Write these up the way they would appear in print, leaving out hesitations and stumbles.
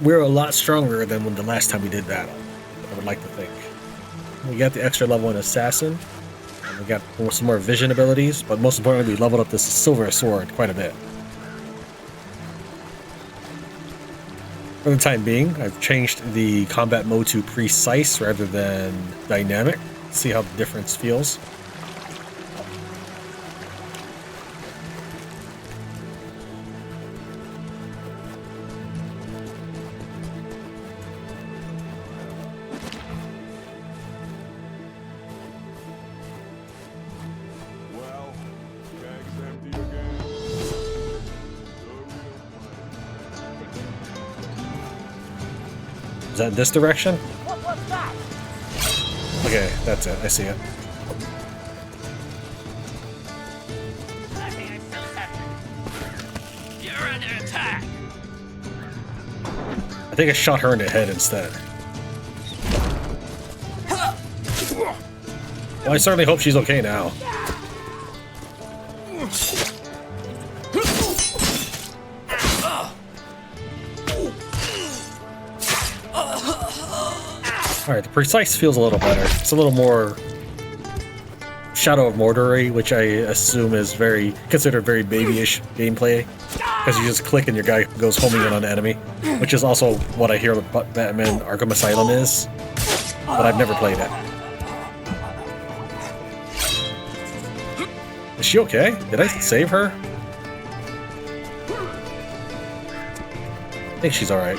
we're a lot stronger than when the last time we did battle. I would like to think. We got the extra level in Assassin. And we got some more vision abilities, but most importantly, we leveled up this silver sword quite a bit. For the time being, I've changed the combat mode to precise rather than dynamic. See how the difference feels. Is that in this direction? What was that? Okay, that's it. I see it. You're under attack. I think I shot her in the head instead. Well, I certainly hope she's okay now. Alright, the precise feels a little better. It's a little more Shadow of Mordor, which I assume is considered very babyish gameplay. Because you just click and your guy goes homing in on the enemy. Which is also what I hear Batman Arkham Asylum is. But I've never played it. Is she okay? Did I save her? I think she's alright.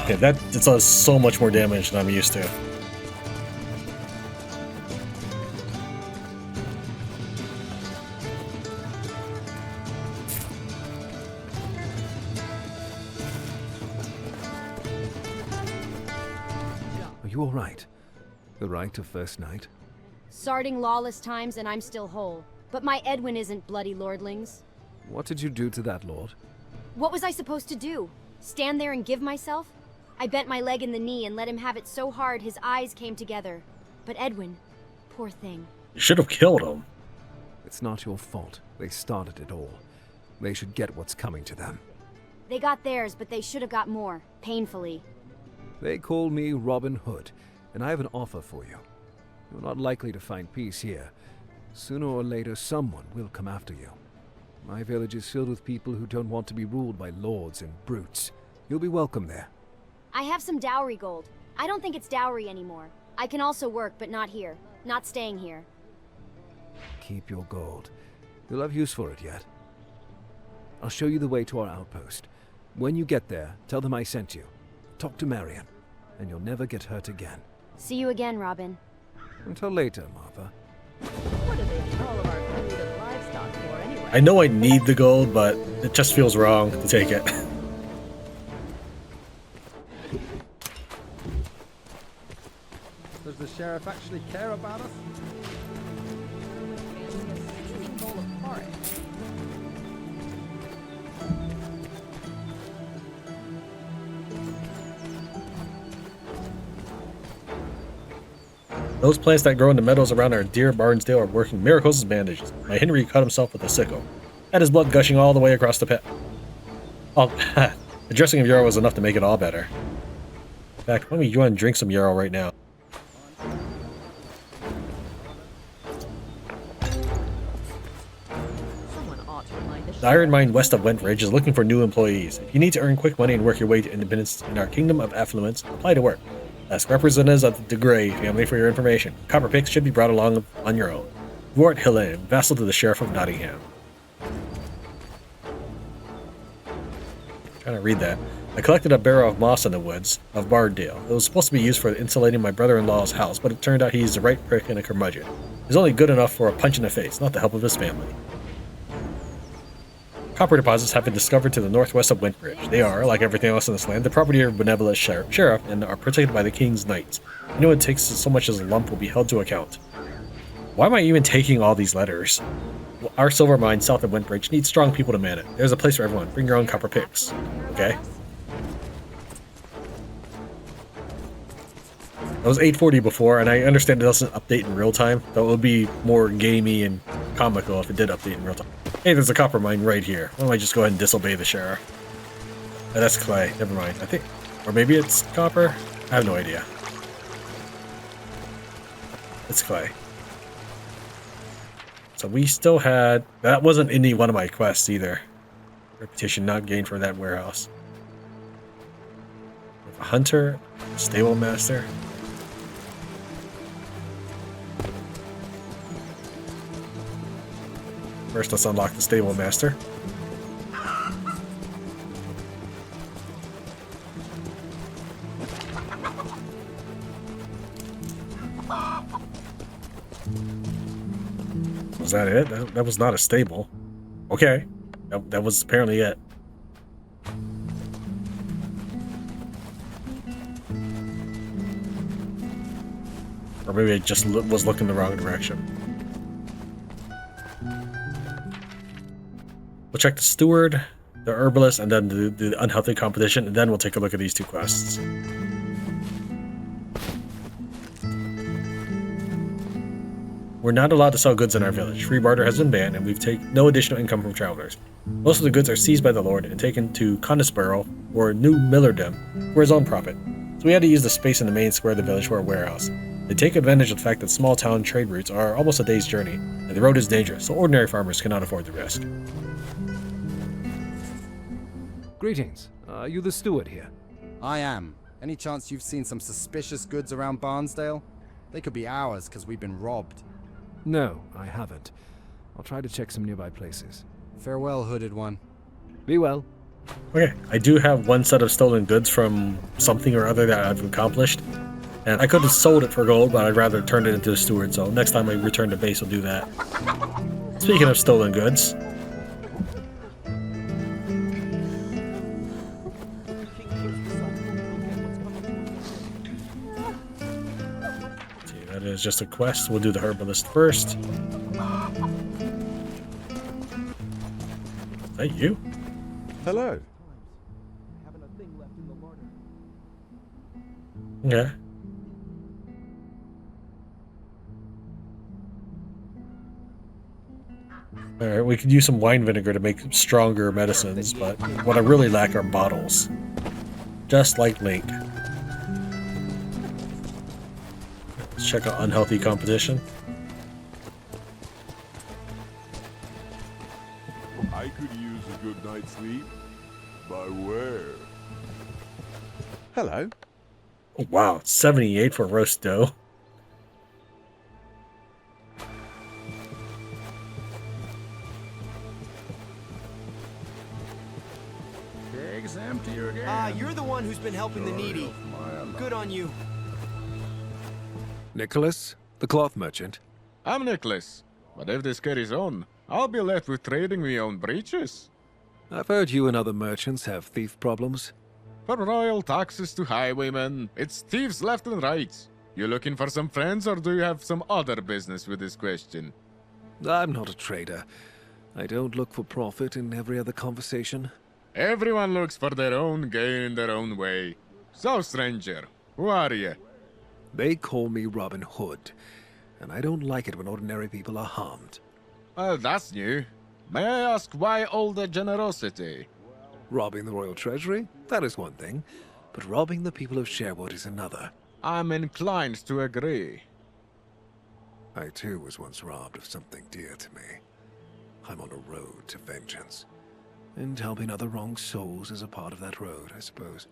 Okay, that does so much more damage than I'm used to. Are you all right? The right of first night? Starting lawless times and I'm still whole. But my Edwin isn't bloody lordlings. What did you do to that lord? What was I supposed to do? Stand there and give myself? I bent my leg in the knee and let him have it so hard his eyes came together. But Edwin, poor thing. You should have killed him. It's not your fault. They started it all. They should get what's coming to them. They got theirs, but they should have got more. Painfully. They call me Robin Hood, and I have an offer for you. You're not likely to find peace here. Sooner or later, someone will come after you. My village is filled with people who don't want to be ruled by lords and brutes. You'll be welcome there. I have some dowry gold. I don't think it's dowry anymore. I can also work, but not here. Not staying here. Keep your gold. You'll have use for it yet. I'll show you the way to our outpost. When you get there, tell them I sent you. Talk to Marion, and you'll never get hurt again. See you again, Robin. Until later, Martha. What do they need all of our food and livestock for anyway? I know I need the gold, but it just feels wrong to take it. Does the sheriff actually care about us? Fancy a steaming bowl of porridge. Those plants that grow in the meadows around our dear Barnsdale are working miracles as bandages. My Henry cut himself with a sickle, had his blood gushing all the way across the pit. Oh, the dressing of yarrow was enough to make it all better. In fact, why don't you want to drink some yarrow right now? Someone ought to remind the The iron mine west of Wentbridge is looking for new employees. If you need to earn quick money and work your way to independence in our kingdom of affluence, apply to work. Ask representatives of the Grey family for your information. Copper picks should be brought along on your own. Vort Hillen, vassal to the Sheriff of Nottingham. Trying to read that. I collected a barrel of moss in the woods of Barnsdale. It was supposed to be used for insulating my brother-in-law's house, but it turned out he's the right prick and a curmudgeon. He's only good enough for a punch in the face, not the help of his family. Copper deposits have been discovered to the northwest of Wentbridge. They are, like everything else in this land, the property of a benevolent sheriff and are protected by the king's knights. Anyone who takes so much as a lump will be held to account. Why am I even taking all these letters? Our silver mine south of Wentbridge needs strong people to man it. There's a place for everyone. Bring your own copper picks. Okay? It was 840 before, and I understand it doesn't update in real time, though it would be more gamey and comical if it did update in real time. Hey, there's a copper mine right here. Why don't I just go ahead and disobey the sheriff? Oh, that's clay. Never mind. I think, or maybe it's copper? I have no idea. It's clay. So we still had... That wasn't any one of my quests either. Reputation not gained for that warehouse. We have a hunter, stable master. First, let's unlock the stable master. Was that it? That was not a stable. Okay. That was apparently it. Or maybe I just was looking the wrong direction. We'll check the steward, the herbalist, and then the unhealthy competition, and then we'll take a look at these two quests. We're not allowed to sell goods in our village. Free barter has been banned, and we've taken no additional income from travelers. Most of the goods are seized by the Lord and taken to Conisborough or Newmillerdam for his own profit. So we had to use the space in the main square of the village for a warehouse. They take advantage of the fact that small town trade routes are almost a day's journey, and the road is dangerous, so ordinary farmers cannot afford the risk. Greetings. Are you the steward here? I am. Any chance you've seen some suspicious goods around Barnsdale? They could be ours because we've been robbed. No, I haven't. I'll try to check some nearby places. Farewell, hooded one. Be well. Okay, I do have one set of stolen goods from something or other that I've accomplished. And I could have sold it for gold, but I'd rather turn it into a steward, so next time I return to base, I'll do that. Speaking of stolen goods... That is just a quest. We'll do the herbalist first. Is that you? Hello. Yeah. Alright, we could use some wine vinegar to make stronger medicines, but what I really lack are bottles. Just like Link. Let's check out unhealthy competition. I could use a good night's sleep. By where? Hello. Oh, wow, 78 for roast dough. Pig's empty again. Ah, you're the one who's been helping the needy. Good on you. Nicholas, the cloth merchant. I'm Nicholas, but if this carries on, I'll be left with trading my own breeches. I've heard you and other merchants have thief problems. From royal taxes to highwaymen, it's thieves left and right. You looking for some friends, or do you have some other business with this question? I'm not a trader. I don't look for profit in every other conversation. Everyone looks for their own gain in their own way. So, stranger, who are you? They call me Robin Hood, and I don't like it when ordinary people are harmed. Well, that's new. May I ask why all the generosity? Robbing the royal treasury? That is one thing, but robbing the people of Sherwood is another. I'm inclined to agree. I too was once robbed of something dear to me. I'm on a road to vengeance, and helping other wronged souls is a part of that road, I suppose.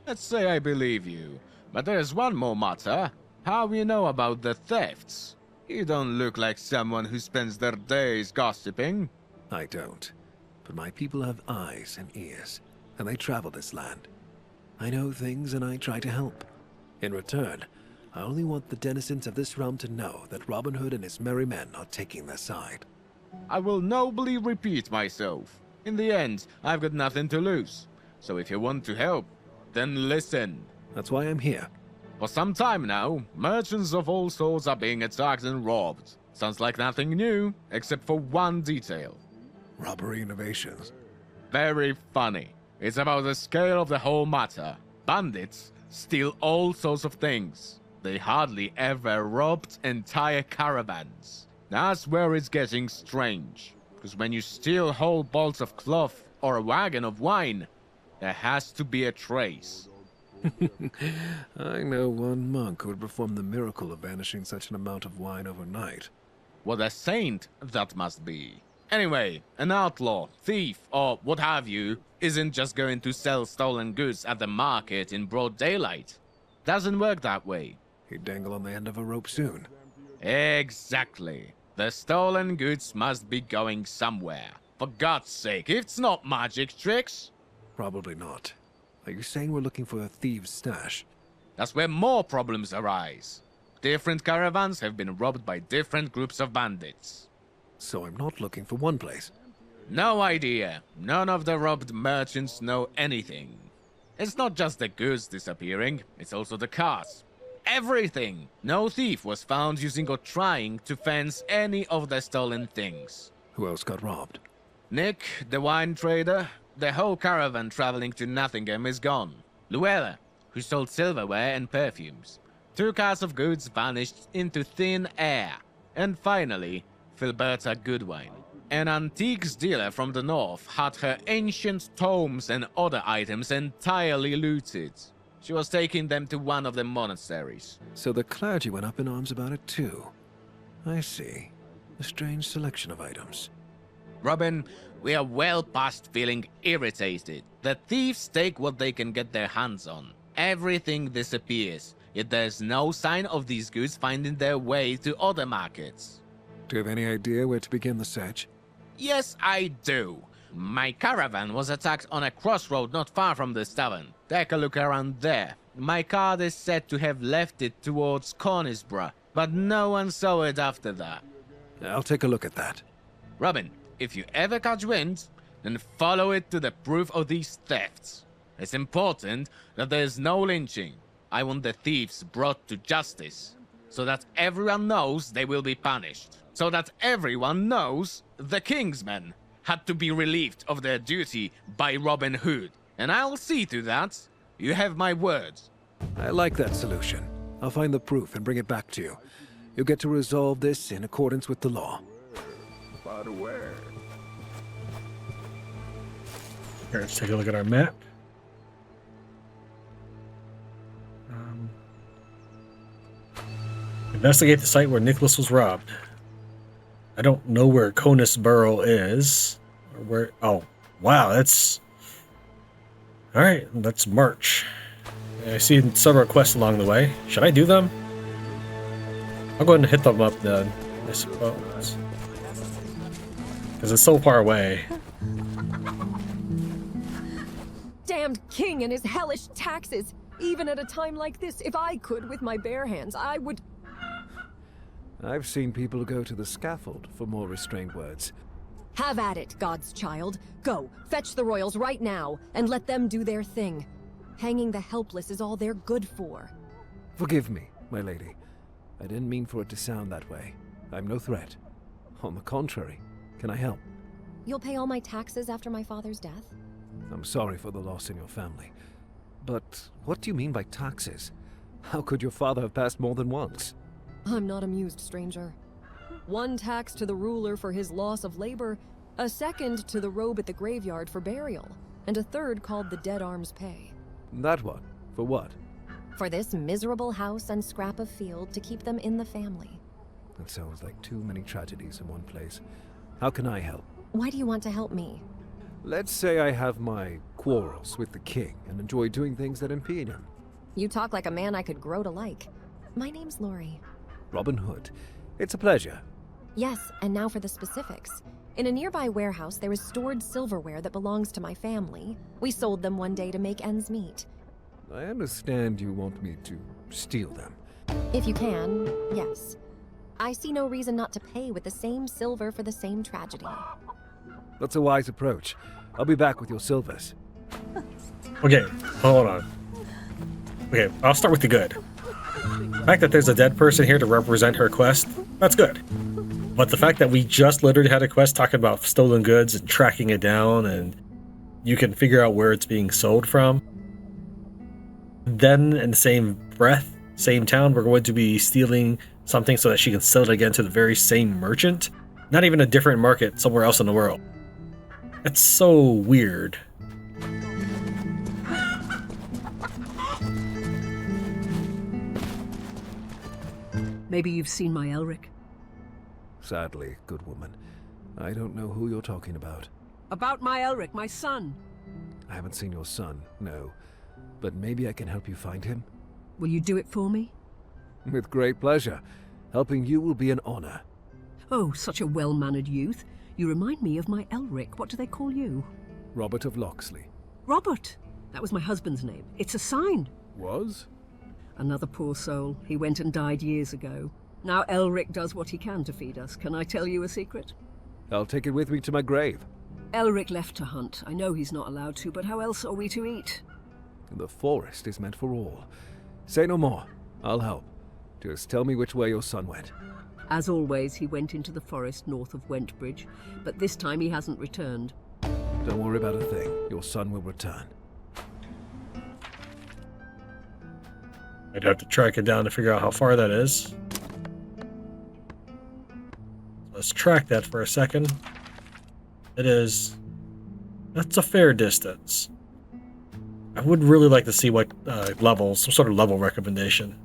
Let's say I believe you, but there's one more matter. How you know about the thefts? You don't look like someone who spends their days gossiping. I don't, but my people have eyes and ears, and they travel this land. I know things and I try to help. In return, I only want the denizens of this realm to know that Robin Hood and his merry men are taking their side. I will nobly repeat myself. In the end, I've got nothing to lose. So if you want to help, then listen. That's why I'm here. For some time now, merchants of all sorts are being attacked and robbed. Sounds like nothing new, except for one detail. Robbery innovations. Very funny. It's about the scale of the whole matter. Bandits, steal all sorts of things. They hardly ever robbed entire caravans. That's where it's getting strange. Because when you steal whole bolts of cloth or a wagon of wine, there has to be a trace. I know one monk who would perform the miracle of banishing such an amount of wine overnight. What a saint that must be. Anyway, an outlaw, thief, or what have you, isn't just going to sell stolen goods at the market in broad daylight. Doesn't work that way. He'd dangle on the end of a rope soon. Exactly. The stolen goods must be going somewhere. For God's sake, it's not magic tricks. Probably not. Are you saying we're looking for a thieves' stash? That's where more problems arise. Different caravans have been robbed by different groups of bandits. So I'm not looking for one place. No idea. None of the robbed merchants know anything. It's not just the goods disappearing, it's also the cars. Everything! No thief was found using or trying to fence any of the stolen things. Who else got robbed? Nick, the wine trader, the whole caravan traveling to Nottingham is gone. Luella, who sold silverware and perfumes. 2 cars of goods vanished into thin air. And finally, Filberta Goodwine, an antiques dealer from the north, had her ancient tomes and other items entirely looted. She was taking them to one of the monasteries. So the clergy went up in arms about it too. I see. A strange selection of items. Robin, we are well past feeling irritated. The thieves take what they can get their hands on. Everything disappears, yet there's no sign of these goods finding their way to other markets. Do you have any idea where to begin the search? Yes, I do. My caravan was attacked on a crossroad not far from this tavern. Take a look around there. My card is said to have left it towards Cornisborough, but no one saw it after that. I'll take a look at that. Robin, if you ever catch wind, then follow it to the proof of these thefts. It's important that there's no lynching. I want the thieves brought to justice, so that everyone knows they will be punished. So that everyone knows the Kingsmen had to be relieved of their duty by Robin Hood. And I'll see to that. You have my word. I like that solution. I'll find the proof and bring it back to you. You'll get to resolve this in accordance with the law. But where? Here, let's take a look at our map. Investigate the site where Nicholas was robbed. I don't know where Conisborough is. Or where? Oh, wow, that's... Alright, let's march. I see several quests along the way. Should I do them? I'll go ahead and hit them up then, I suppose. Because it's so far away. Damned king and his hellish taxes! Even at a time like this, if I could with my bare hands, I would... I've seen people go to the scaffold for more restrained words. Have at it, God's child. Go, fetch the royals right now, and let them do their thing. Hanging the helpless is all they're good for. Forgive me, my lady. I didn't mean for it to sound that way. I'm no threat. On the contrary, can I help? You'll pay all my taxes after my father's death? I'm sorry for the loss in your family. But what do you mean by taxes? How could your father have passed more than once? I'm not amused, stranger. 1 tax to the ruler for his loss of labor, a 2nd to the robe at the graveyard for burial, and a 3rd called the dead arms pay. That one? For what? For this miserable house and scrap of field to keep them in the family. That sounds like too many tragedies in one place. How can I help? Why do you want to help me? Let's say I have my quarrels with the king and enjoy doing things that impede him. You talk like a man I could grow to like. My name's Lori. Robin Hood. It's a pleasure. Yes, and now for the specifics. In a nearby warehouse, there is stored silverware that belongs to my family. We sold them one day to make ends meet. I understand you want me to steal them. If you can, yes. I see no reason not to pay with the same silver for the same tragedy. That's a wise approach. I'll be back with your silvers. Okay, hold on. Okay, I'll start with the good. The fact that there's a dead person here to represent her quest, that's good. But the fact that we just literally had a quest talking about stolen goods and tracking it down and you can figure out where it's being sold from, then in the same breath, same town, we're going to be stealing something so that she can sell it again to the very same merchant. Not even a different market somewhere else in the world. That's so weird. Maybe you've seen my Elric. Sadly, good woman, I don't know who you're talking about. About my Elric, my son. I haven't seen your son, no. But maybe I can help you find him? Will you do it for me? With great pleasure. Helping you will be an honor. Oh, such a well-mannered youth. You remind me of my Elric. What do they call you? Robert of Locksley. Robert! That was my husband's name. It's a sign. Was? Another poor soul. He went and died years ago. Now Elric does what he can to feed us. Can I tell you a secret? I'll take it with me to my grave. Elric left to hunt. I know he's not allowed to, but how else are we to eat? The forest is meant for all. Say no more. I'll help. Just tell me which way your son went. As always, he went into the forest north of Wentbridge, but this time he hasn't returned. Don't worry about a thing. Your son will return. I'd have to track it down to figure out how far that is. Let's track that for a second. It is... That's a fair distance. I would really like to see what level, some sort of level recommendation.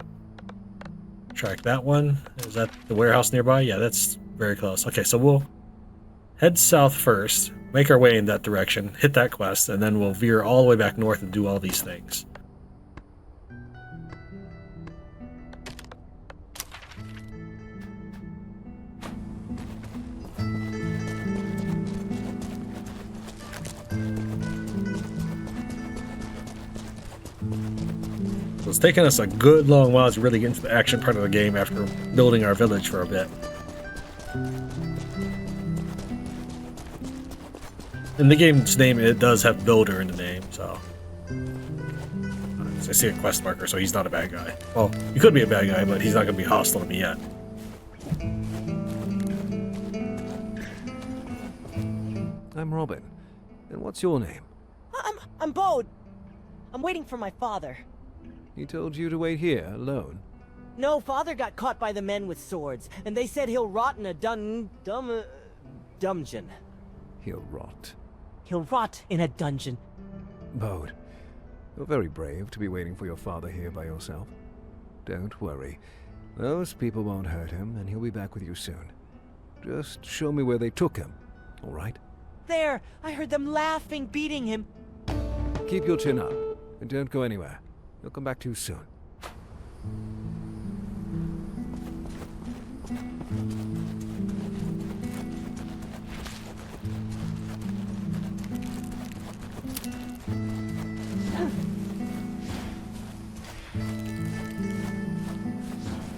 Track that one. Is that the warehouse nearby? Yeah, that's very close. Okay, so we'll head south first, make our way in that direction, hit that quest, and then we'll veer all the way back north and do all these things. So it's taken us a good long while to really get into the action part of the game after building our village for a bit. In the game's name, it does have Builder in the name, so... I see a quest marker, so he's not a bad guy. Well, he could be a bad guy, but he's not going to be hostile to me yet. I'm Robin. And what's your name? I'm Bode. I'm waiting for my father. He told you to wait here, alone? No, father got caught by the men with swords, and they said he'll rot in a dungeon. He'll rot. He'll rot in a dungeon. Bode, you're very brave to be waiting for your father here by yourself. Don't worry. Those people won't hurt him, and he'll be back with you soon. Just show me where they took him, all right? There! I heard them laughing, beating him. Keep your chin up, and don't go anywhere. He'll come back too soon.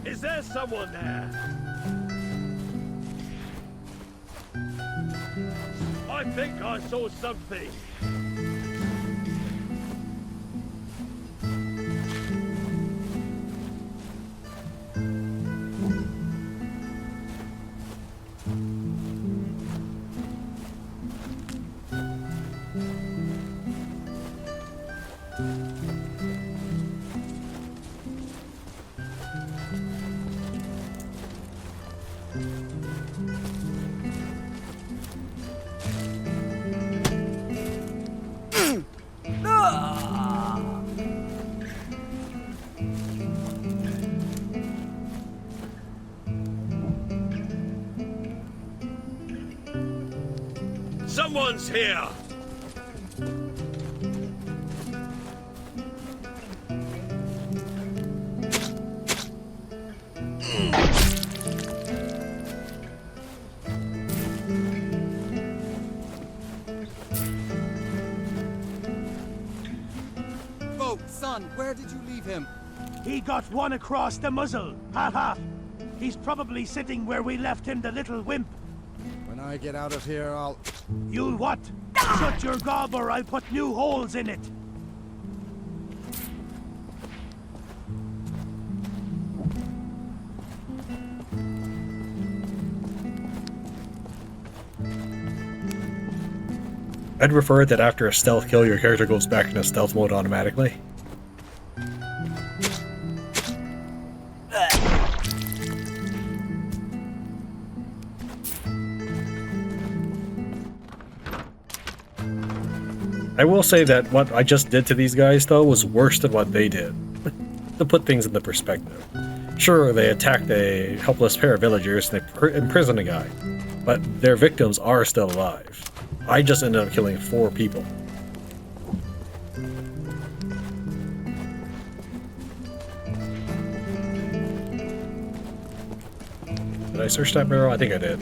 Is there someone there? I think I saw something. Someone's here! Oh, son, where did you leave him? He got one across the muzzle, half-half. He's probably sitting where we left him, the little wimp. When I get out of here, I'll... You'll what? Shut your gob or I'll put new holes in it. I'd prefer that after a stealth kill, your character goes back into stealth mode automatically. I will say that what I just did to these guys, though, was worse than what they did. To put things into perspective. Sure, they attacked a helpless pair of villagers and they imprisoned a guy, but their victims are still alive. I just ended up killing 4 people. Did I search that barrel? I think I did.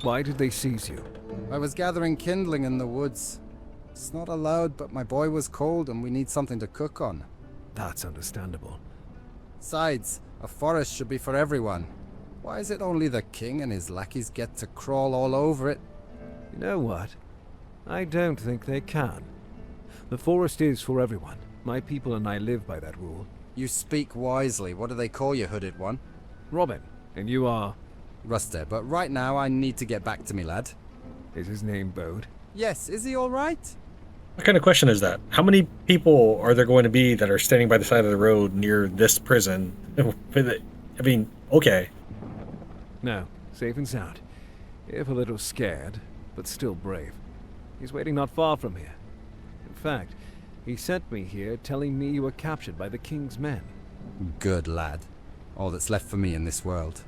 Why did they seize you? I was gathering kindling in the woods. It's not allowed, but my boy was cold and we need something to cook on. That's understandable. Besides, a forest should be for everyone. Why is it only the king and his lackeys get to crawl all over it? You know what? I don't think they can. The forest is for everyone. My people and I live by that rule. You speak wisely. What do they call you, hooded one? Robin, and you are? Ruster, but right now I need to get back to me, lad. Is his name Bode? Yes, is he alright? What kind of question is that? How many people are there going to be that are standing by the side of the road near this prison? I mean, okay. No, safe and sound. If a little scared, but still brave. He's waiting not far from here. In fact, he sent me here telling me you were captured by the king's men. Good lad. All that's left for me in this world.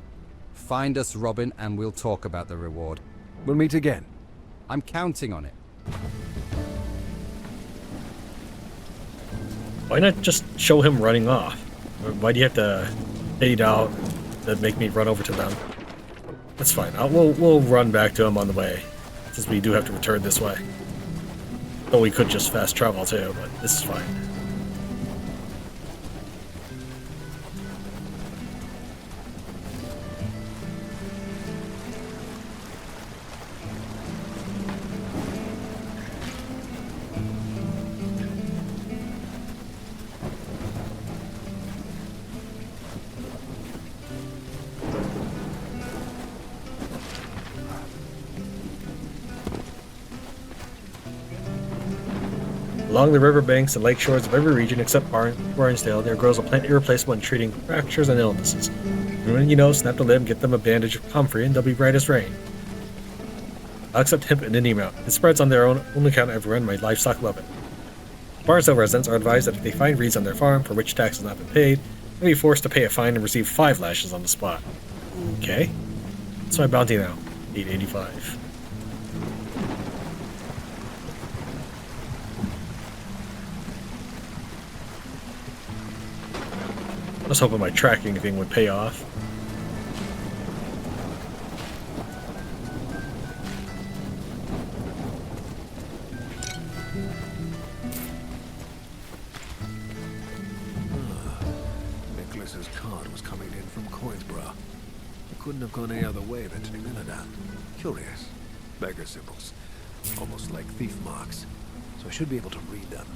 Find us, Robin, and we'll talk about the reward. We'll meet again. I'm counting on it. Why not just show him running off? Why do you have to fade out to make me run over to them? That's fine. We'll run back to him on the way, since we do have to return this way. Though we could just fast travel too, but this is fine. Along the riverbanks and lake shores of every region except Barnsdale, there grows a plant irreplaceable in treating fractures and illnesses. And when you know, snap a limb, get them a bandage of comfrey, and they'll be bright as rain. I'll accept hemp in any amount. It spreads on their own account everywhere, and my livestock love it. Barnsdale residents are advised that if they find reeds on their farm for which tax has not been paid, they'll be forced to pay a fine and receive 5 lashes on the spot. Okay. That's my bounty now. 885. I was hoping my tracking thing would pay off. Nicholas's card was coming in from Coinsborough. It couldn't have gone any other way than to Newmillerdam. Curious. Beggar symbols. Almost like thief marks. So I should be able to read them.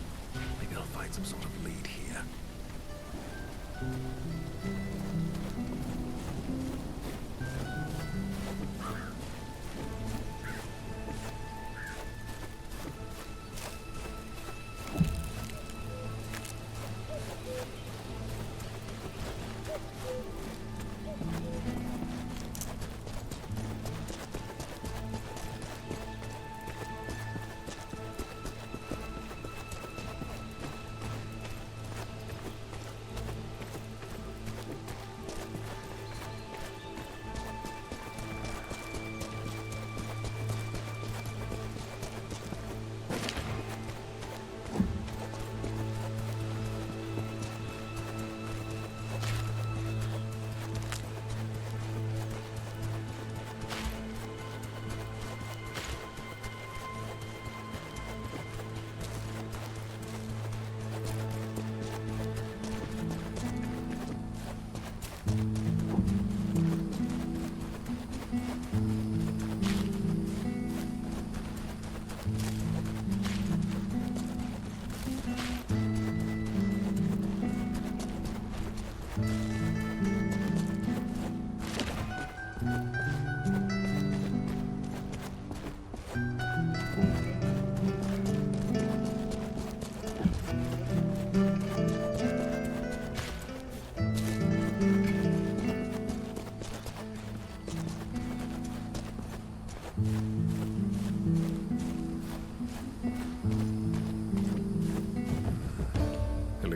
Maybe I'll find some sort of lead here.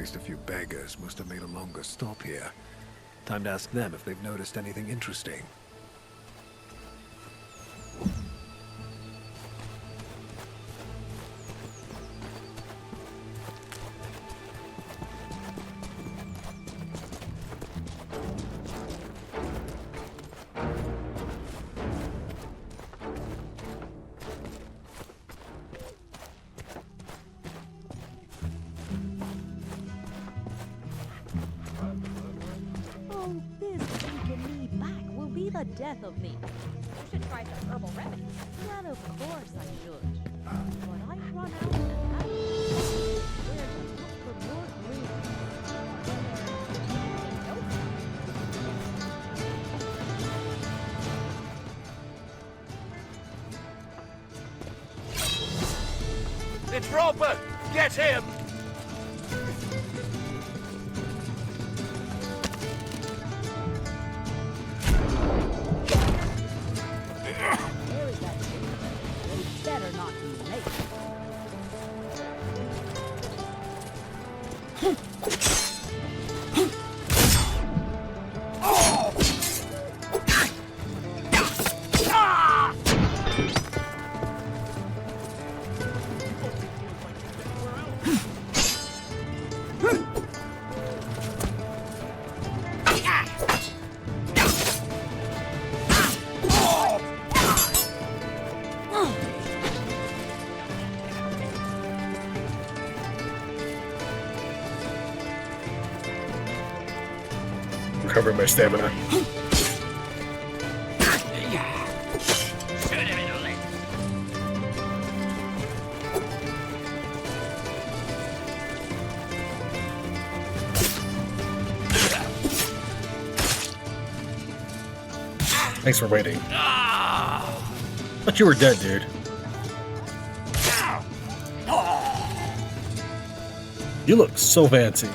least a few beggars must have made a longer stop here. Time to ask them if they've noticed anything interesting. Oh, this taking me back will be the death of me. You should try some herbal remedies. Well, of course I should. But I've run out and out. Where to look for more green? It's Robert! Get him! Where is that thing? They better not be late. Recover my stamina. Thanks for waiting. Thought you were dead, dude. You look so fancy.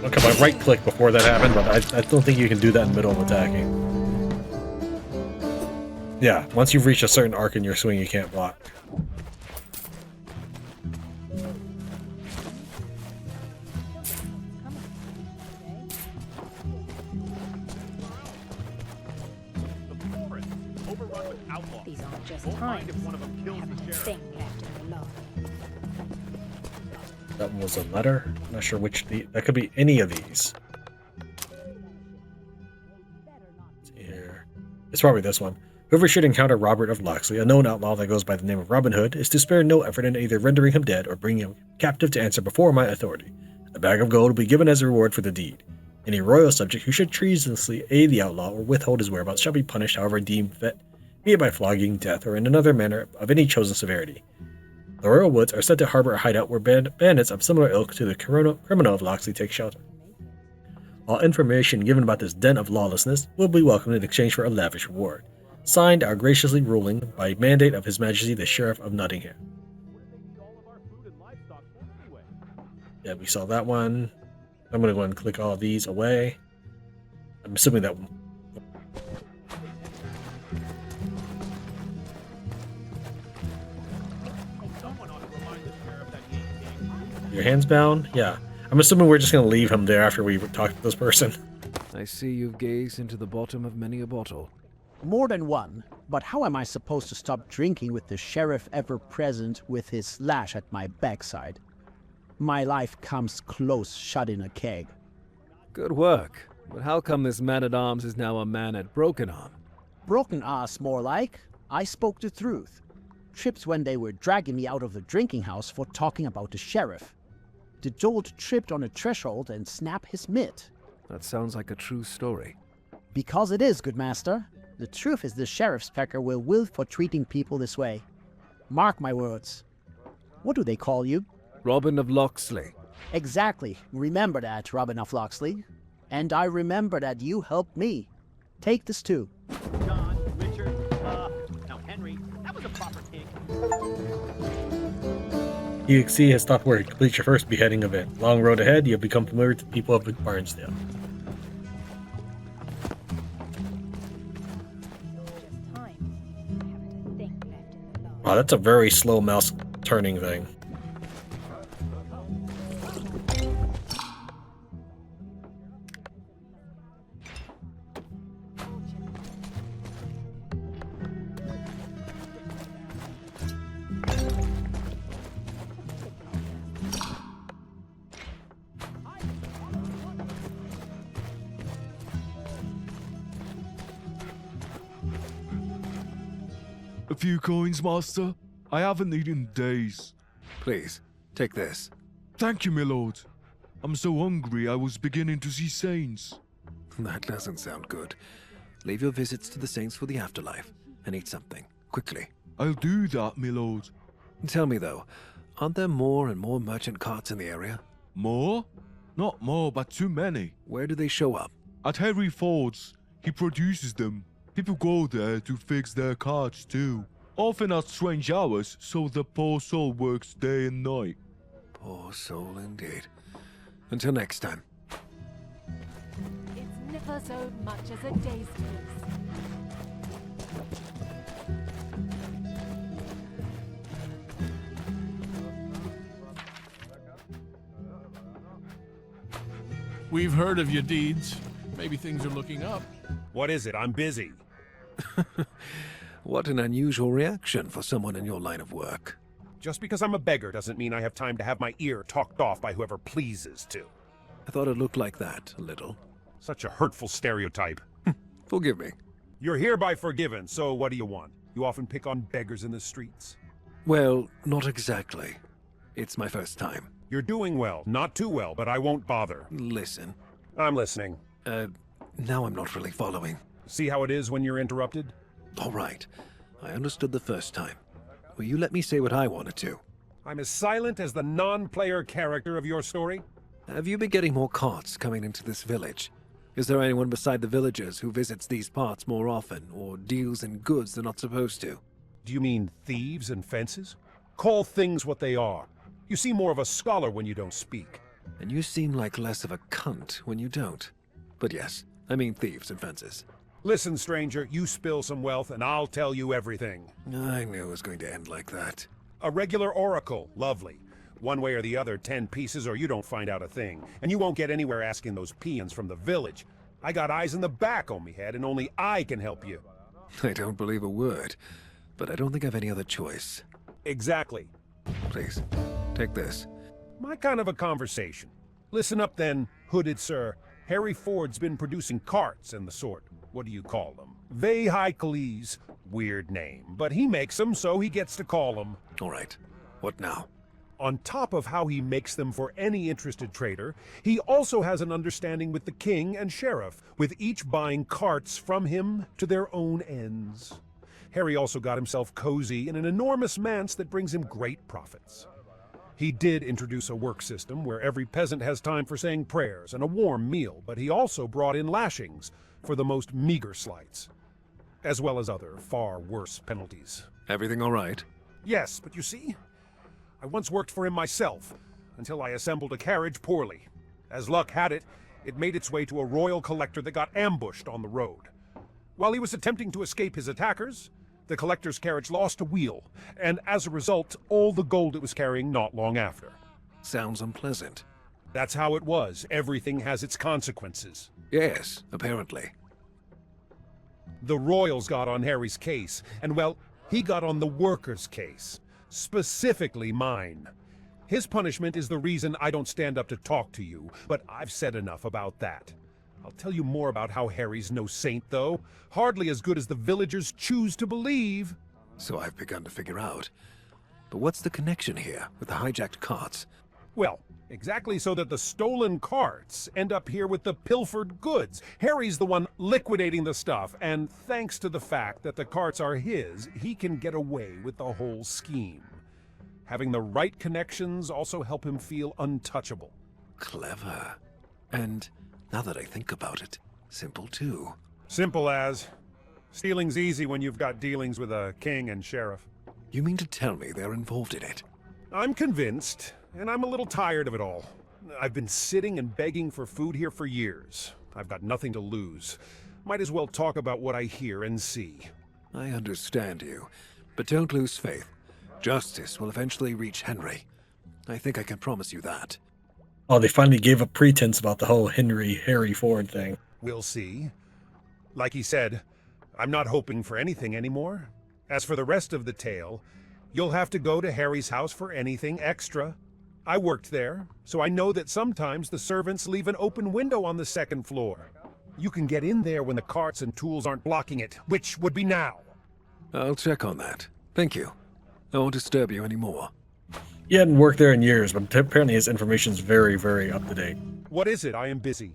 Okay, I right click before that happened, but I don't think you can do that in the middle of attacking. Yeah, once you've reached a certain arc in your swing, you can't block. These aren't just times. Having a thing left in the log. That one was a letter. I'm not sure which that could be any of these. Let's see here. It's probably this one. Whoever should encounter Robert of Locksley, a known outlaw that goes by the name of Robin Hood, is to spare no effort in either rendering him dead or bringing him captive to answer before my authority. A bag of gold will be given as a reward for the deed. Any royal subject who should treasonously aid the outlaw or withhold his whereabouts shall be punished however deemed fit, be it by flogging, death, or in another manner of any chosen severity. The royal woods are said to harbor a hideout where bandits of similar ilk to the criminal of Locksley take shelter. All information given about this den of lawlessness will be welcomed in exchange for a lavish reward. Signed, our graciously ruling, by mandate of His Majesty the Sheriff of Nottingham. Yeah, we saw that one. I'm going to go ahead and click all of these away. I'm assuming that one. Your hands bound? Yeah. I'm assuming we're just going to leave him there after we talk to this person. I see you've gazed into the bottom of many a bottle. More than one, but how am I supposed to stop drinking with the sheriff ever present with his lash at my backside? My life comes close shut in a keg. Good work. But how come this man-at-arms is now a man at broken arm? Broken ass, more like. I spoke the truth. Tripped when they were dragging me out of the drinking house for talking about the sheriff. The dolt tripped on a threshold and snapped his mitt. That sounds like a true story. Because it is, good master. The truth is the sheriff's pecker will will for treating people this way. Mark my words. What do they call you? Robin of Locksley. Exactly. Remember that, Robin of Locksley. And I remember that you helped me. Take this too. John, Richard, no, Henry. That was a proper kick. You see his stop where you complete your first beheading event. Long road ahead, you'll become familiar with the people of Barnsdale. Wow, that's a very slow mouse turning thing. A few coins, master. I haven't eaten in days. Please, take this. Thank you, my lord. I'm so hungry I was beginning to see saints. That doesn't sound good. Leave your visits to the saints for the afterlife, and eat something, quickly. I'll do that, my lord. Tell me though, aren't there more and more merchant carts in the area? More? Not more, but too many. Where do they show up? At Harry Ford's. He produces them. People go there to fix their carts too. Often at strange hours, so the poor soul works day and night. Poor soul indeed. Until next time. It's never so much as a day's peace. We've heard of your deeds. Maybe things are looking up. What is it? I'm busy. What an unusual reaction for someone in your line of work. Just because I'm a beggar doesn't mean I have time to have my ear talked off by whoever pleases to. I thought it looked like that, a little. Such a hurtful stereotype. Forgive me. You're hereby forgiven, so what do you want? You often pick on beggars in the streets. Well, not exactly. It's my first time. You're doing well. Not too well, but I won't bother. Listen. I'm listening. Now I'm not really following. See how it is when you're interrupted? All right. I understood the first time. Will you let me say what I wanted to? I'm as silent as the non-player character of your story. Have you been getting more carts coming into this village? Is there anyone beside the villagers who visits these parts more often, or deals in goods they're not supposed to? Do you mean thieves and fences? Call things what they are. You seem more of a scholar when you don't speak. And you seem like less of a cunt when you don't. But yes, I mean thieves and fences. Listen, stranger, you spill some wealth and I'll tell you everything. I knew it was going to end like that. A regular oracle, lovely. One way or the other, 10 pieces or you don't find out a thing. And you won't get anywhere asking those peons from the village. I got eyes in the back on me head and only I can help you. I don't believe a word, but I don't think I've any other choice. Exactly. Please, take this. My kind of a conversation. Listen up then, hooded sir. Harry Ford's been producing carts and the sort. What do you call them? Vehicules. Weird name, but he makes them, so he gets to call them. All right. What now? On top of how he makes them for any interested trader, he also has an understanding with the king and sheriff, with each buying carts from him to their own ends. Harry also got himself cozy in an enormous manse that brings him great profits. He did introduce a work system where every peasant has time for saying prayers and a warm meal, but he also brought in lashings for the most meager slights, as well as other far worse penalties. Everything all right? Yes, but you see, I once worked for him myself, until I assembled a carriage poorly. As luck had it, it made its way to a royal collector that got ambushed on the road. While he was attempting to escape his attackers, the collector's carriage lost a wheel, and as a result, all the gold it was carrying not long after. Sounds unpleasant. That's how it was. Everything has its consequences. Yes, apparently. The royals got on Harry's case, and well, he got on the workers' case. Specifically mine. His punishment is the reason I don't stand up to talk to you, but I've said enough about that. I'll tell you more about how Harry's no saint, though. Hardly as good as the villagers choose to believe. So I've begun to figure out. But what's the connection here with the hijacked carts? Well, exactly so that the stolen carts end up here with the pilfered goods. Harry's the one liquidating the stuff, and thanks to the fact that the carts are his, he can get away with the whole scheme. Having the right connections also help him feel untouchable. Clever. And now that I think about it, simple too. Simple as. Stealing's easy when you've got dealings with a king and sheriff. You mean to tell me they're involved in it? I'm convinced, and I'm a little tired of it all. I've been sitting and begging for food here for years. I've got nothing to lose. Might as well talk about what I hear and see. I understand you, but don't lose faith. Justice will eventually reach Henry. I think I can promise you that. Oh, they finally gave up pretense about the whole Harry Ford thing. We'll see. Like he said, I'm not hoping for anything anymore. As for the rest of the tale, you'll have to go to Harry's house for anything extra. I worked there, so I know that sometimes the servants leave an open window on the second floor. You can get in there when the carts and tools aren't blocking it, which would be now. I'll check on that. Thank you. I won't disturb you anymore. He hadn't worked there in years, but apparently his information is very, very up to date. What is it? I am busy.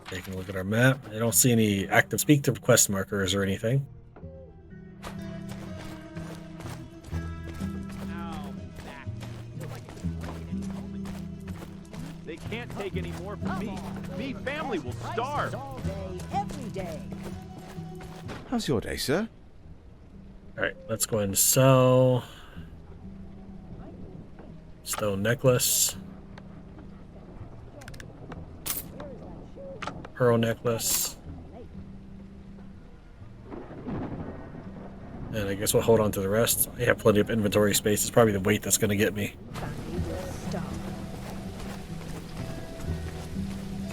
Taking a look at our map. I don't see any active speak to quest markers or anything. They can't take any more from me. Me family will starve. All day, every day. How's your day, sir? Alright, let's go ahead and sell. Stone necklace. Pearl necklace. And I guess we'll hold on to the rest. I have plenty of inventory space. It's probably the weight that's going to get me.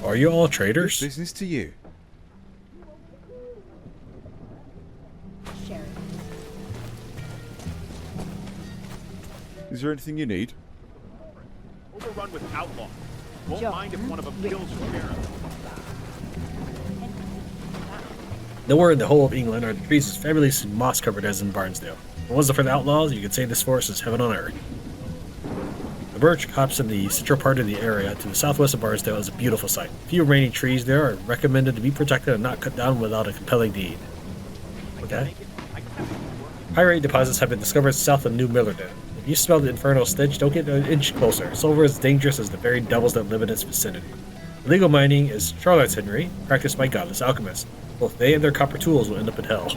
Are you all traders? Business to you. Is there anything you need? Overrun with outlaws. Won't mind if one of them kills the sheriff. Nowhere in the whole of England are the trees as fabulously moss-covered as in Barnsdale. If it wasn't for the outlaws, you could say this forest is heaven on earth. The birch copse in the central part of the area to the southwest of Barnsdale is a beautiful sight. Few remaining trees there are recommended to be protected and not cut down without a compelling need. Okay. Pyrite deposits have been discovered south of Newmillerdam. If you smell the infernal stench, don't get an inch closer. Silver is dangerous as the very devils that live in its vicinity. Illegal mining is charlatanry, practiced by godless alchemists. Both they and their copper tools will end up in hell.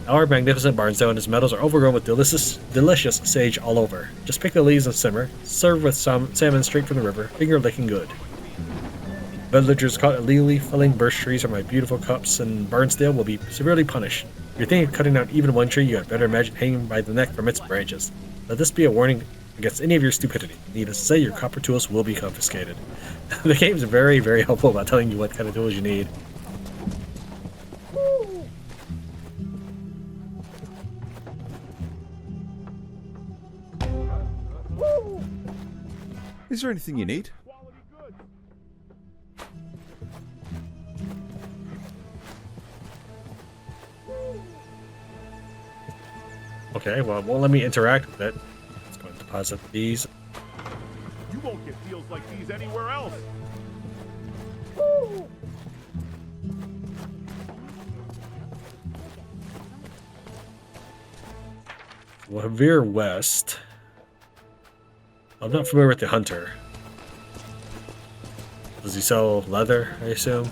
Our magnificent Barnsdale and its meadows are overgrown with delicious sage all over. Just pick the leaves and simmer, serve with some salmon straight from the river, finger licking good. Villagers caught illegally felling birch trees from my beautiful copse in Barnsdale will be severely punished. If you're thinking of cutting down even one tree, you had better imagine hanging by the neck from its branches. Let this be a warning against any of your stupidity. Needless to say, your copper tools will be confiscated. The game is very, very helpful about telling you what kind of tools you need. Is there anything you need? Okay, well, it won't let me interact with it. Let's go and deposit these. You won't get deals like these anywhere else. We'll veer west. I'm not familiar with the hunter. Does he sell leather, I assume?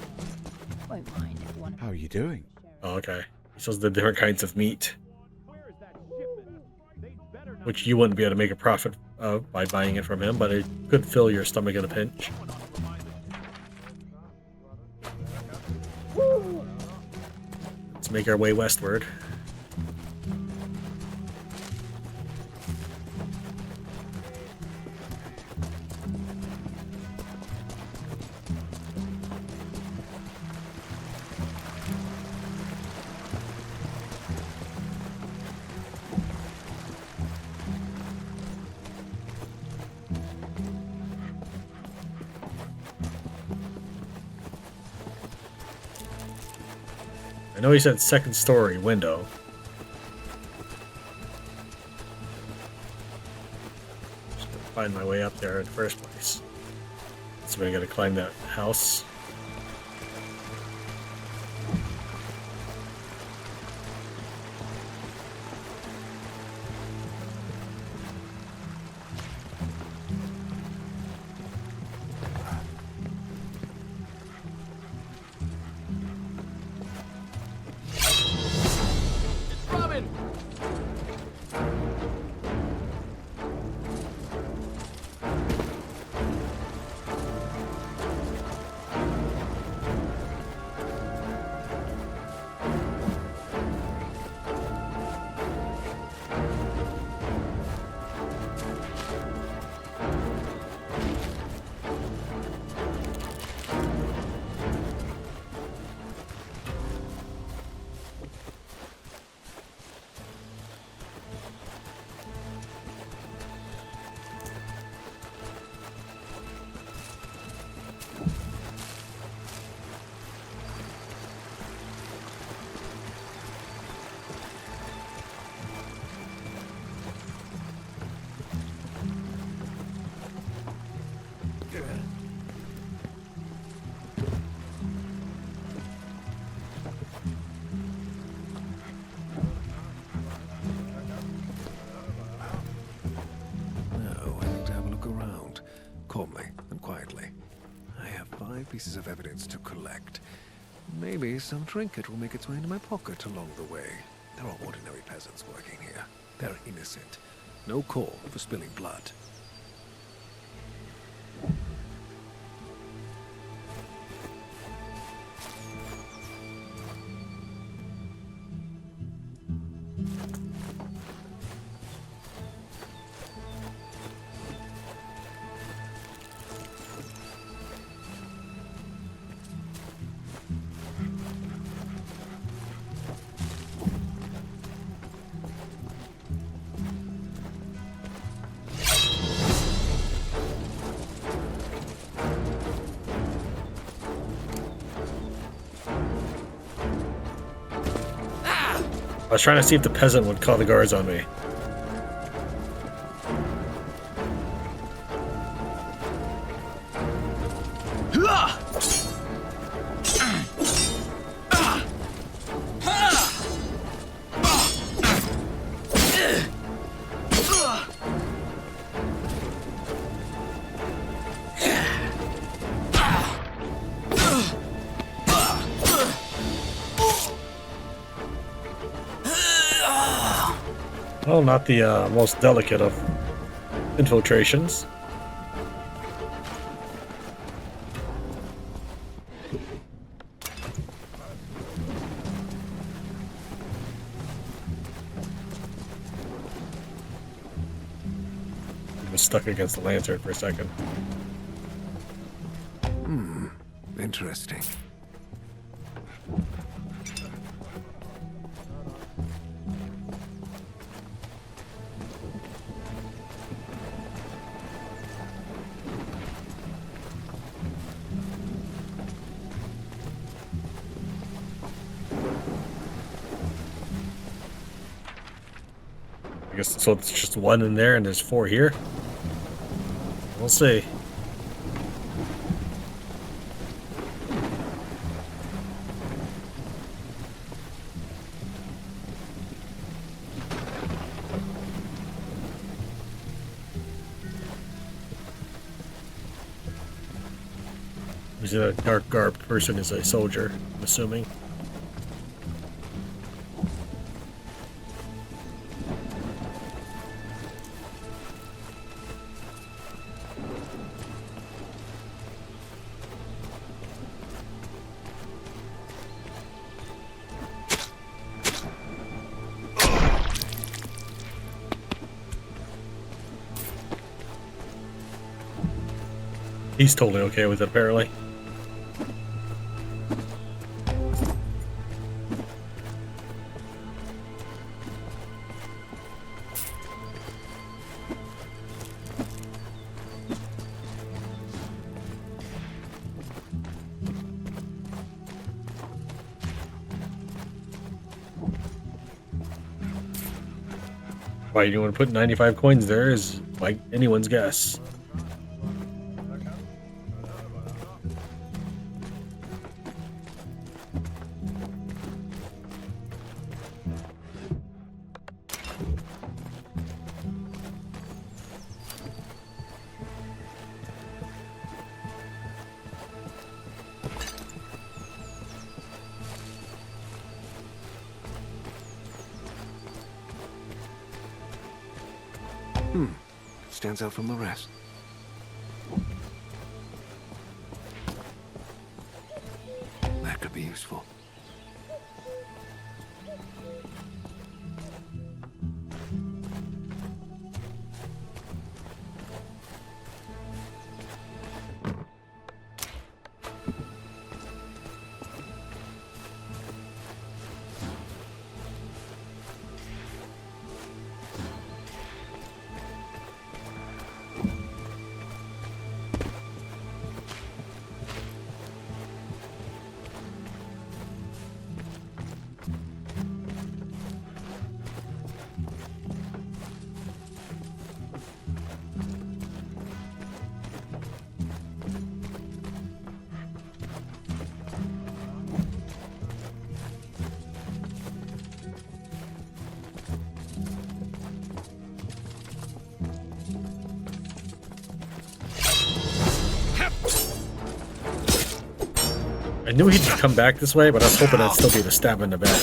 How are you doing? Oh, okay. He sells the different kinds of meat, which you wouldn't be able to make a profit of by buying it from him, but it could fill your stomach in a pinch. Let's make our way westward. I know he said second story window. Just gotta find my way up there in the first place. So I gotta climb that house. pieces of evidence to collect. Maybe some trinket will make its way into my pocket along the way. There are ordinary peasants working here. They're innocent. No call for spilling blood. I was trying to see if the peasant would call the guards on me. Well, not the most delicate of infiltrations. I was stuck against the lantern for a second. Interesting. I guess so. It's just one in there, and there's 4 here. We'll see. A dark garbed person is a soldier, I'm assuming. He's totally okay with it, apparently. Why you want to put 95 coins there is like anyone's guess. Stands out from the rest. That could be useful. knew he'd come back this way, but I was hoping I'd still be able to stab him in the back.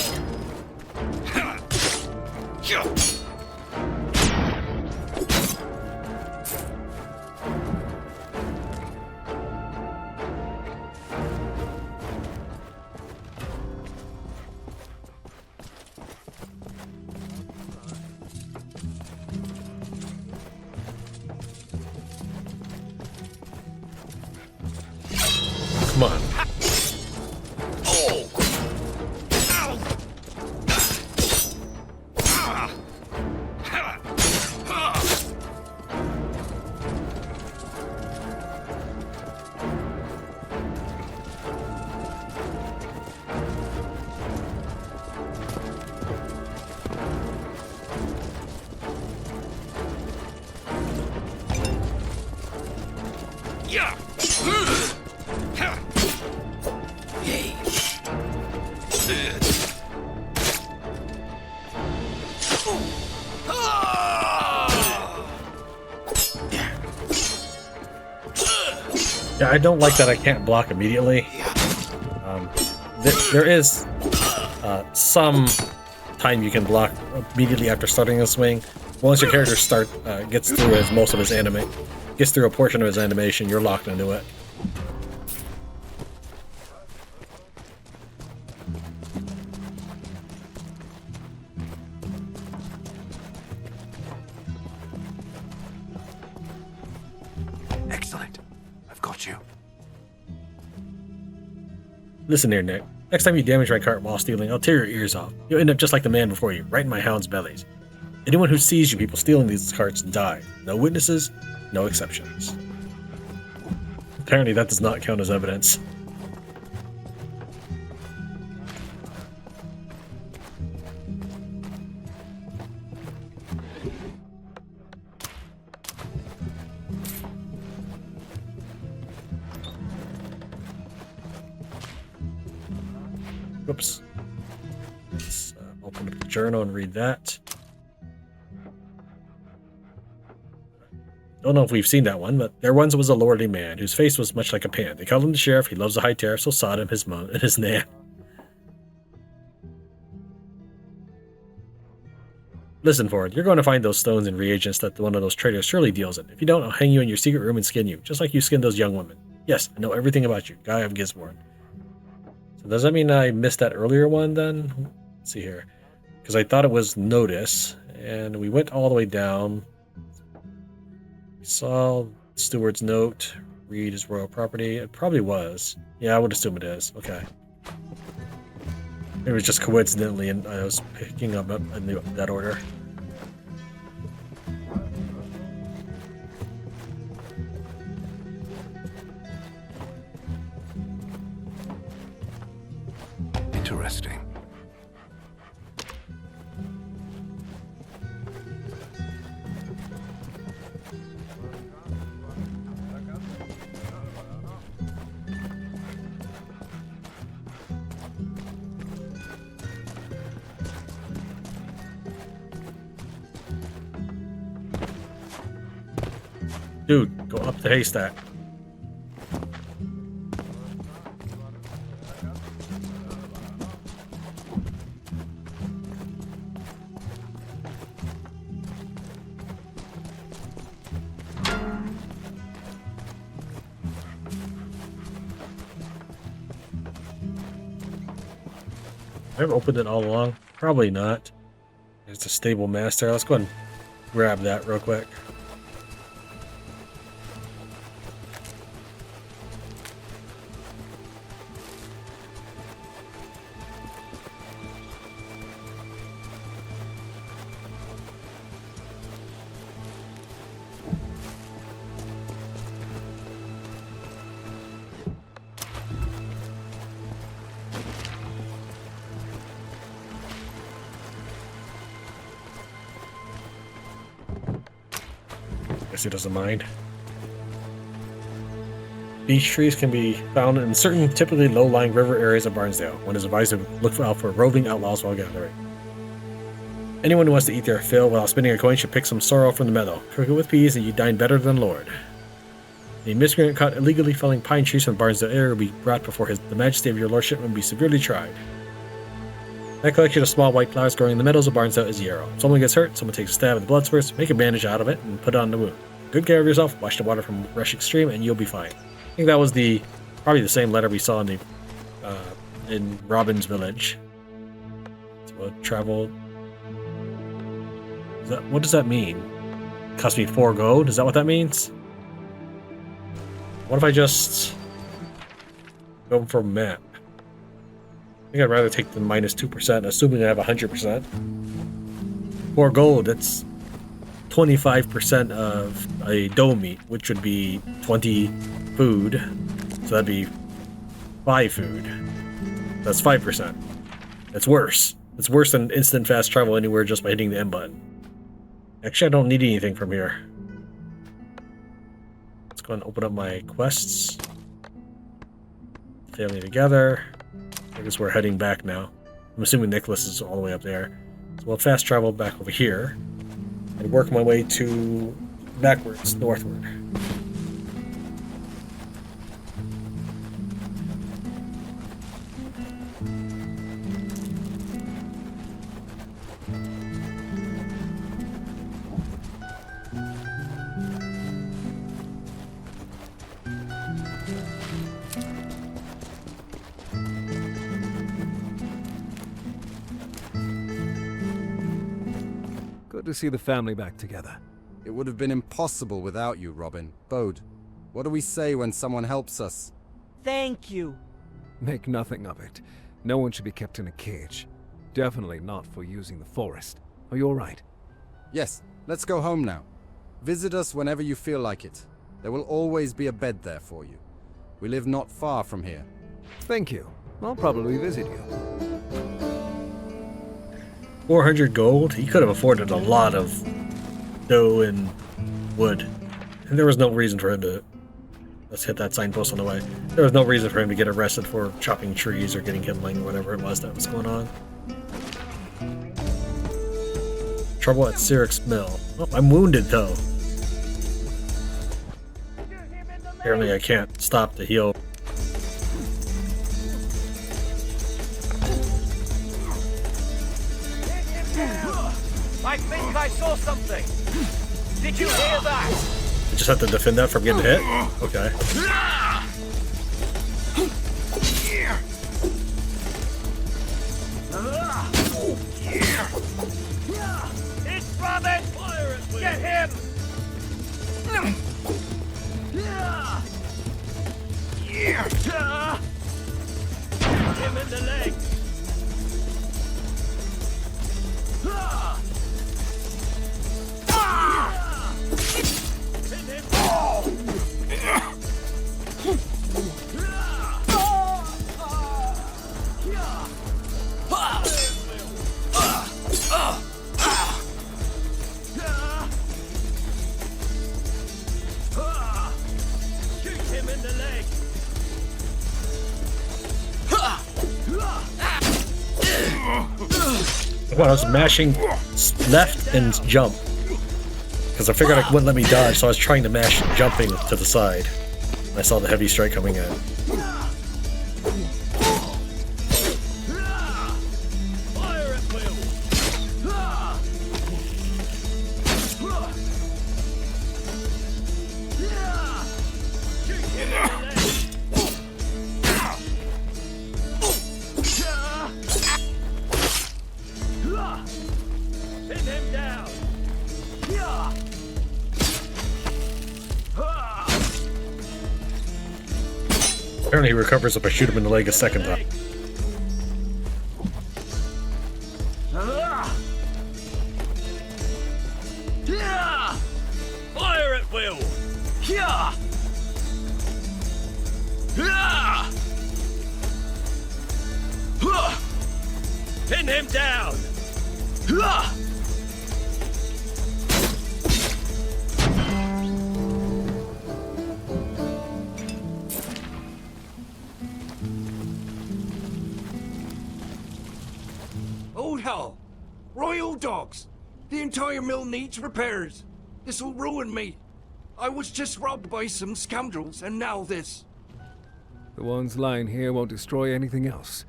Come on. Yeah, I don't like that I can't block immediately. There is some time you can block immediately after starting a swing. Once your character gets through gets through a portion of his animation, you're locked into it. Excellent. I've got you. Listen here, Nick. Next time you damage my cart while stealing, I'll tear your ears off. You'll end up just like the man before you, right in my hound's bellies. Anyone who sees you people stealing these carts die. No witnesses, no exceptions. Apparently that does not count as evidence. Oops. Let's open up the journal and read that. Don't know if we've seen that one, but there once was a lordly man whose face was much like a pan. They called him the sheriff. He loves the high tariff, so sod him his mum and his nan. Listen, Ford, you're going to find those stones and reagents that one of those traders surely deals in. If you don't, I'll hang you in your secret room and skin you, just like you skinned those young women. Yes, I know everything about you, Guy of Gisborne. So does that mean I missed that earlier one then? Let's see here. Because I thought it was notice, and we went all the way down. We saw Steward's note, read his royal property. It probably was. Yeah, I would assume it is. Okay. It was just coincidentally, and I was picking up in that order. Interesting. Dude, go up the haystack. I've opened it all along. Probably not. There's a stable master. Let's go ahead and grab that real quick. Guess he doesn't mind. Beech trees can be found in certain typically low-lying river areas of Barnsdale. One is advised to look out for roving outlaws while gathering. Anyone who wants to eat their fill without spending a coin should pick some sorrel from the meadow. Cook it with peas and you dine better than Lord. A miscreant caught illegally felling pine trees from Barnsdale area will be brought before the majesty of your lordship and be severely tried. That collection of small white flowers growing in the meadows of Barnsdale is yarrow. If someone gets hurt, someone takes a stab at the blood source, make a bandage out of it, and put it on the wound. Good care of yourself, wash the water from rushing stream, and you'll be fine. I think that was probably the same letter we saw in Robin's village. So travel. What does that mean? Cost me 4 gold? Is that what that means? What if I just go for map? I think I'd rather take the minus 2%, assuming I have 100%. 4 gold, that's 25% of a dough meat, which would be 20 food. So that'd be 5 food. That's 5%. It's worse. It's worse than instant fast travel anywhere just by hitting the M button. Actually, I don't need anything from here. Let's go and open up my quests. Family together. I guess we're heading back now. I'm assuming Nicholas is all the way up there. So we'll fast travel back over here and work my way backwards, northward. Good to see the family back together. It would have been impossible without you, Robin. Bode, what do we say when someone helps us? Thank you. Make nothing of it. No one should be kept in a cage. Definitely not for using the forest. Are you all right? Yes, let's go home now. Visit us whenever you feel like it. There will always be a bed there for you. We live not far from here. Thank you. I'll probably visit you. 400 gold? He could have afforded a lot of dough and wood. And there was no reason for him to... Let's hit that signpost on the way. There was no reason for him to get arrested for chopping trees or getting kindling or whatever it was that was going on. Trouble at Cirik's mill. Oh, I'm wounded though. Apparently I can't stop to heal. I think I saw something. Did you hear that? I just have to defend that from getting hit? Okay. It's Robin! Get him! Him in the leg! Shoot him in the leg! Well, I was mashing left and jump. Because I figured it wouldn't let me dodge, so I was trying to mash jumping to the side. I saw the heavy strike coming in. Fire at will! Shoot him in the leg! Pin him down! Apparently he recovers if I shoot him in the leg a second time. Fire at will! Pin him down! Old hell! Royal dogs! The entire mill needs repairs. This will ruin me. I was just robbed by some scoundrels, and now this. The ones lying here won't destroy anything else.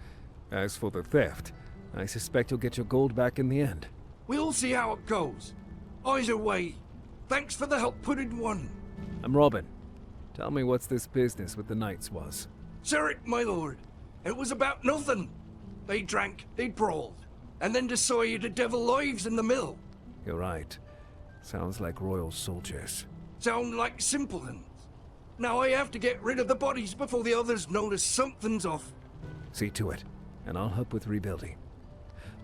As for the theft, I suspect you'll get your gold back in the end. We'll see how it goes. Either way, thanks for the help put in one. I'm Robin. Tell me what's this business with the knights was. Cirik, my lord. It was about nothing. They drank, they brawled, and then decided to devil lives in the mill. You're right. Sounds like royal soldiers. Sound like simpletons. Now I have to get rid of the bodies before the others notice something's off. See to it, and I'll help with rebuilding.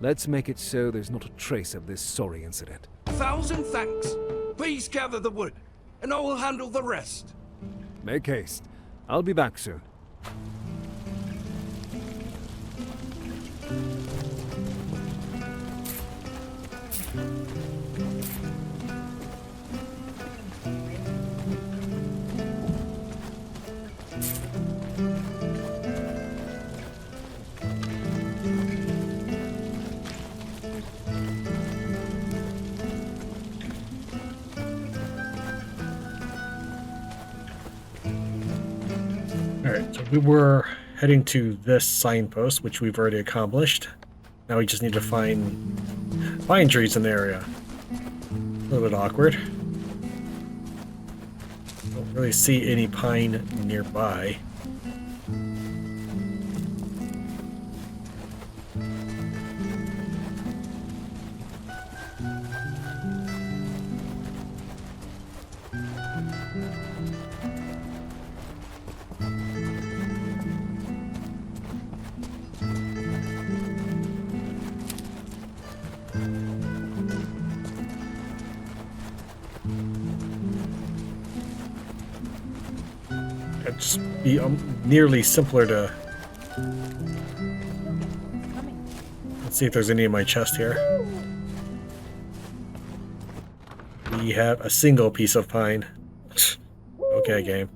Let's make it so there's not a trace of this sorry incident. 1,000 thanks. Please gather the wood, and I will handle the rest. Make haste. I'll be back soon. Alright, so we were heading to this signpost, which we've already accomplished. Now we just need to find pine trees in the area. A little bit awkward. Don't really see any pine nearby. It'd just be nearly simpler to... Let's see if there's any in my chest here. We have a single piece of pine. Okay, game.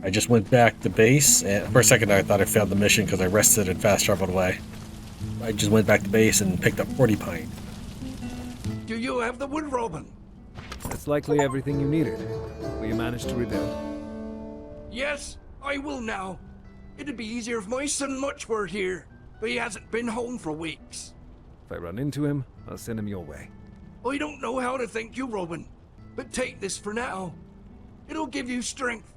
I just went back to base, and for a second I thought I failed the mission because I rested and fast traveled away. I just went back to base and picked up 40 pine. Do you have the wood, Robin? That's likely everything you needed. Will you manage to rebuild? Yes, I will now. It'd be easier if my son Much were here, but he hasn't been home for weeks. If I run into him, I'll send him your way. I don't know how to thank you, Robin, but take this for now. It'll give you strength.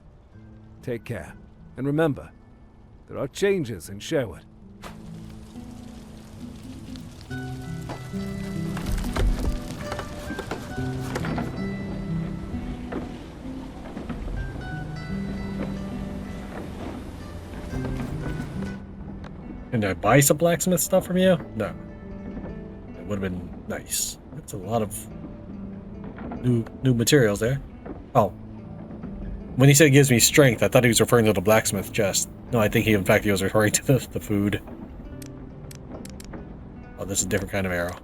Take care. And remember, there are changes in Sherwood. Can I buy some blacksmith stuff from you? No. It would have been nice. That's a lot of new materials there. Oh. When he said it gives me strength, I thought he was referring to the blacksmith chest. No, I think in fact he was referring to the food. Oh, this is a different kind of arrow.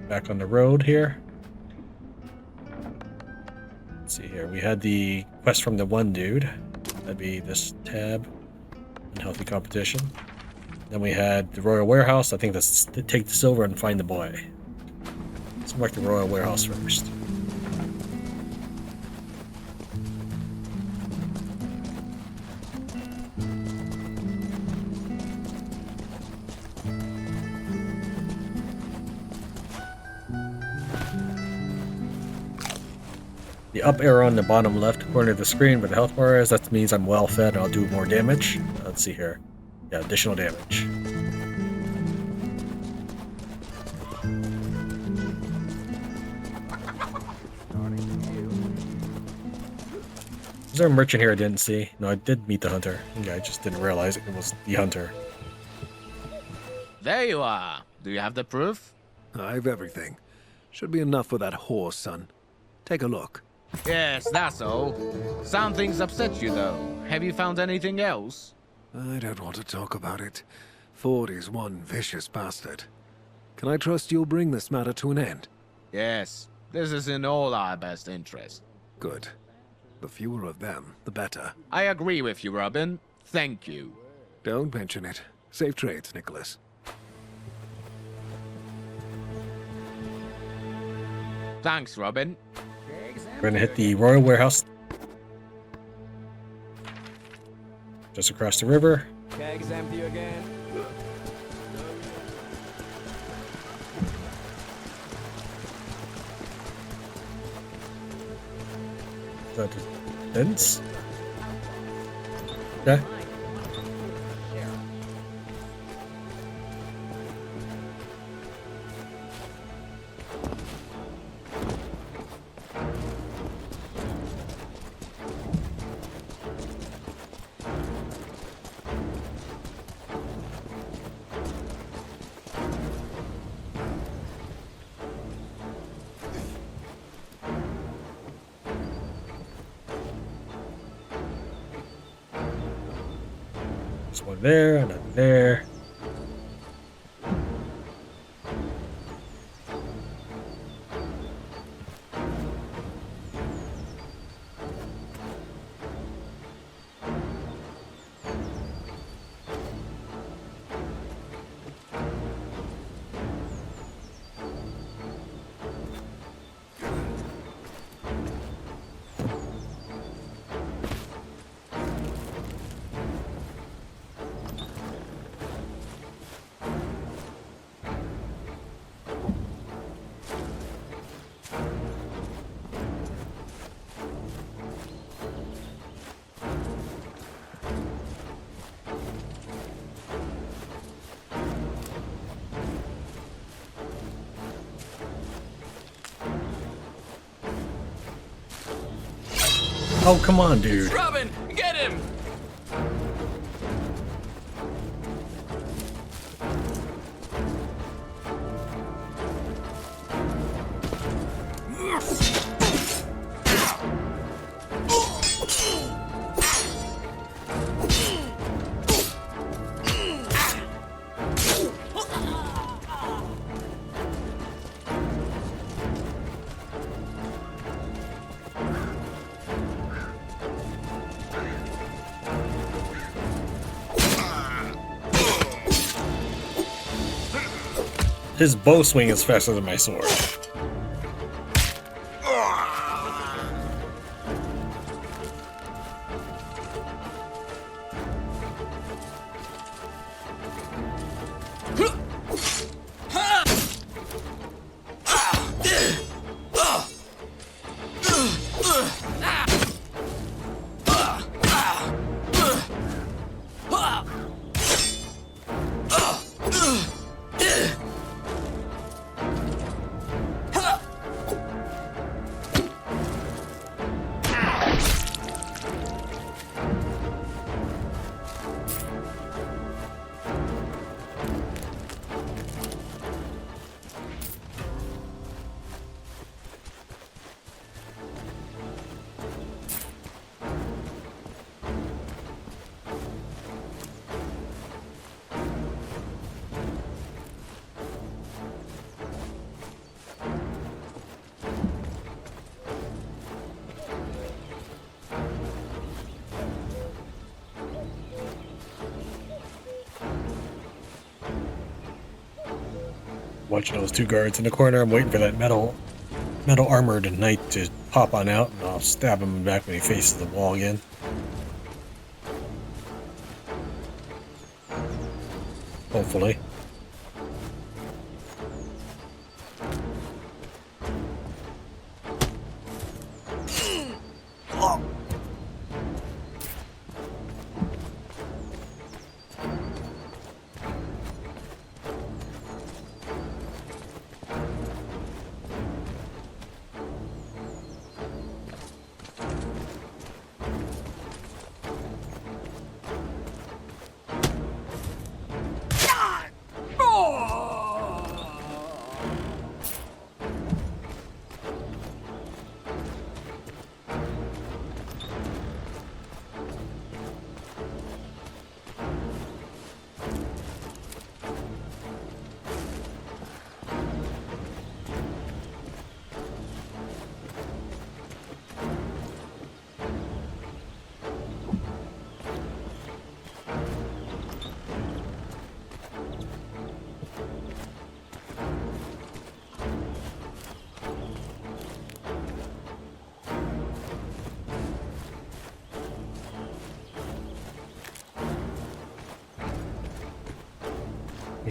Back on the road here. Let's see here. We had the quest from the one dude. That'd be this tab. Unhealthy competition. Then we had the Royal Warehouse. I think that's to take the silver and find the boy. Let's mark the Royal Warehouse first. The up arrow on the bottom left corner of the screen where the health bar is, that means I'm well fed and I'll do more damage. Let's see here. Yeah, additional damage. Is there a merchant here I didn't see? No, I did meet the hunter. Okay, I just didn't realize it was the hunter. There you are. Do you have the proof? I've everything. Should be enough for that whore, son. Take a look. Yes, that's all. Some things upset you, though. Have you found anything else? I don't want to talk about it. Ford is one vicious bastard. Can I trust you'll bring this matter to an end? Yes, this is in all our best interest. Good. The fewer of them, the better. I agree with you, Robin. Thank you. Don't mention it. Safe trades, Nicholas. Thanks, Robin. We're gonna hit the Royal Warehouse. Just across the river. Keg's empty again. Is that the fence? Yeah. There's one there, another there. Oh, come on, dude. Robin, get him! His bow swing is faster than my sword. Watching those two guards in the corner. I'm waiting for that metal armored knight to pop on out, and I'll stab him in the back when he faces the wall again. Hopefully.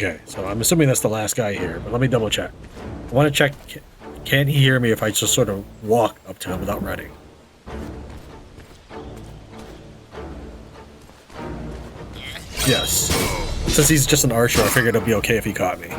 Okay, so I'm assuming that's the last guy here, but let me double check. I want to check, can he hear me if I just sort of walk up to him without running? Yes. Since he's just an archer, I figured it'd be okay if he caught me.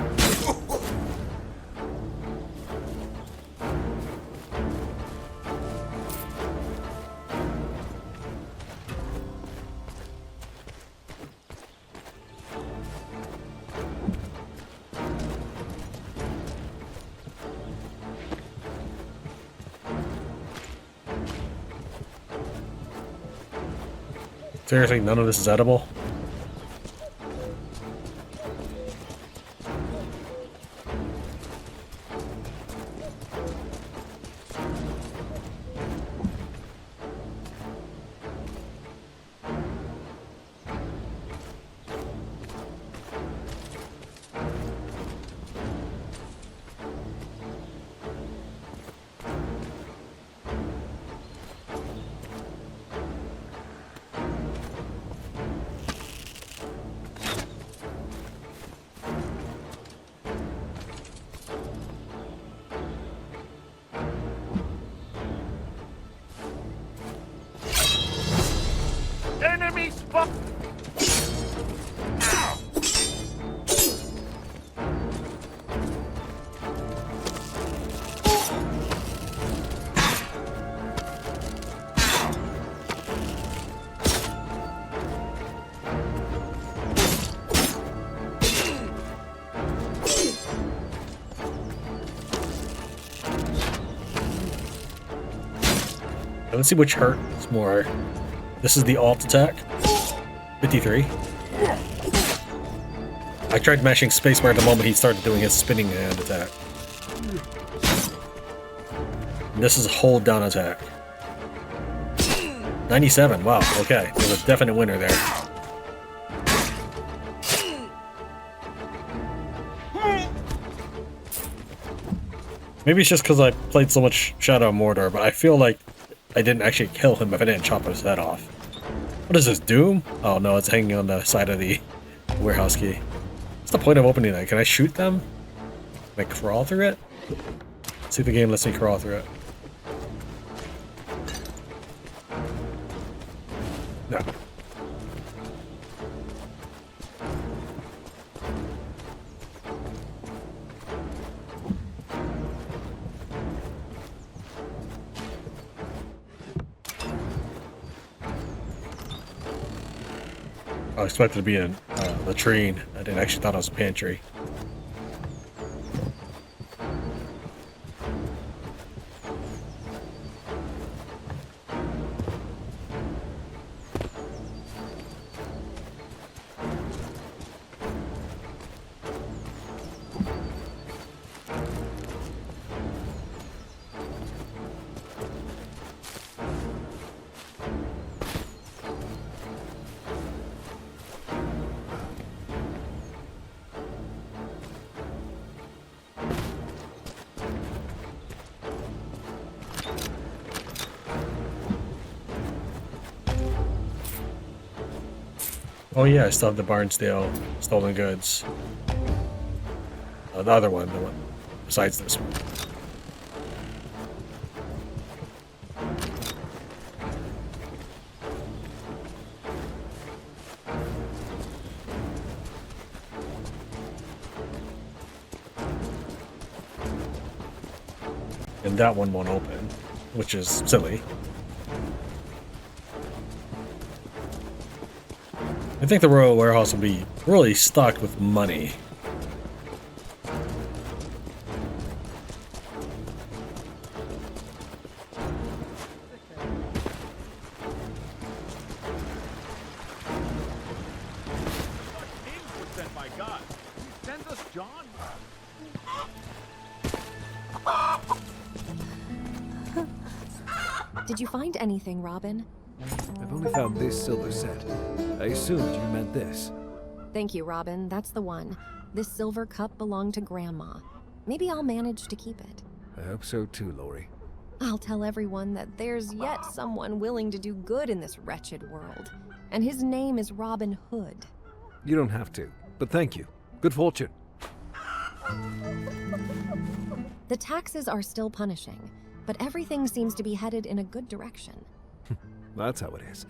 Seriously, none of this is edible? Enemy spot! Let's see which hurts more. This is the alt attack. 53. I tried mashing spacebar at the moment he started doing his spinning hand attack. And this is hold down attack. 97. Wow, okay. There's a definite winner there. Maybe it's just because I played so much Shadow of Mordor, but I feel like I didn't actually kill him if I didn't chop his head off. What is this, Doom? Oh no, it's hanging on the side of the warehouse key. What's the point of opening that? Can I shoot them? Can I crawl through it? Let's see if the game lets me crawl through it. No. I expected to be in a latrine. I didn't actually thought it was a pantry. Oh yeah, I still have the Barnsdale stolen goods. The other one, the one besides this one. And that one won't open, which is silly. I think the Royal Warehouse will be really stocked with money. Did you find anything, Robin? I've only found this silver set. I assumed you meant this. Thank you, Robin. That's the one. This silver cup belonged to Grandma. Maybe I'll manage to keep it. I hope so too, Lori. I'll tell everyone that there's yet someone willing to do good in this wretched world. And his name is Robin Hood. You don't have to, but thank you. Good fortune. The taxes are still punishing, but everything seems to be headed in a good direction. That's how it is.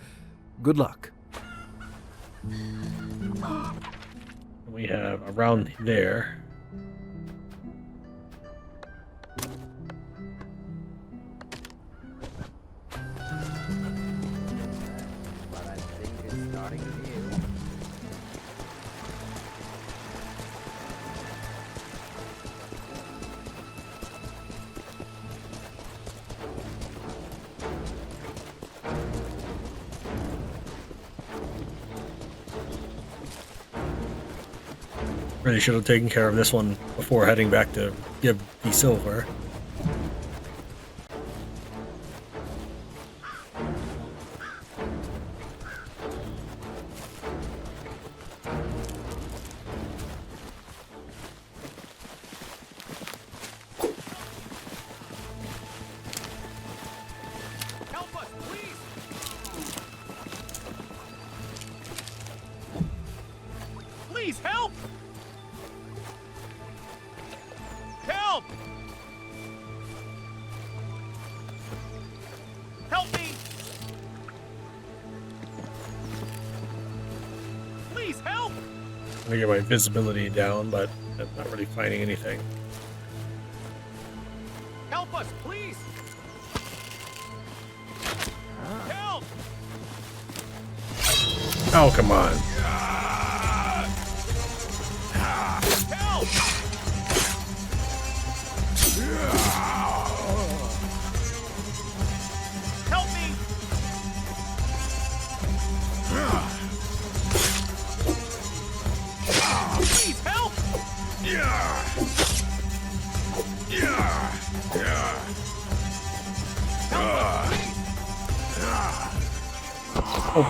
Good luck. We have around there. But I think it's starting new. Really should have taken care of this one before heading back to give the silver. Help us, please! Please help! Help! Help me! Please help! I'm gonna get my visibility down, but I'm not really finding anything. Help us, please! Help! Oh, come on. Help! Help me! Please help! Oh,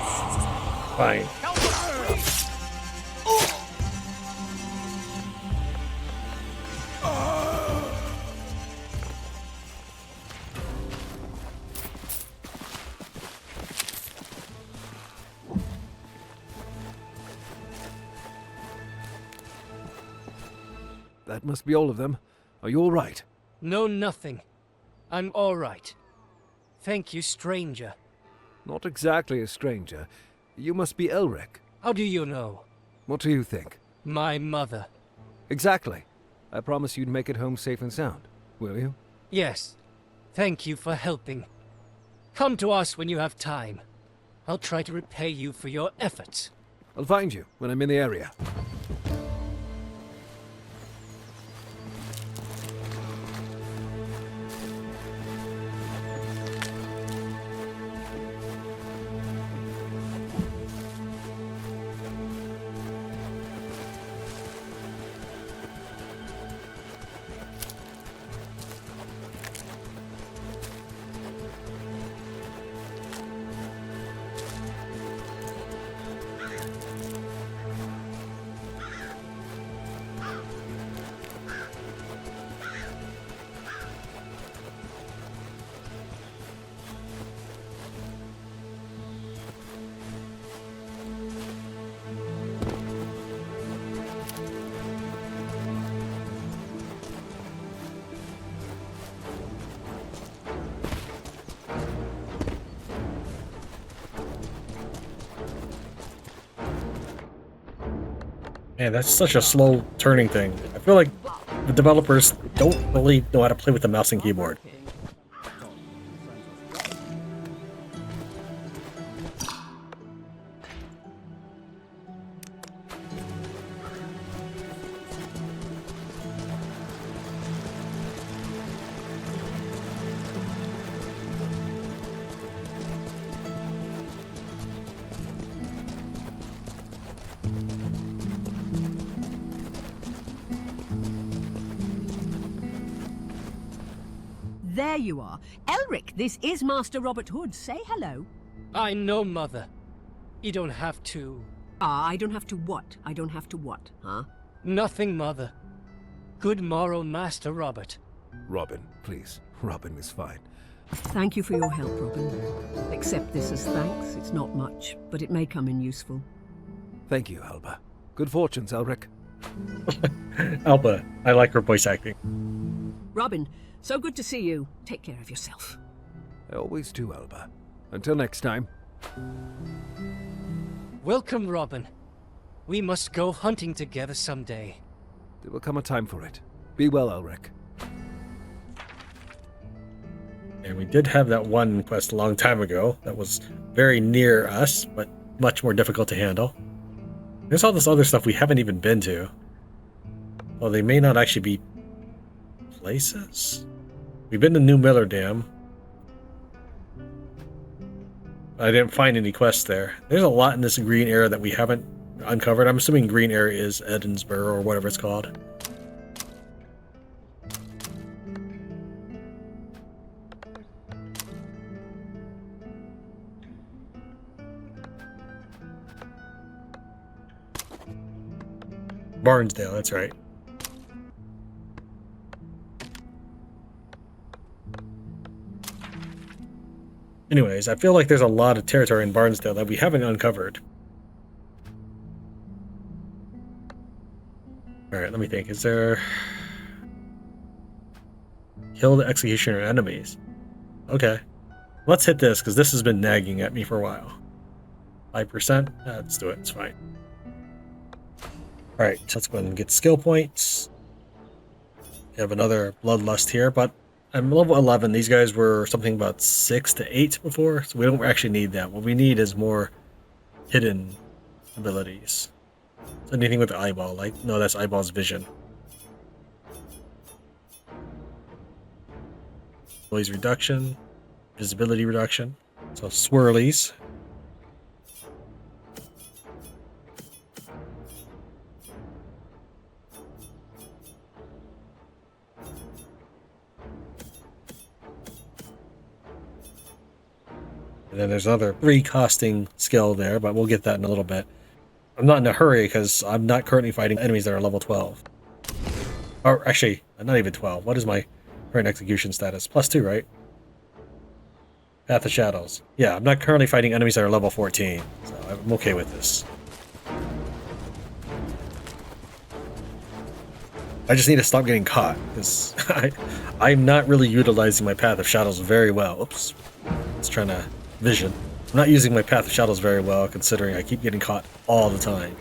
fine. Help us, please! That must be all of them. Are you all right? No, nothing. I'm all right. Thank you, stranger. Not exactly a stranger. You must be Elric. How do you know? What do you think? My mother. Exactly. I promise you'd make it home safe and sound. Will you? Yes. Thank you for helping. Come to us when you have time. I'll try to repay you for your efforts. I'll find you when I'm in the area. Man, that's such a slow turning thing. I feel like the developers don't really know how to play with the mouse and keyboard. There you are. Elric, this is Master Robert Hood. Say hello. I know, Mother. You don't have to... I don't have to what? I don't have to what, huh? Nothing, Mother. Good morrow, Master Robert. Robin, please. Robin is fine. Thank you for your help, Robin. Accept this as thanks. It's not much, but it may come in useful. Thank you, Alba. Good fortunes, Elric. Alba, I like her voice acting. Robin, so good to see you. Take care of yourself. I always do, Alba. Until next time. Welcome, Robin. We must go hunting together someday. There will come a time for it. Be well, Elric. And we did have that one quest a long time ago that was very near us, but much more difficult to handle. There's all this other stuff we haven't even been to. Well, they may not actually be places. We've been to Newmillerdam. I didn't find any quests there. There's a lot in this green area that we haven't uncovered. I'm assuming green area is Edinburgh or whatever it's called. Barnsdale, that's right. Anyways, I feel like there's a lot of territory in Barnsdale that we haven't uncovered. Alright, let me think. Is there... Kill the executioner enemies. Okay. Let's hit this, because this has been nagging at me for a while. 5%? Let's do it. It's fine. Alright, let's go ahead and get skill points. We have another Bloodlust here, but I'm level 11. These guys were something about 6 to 8 before, so we don't actually need that. What we need is more hidden abilities. So anything with the eyeball, like, no, that's eyeball's vision. Noise reduction, visibility reduction. So swirlies. And then there's another 3 costing skill there, but we'll get that in a little bit. I'm not in a hurry because I'm not currently fighting enemies that are level 12. Or actually, not even 12. What is my current execution status? +2, right? Path of Shadows. Yeah, I'm not currently fighting enemies that are level 14, so I'm okay with this. I just need to stop getting caught, because I'm not really utilizing my Path of Shadows very well. Oops. It's trying to vision. I'm not using my Path of Shadows very well, considering I keep getting caught all the time.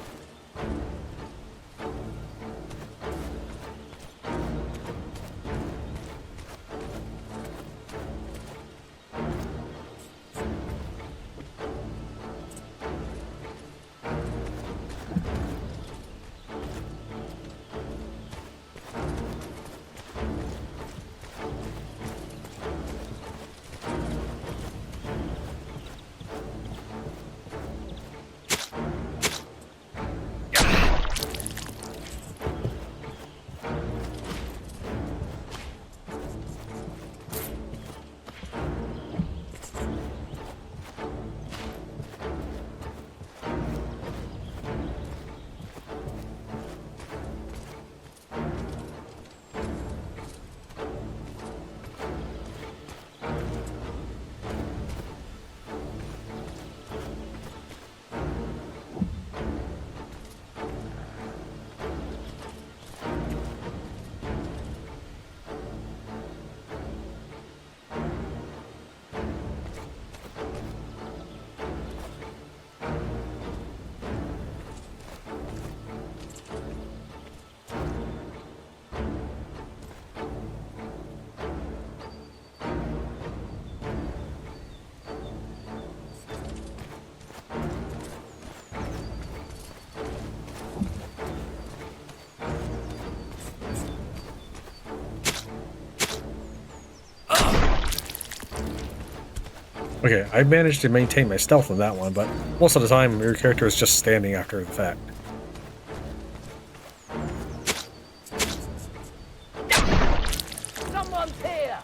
Okay, I managed to maintain my stealth on that one, but most of the time your character is just standing after the fact. Someone's here!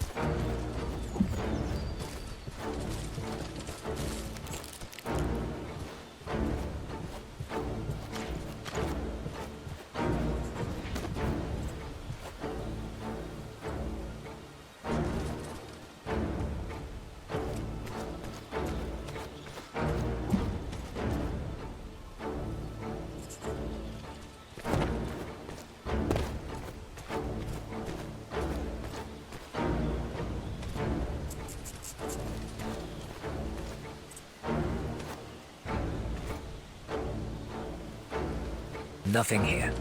Nothing here.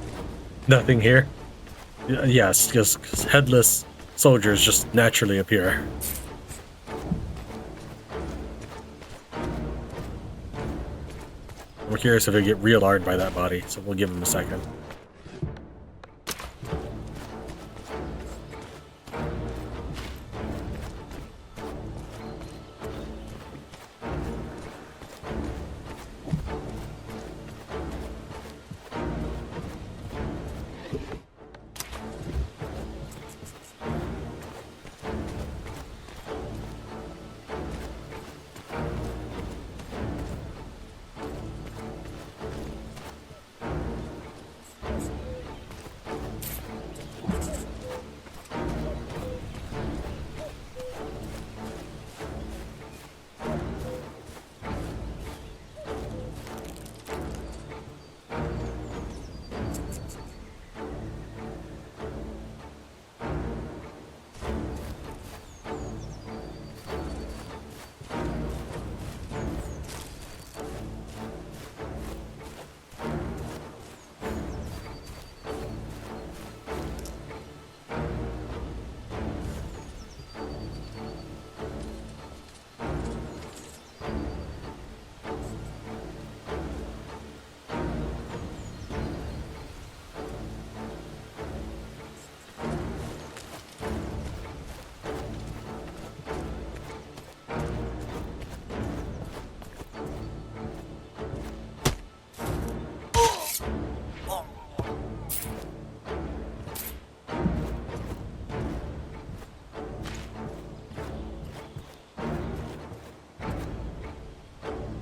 Nothing here? Yes, just 'cause headless soldiers just naturally appear. We're curious if they get real-ard by that body, so we'll give him a second.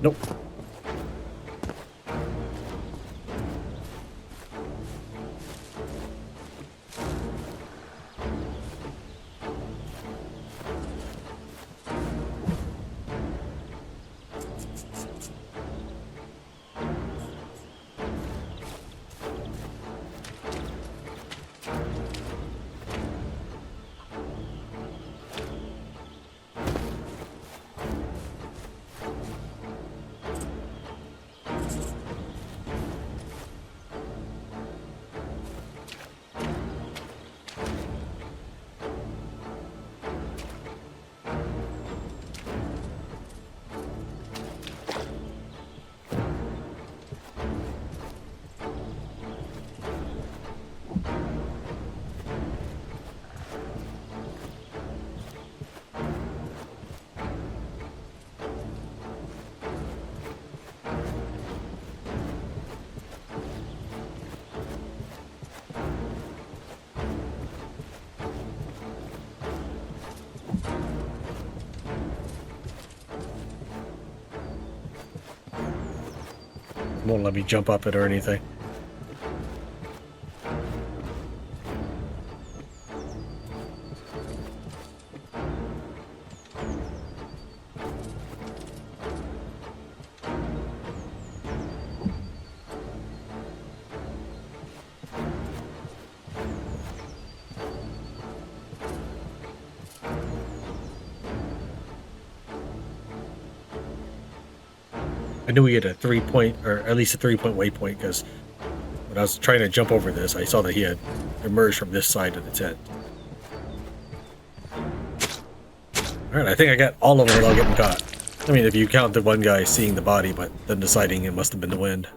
Nope. Won't let me jump up it or anything. I knew we had a 3-point, or at least a 3-point waypoint, because when I was trying to jump over this, I saw that he had emerged from this side of the tent. Alright, I think I got all of them without getting caught. I mean, if you count the one guy seeing the body, but then deciding it must have been the wind.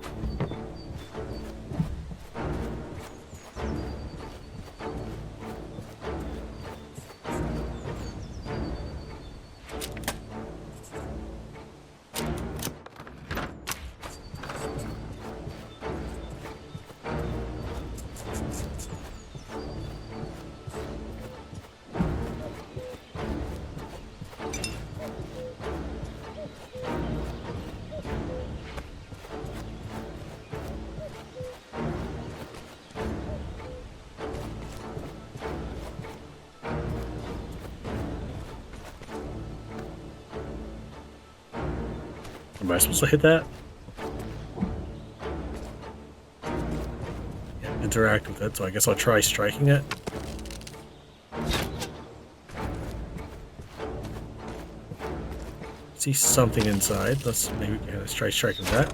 Am I supposed to hit that? Yeah, interact with it, so I guess I'll try striking it. See something inside. Let's try striking that.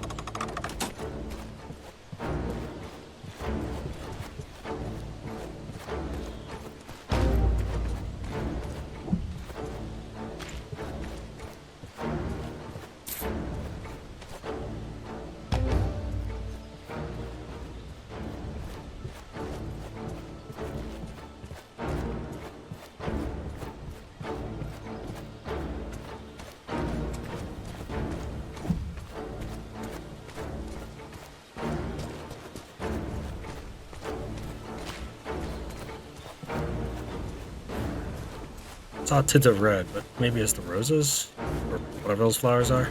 saw a tint of red, but maybe it's the roses? Or whatever those flowers are.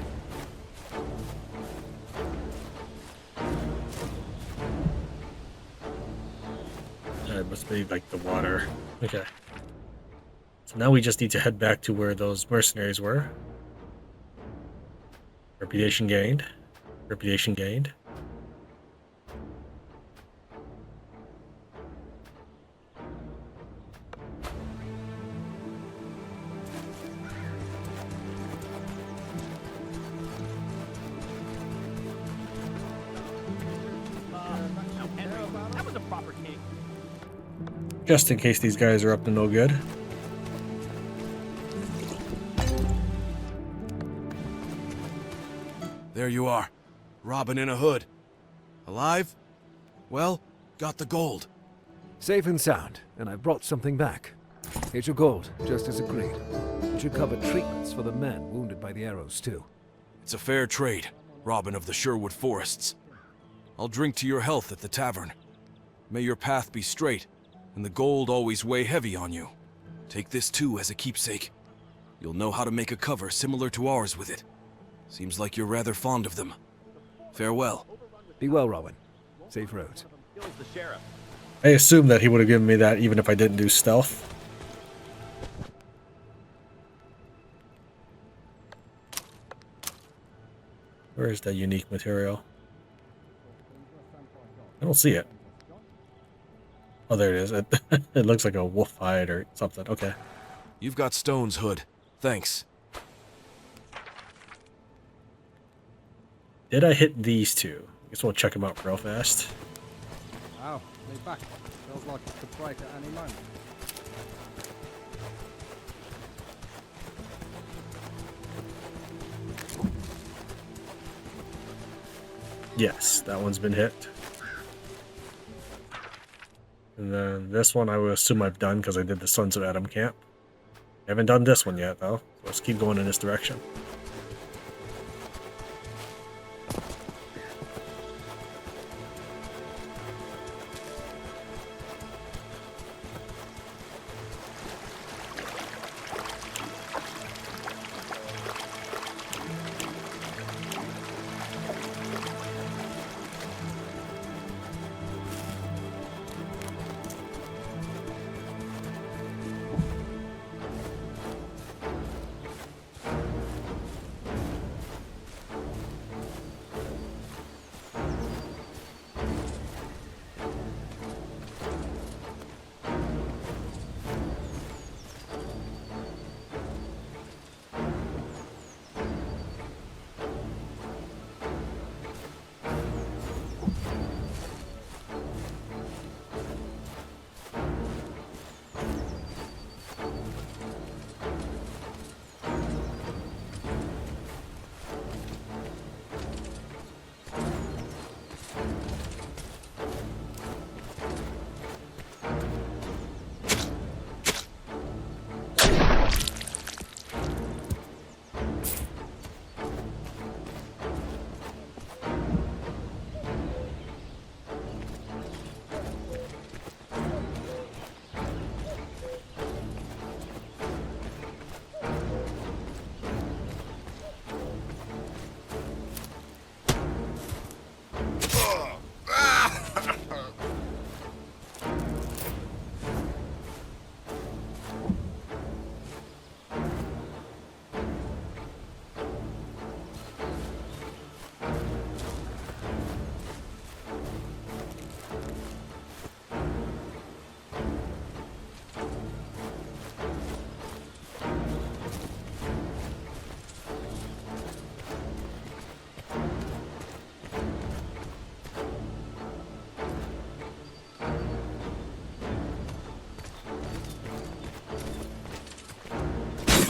It must be like the water. Okay. So now we just need to head back to where those mercenaries were. Reputation gained. Reputation gained. That was a proper king. Just in case these guys are up to no good. There you are. Robin in a hood. Alive? Well, got the gold. Safe and sound, and I brought something back. Here's your gold, just as agreed. It should cover treatments for the men wounded by the arrows, too. It's a fair trade, Robin of the Sherwood forests. I'll drink to your health at the tavern. May your path be straight, and the gold always weigh heavy on you. Take this too as a keepsake. You'll know how to make a cover similar to ours with it. Seems like you're rather fond of them. Farewell. Be well, Robin. Safe roads. I assumed that he would have given me that even if I didn't do stealth. Where is that unique material? I don't see it. Oh, there it is. It looks like a wolf hide or something. Okay. You've got stones, Hood. Thanks. Did I hit these two? Guess we'll check them out real fast. Wow, they're back. Feels like it could break at any moment. Yes, that one's been hit. And then this one I would assume I've done because I did the Sons of Adam camp. I haven't done this one yet though. So let's keep going in this direction.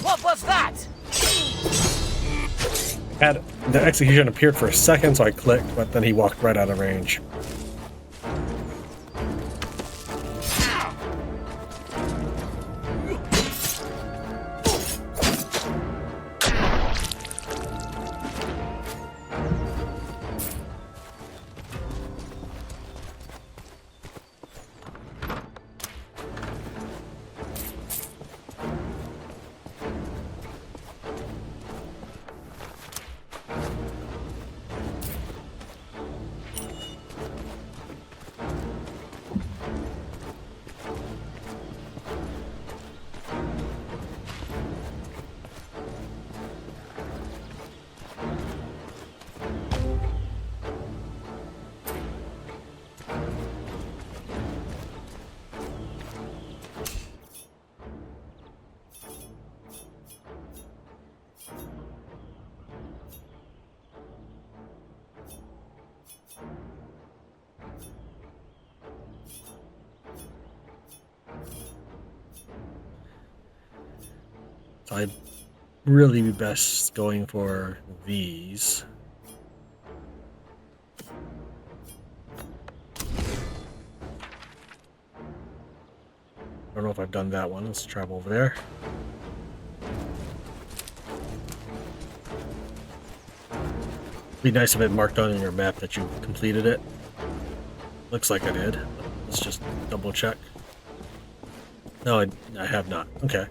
What was that? Had the execution appeared for a second, so I clicked, but then he walked right out of range. I'd really be best going for these. I don't know if I've done that one. Let's travel over there. Be nice if it marked on your map that you completed it. Looks like I did. Let's just double check. No, I have not. Okay.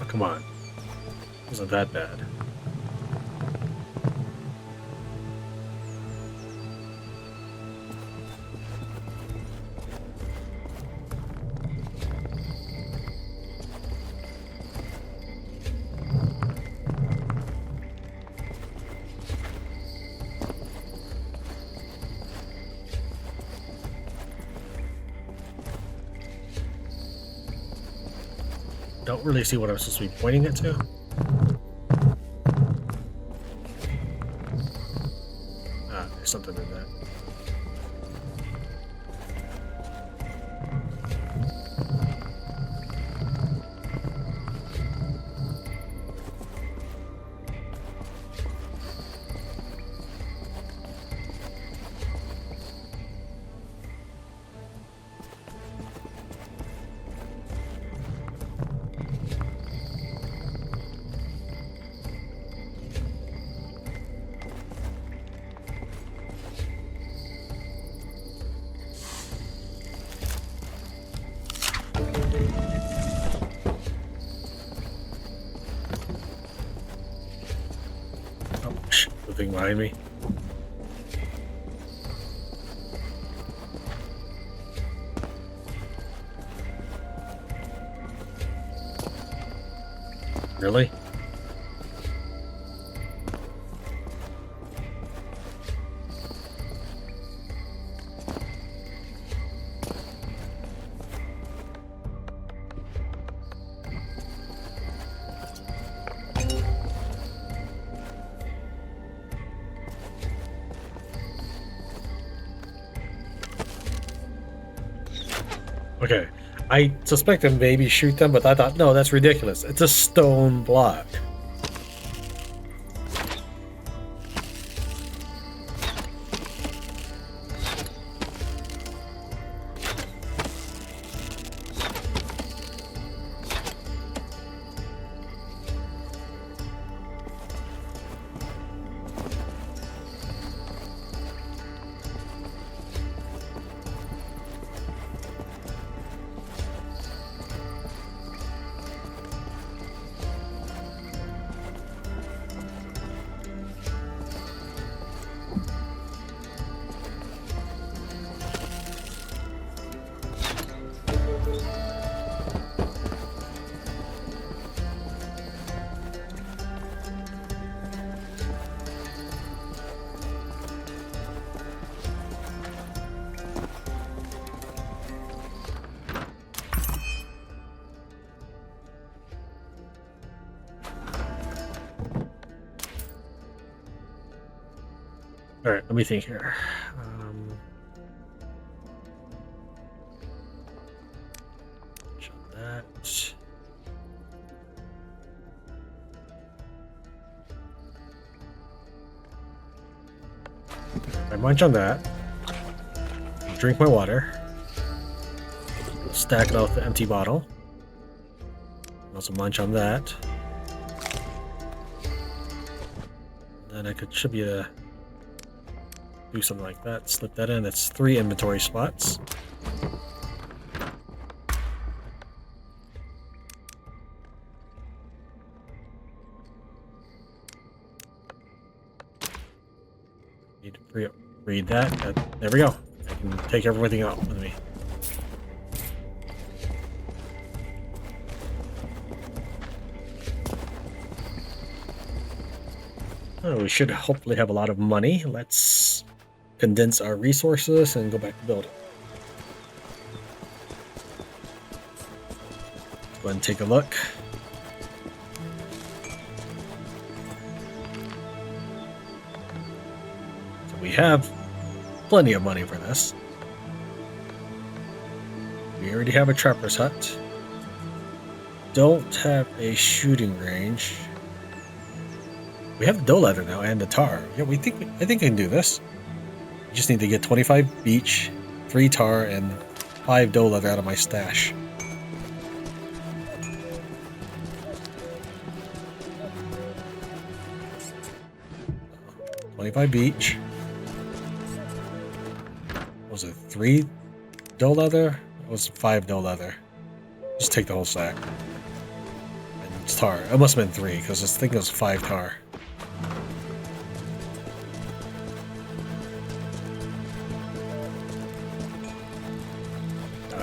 Come on. Wasn't that bad. Don't really see what I'm supposed to be pointing it to. Ah, there's something in that. Thing behind me. Really? Okay, I suspect him maybe shoot them, but I thought, no, that's ridiculous. It's a stone block. All right, let me think here. That. I munch on that. Drink my water. Stack it out the empty bottle. Also munch on that. Then I should be able to do something like that. Slip that in. That's 3 inventory spots. Need to read that. There we go. I can take everything out with me. Oh, we should hopefully have a lot of money. Let's condense our resources and go back to building. Go ahead and take a look. So we have plenty of money for this. We already have a trapper's hut. Don't have a shooting range. We have the dough leather now and the tar. Yeah, I think we can do this. We just need to get 25 beech, 3 tar, and 5 dough leather out of my stash. $25 beech. Was it 3 dough leather? It was 5 dough leather. Just take the whole sack. And it's tar. It must have been 3 because this thing was 5 tar.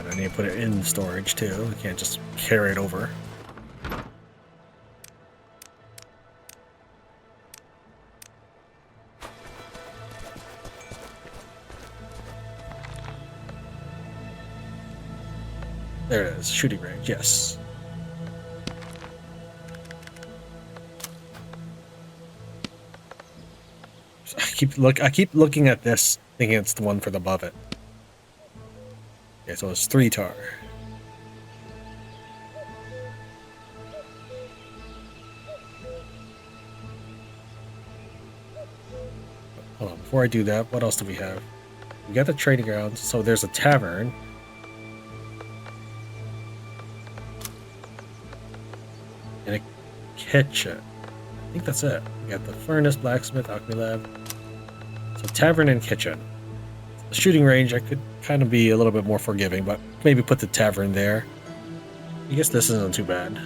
I need to put it in storage too. We can't just carry it over. There it is, shooting range, yes. I keep looking at this, thinking it's the one for the above it. Okay, so it's 3 tar. Hold on, before I do that, what else do we have? We got the trading grounds, so there's a tavern. And a kitchen. I think that's it. We got the furnace, blacksmith, alchemy lab. So tavern and kitchen. The shooting range, I could kind of be a little bit more forgiving, but maybe put the tavern there. I guess this isn't too bad.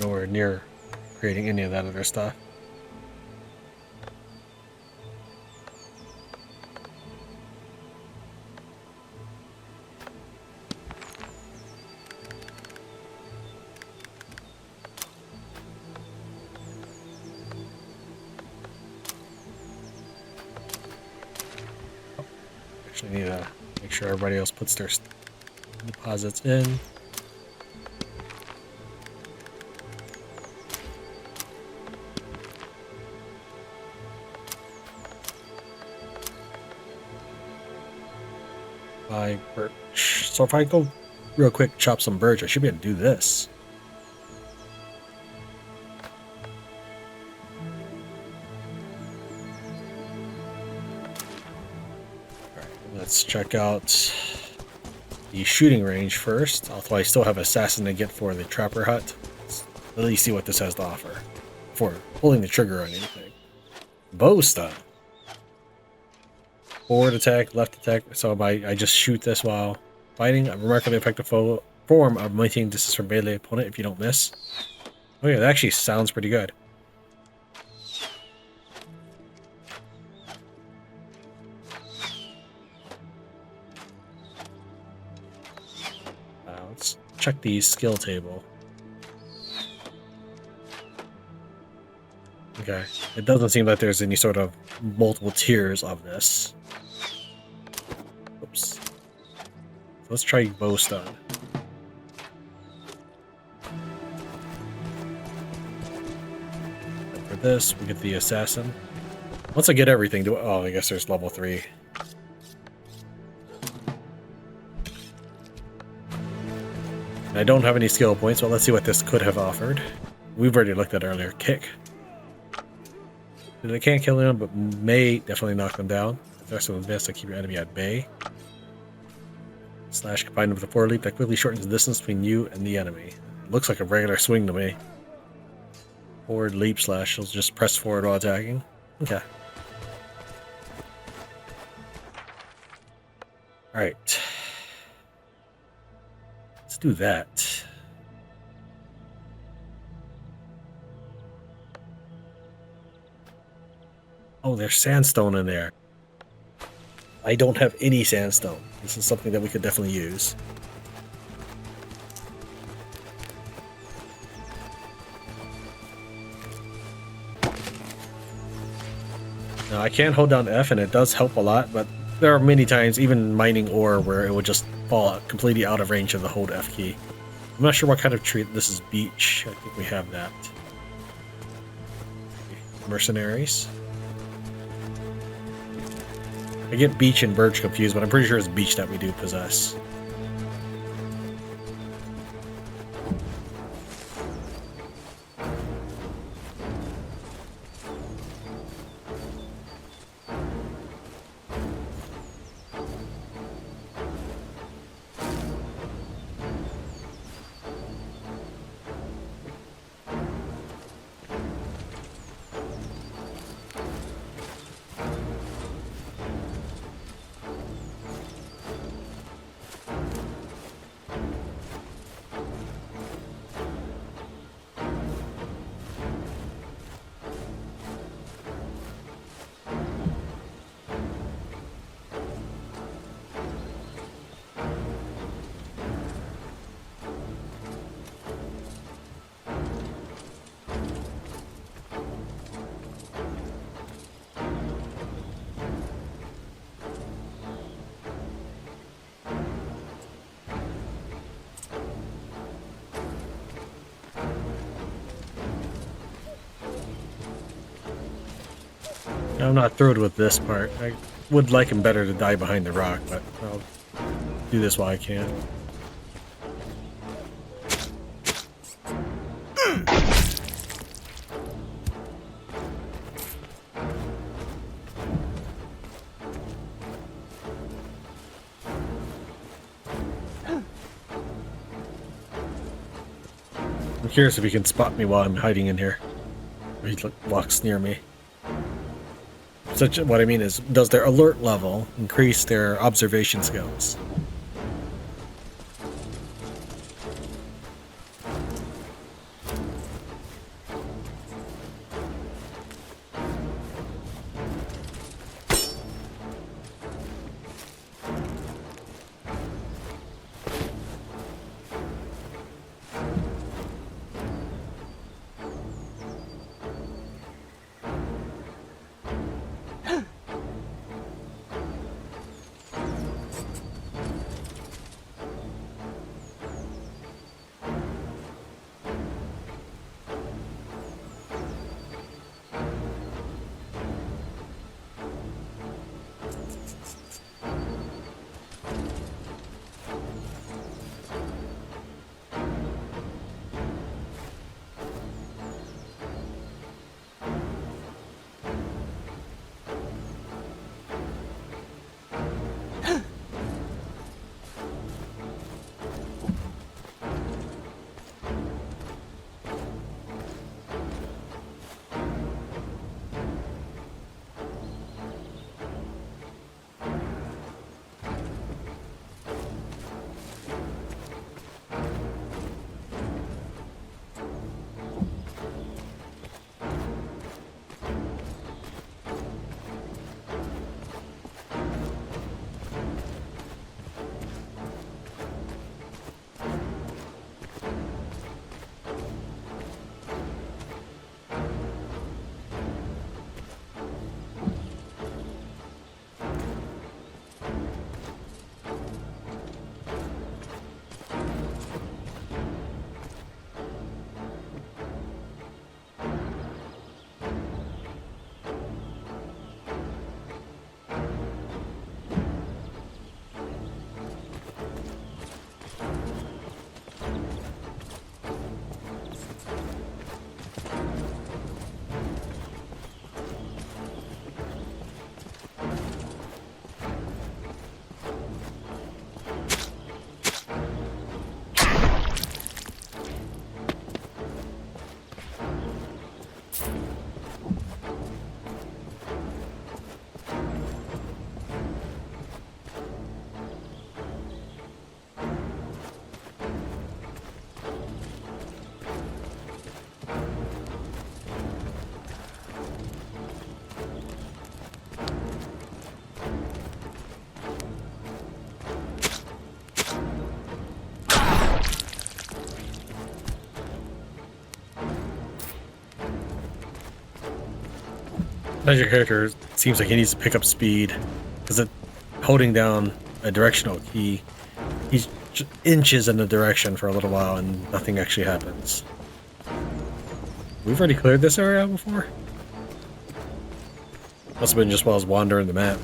Nowhere near creating any of that other stuff. Actually need to make sure everybody else puts their deposits in. Birch. So if I go real quick, chop some birch, I should be able to do this. Alright, let's check out the shooting range first, although I still have assassin to get for the trapper hut. Let's at least see what this has to offer before pulling the trigger on anything. Bow stun. Forward attack, left attack, so I just shoot this while fighting. A remarkably effective form of maintaining distance from melee opponent if you don't miss. Oh yeah, that actually sounds pretty good. Let's check the skill table. Okay, it doesn't seem like there's any sort of multiple tiers of this. Oops. So let's try bow stun. And for this, we get the assassin. Once I get everything, oh, I guess there's level 3. I don't have any skill points, well, let's see what this could have offered. We've already looked at earlier. Kick. I can't kill him, but may definitely knock them down. There's some advance to keep your enemy at bay. Slash combined with a forward leap that quickly shortens the distance between you and the enemy. Looks like a regular swing to me. Forward leap slash. She'll just press forward while attacking. Okay. Alright. Let's do that. Oh, there's sandstone in there. I don't have any sandstone. This is something that we could definitely use. Now, I can hold down F and it does help a lot, but there are many times, even mining ore, where it would just fall completely out of range of the hold F key. I'm not sure what kind of tree. This is beech. I think we have that. Mercenaries. I get beech and birch confused, but I'm pretty sure it's beech that we do possess. I'm not thrilled with this part. I would like him better to die behind the rock, but I'll do this while I can. I'm curious if he can spot me while I'm hiding in here. Or he walks near me. What I mean is, does their alert level increase their observation skills? As your character seems like he needs to pick up speed, because holding down a directional key, he's inches in the direction for a little while and nothing actually happens. We've already cleared this area before? Must have been just while I was wandering the map.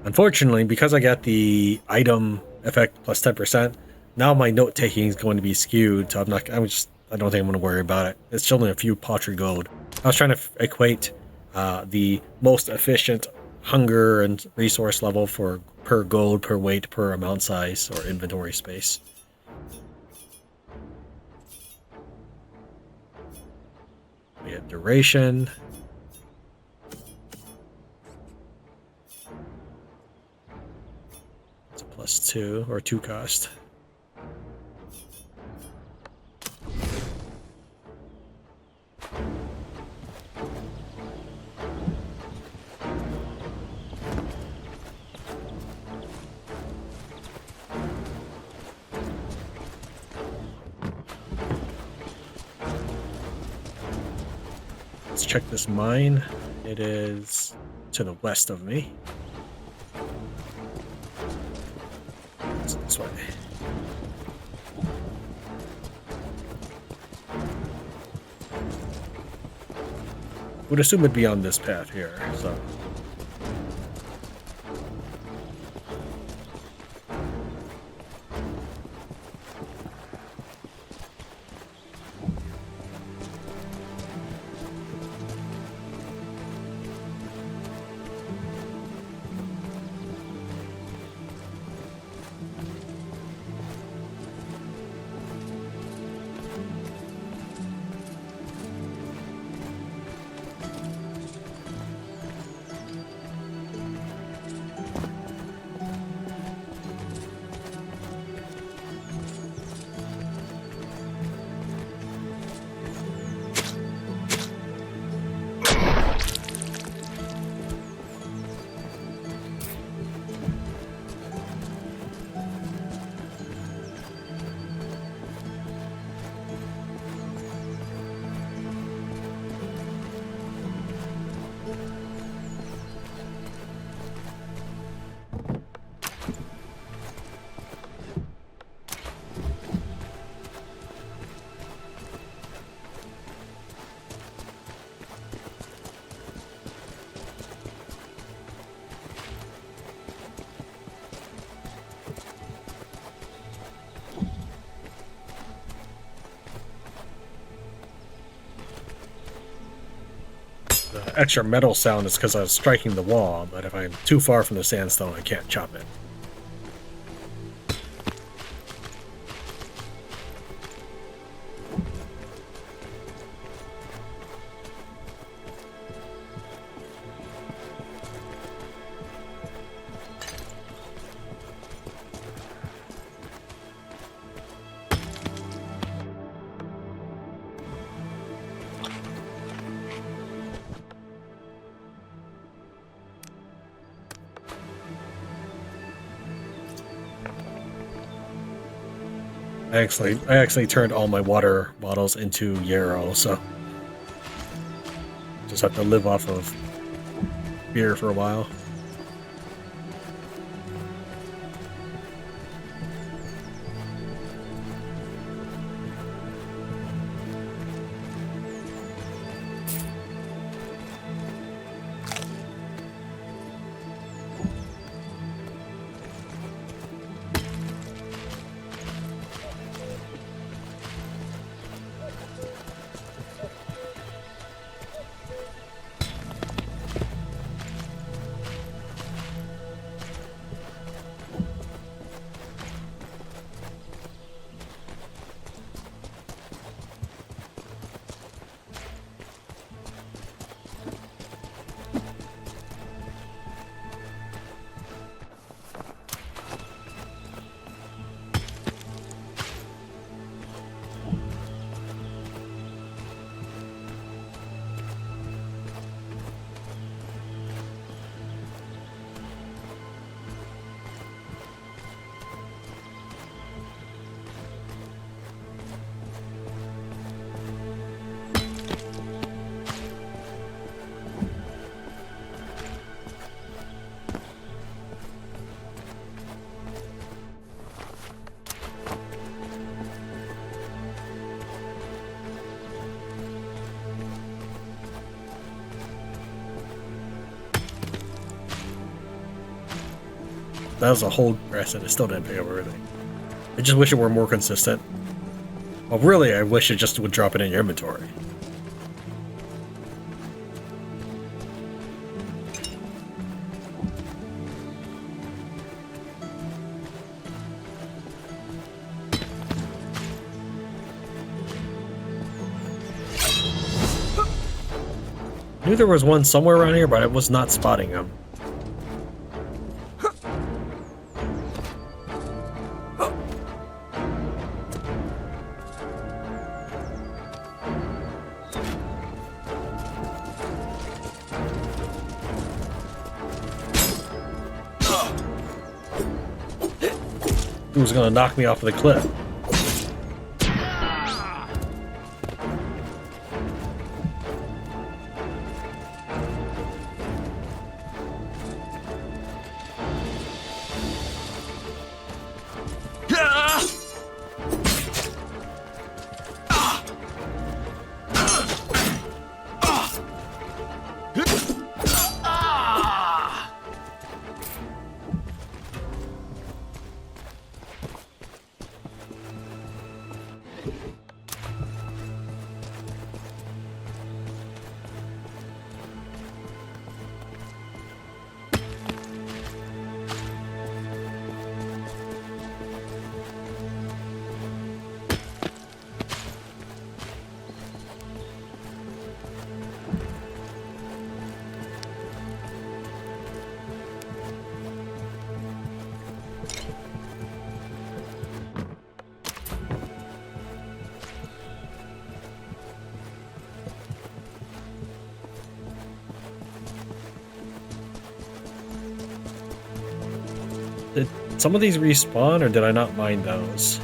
Unfortunately, because I got the item effect plus 10%, now my note taking is going to be skewed, so I don't think I'm going to worry about it. It's only a few paltry gold. I was trying to equate the most efficient hunger and resource level for per gold, per weight, per amount size, or inventory space. We have duration. It's a +2 or 2 cost. Let's check this mine. It is to the west of me. It's this way. Would assume it'd be on this path here, so. The extra metal sound is because I was striking the wall, but if I'm too far from the sandstone, I can't chop it. I actually turned all my water bottles into yarrow, so just have to live off of beer for a while. that was a whole crest and it still didn't pick up everything. I just wish it were more consistent. Well, really, I wish it just would drop it in your inventory. I knew there was one somewhere around here, but I was not spotting him. He was gonna knock me off of the cliff. Did some of these respawn, or did I not mine those?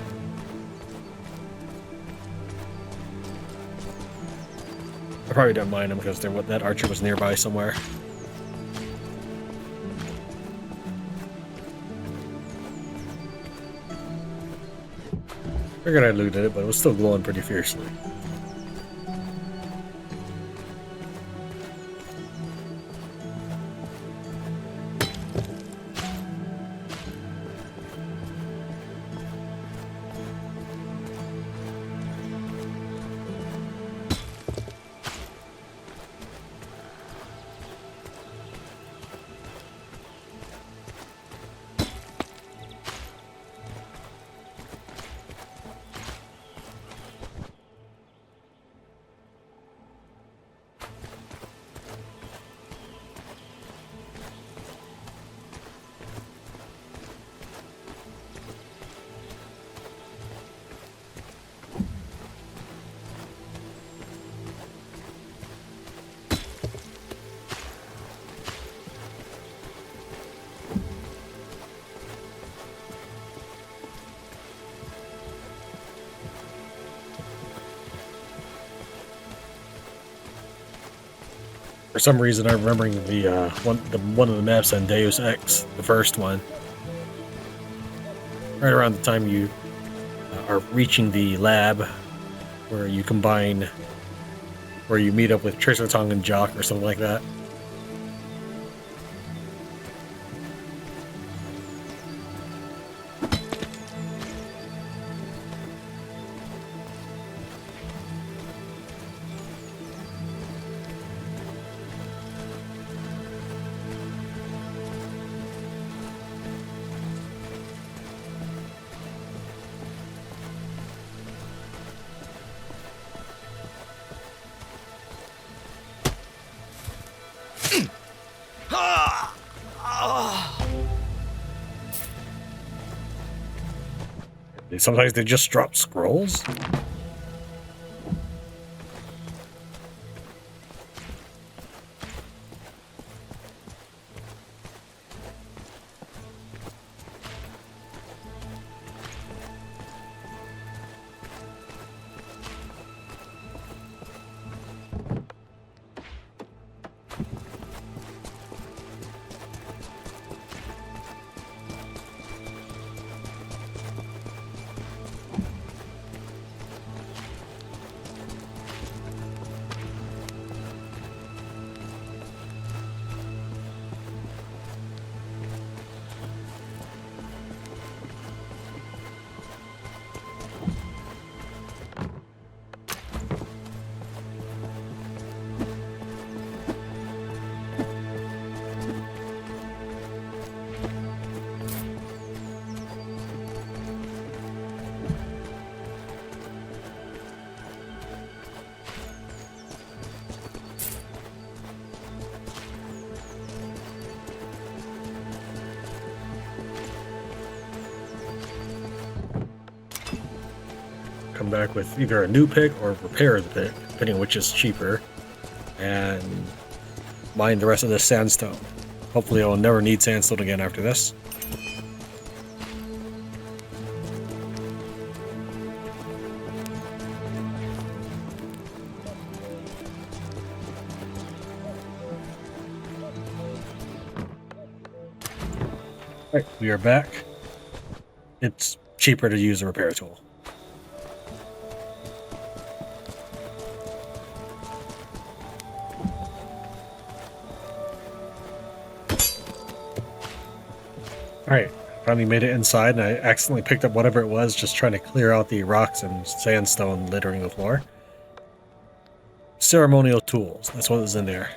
I probably didn't mine them because that archer was nearby somewhere. Figured I looted it, but it was still glowing pretty fiercely. For some reason, I'm remembering the one of the maps on Deus Ex, the first one. Right around the time you are reaching the lab, where you combine, where you meet up with Tracer Tongue and Jock or something like that. Sometimes they just drop scrolls. come back with either a new pick or repair the pick, depending on which is cheaper, and mine the rest of this sandstone. Hopefully I'll never need sandstone again after this. Right, we are back. It's cheaper to use a repair tool. Alright, finally made it inside, and I accidentally picked up whatever it was, just trying to clear out the rocks and sandstone littering the floor. Ceremonial tools, that's what was in there.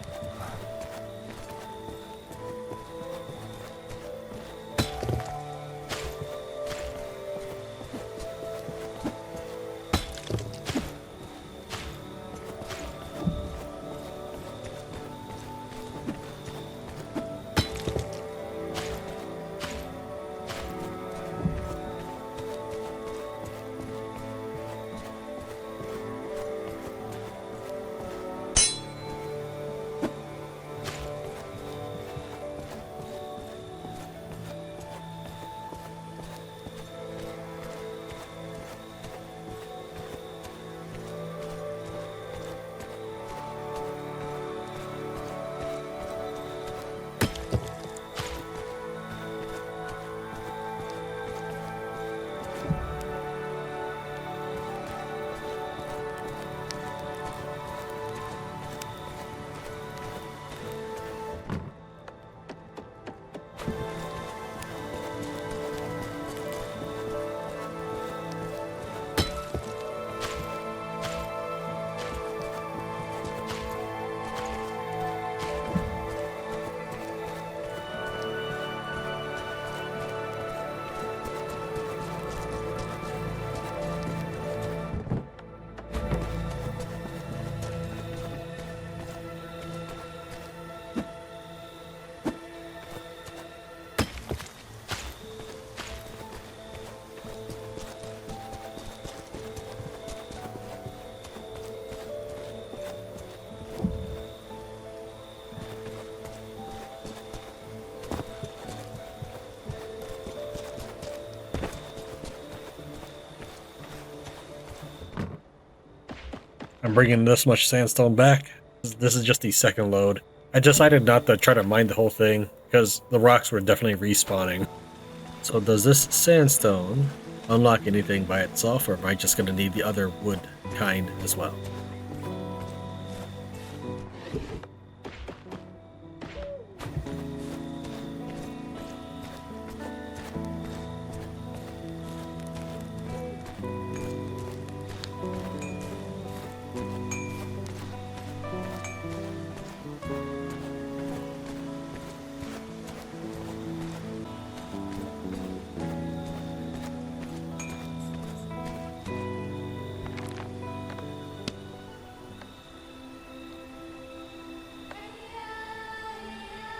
I'm bringing this much sandstone back. This is just the second load. I decided not to try to mine the whole thing because the rocks were definitely respawning. So does this sandstone unlock anything by itself, or am I just going to need the other wood kind as well?